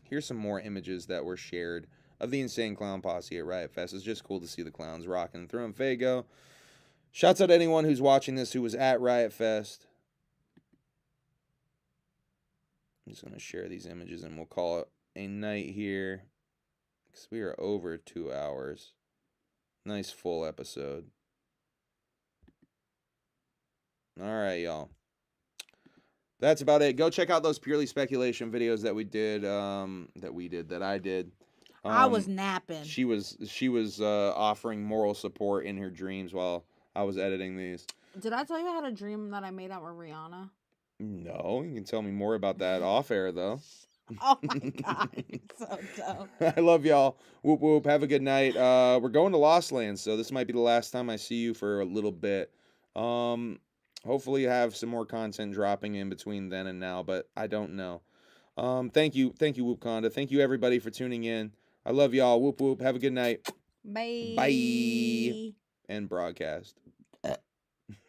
Here's some more images that were shared of the Insane Clown Posse at Riot Fest. It's just cool to see the clowns rocking and throwing Fago. Shouts out to anyone who's watching this who was at Riot Fest. I'm just going to share these images and we'll call it a night here, because we are over 2 hours. Nice full episode. All right, y'all. That's about it. Go check out those purely speculation videos that I did. I was napping. She was offering moral support in her dreams while I was editing these. Did I tell you I had a dream that I made out with Rihanna? No, you can tell me more about that off air though. Oh my god, so dope. I love y'all. Whoop whoop. Have a good night. We're going to Lost Lands, so this might be the last time I see you for a little bit. Hopefully have some more content dropping in between then and now, but I don't know. Thank you, Whoop Conda. Thank you everybody for tuning in. I love y'all. Whoop whoop. Have a good night. Bye. Bye. And broadcast.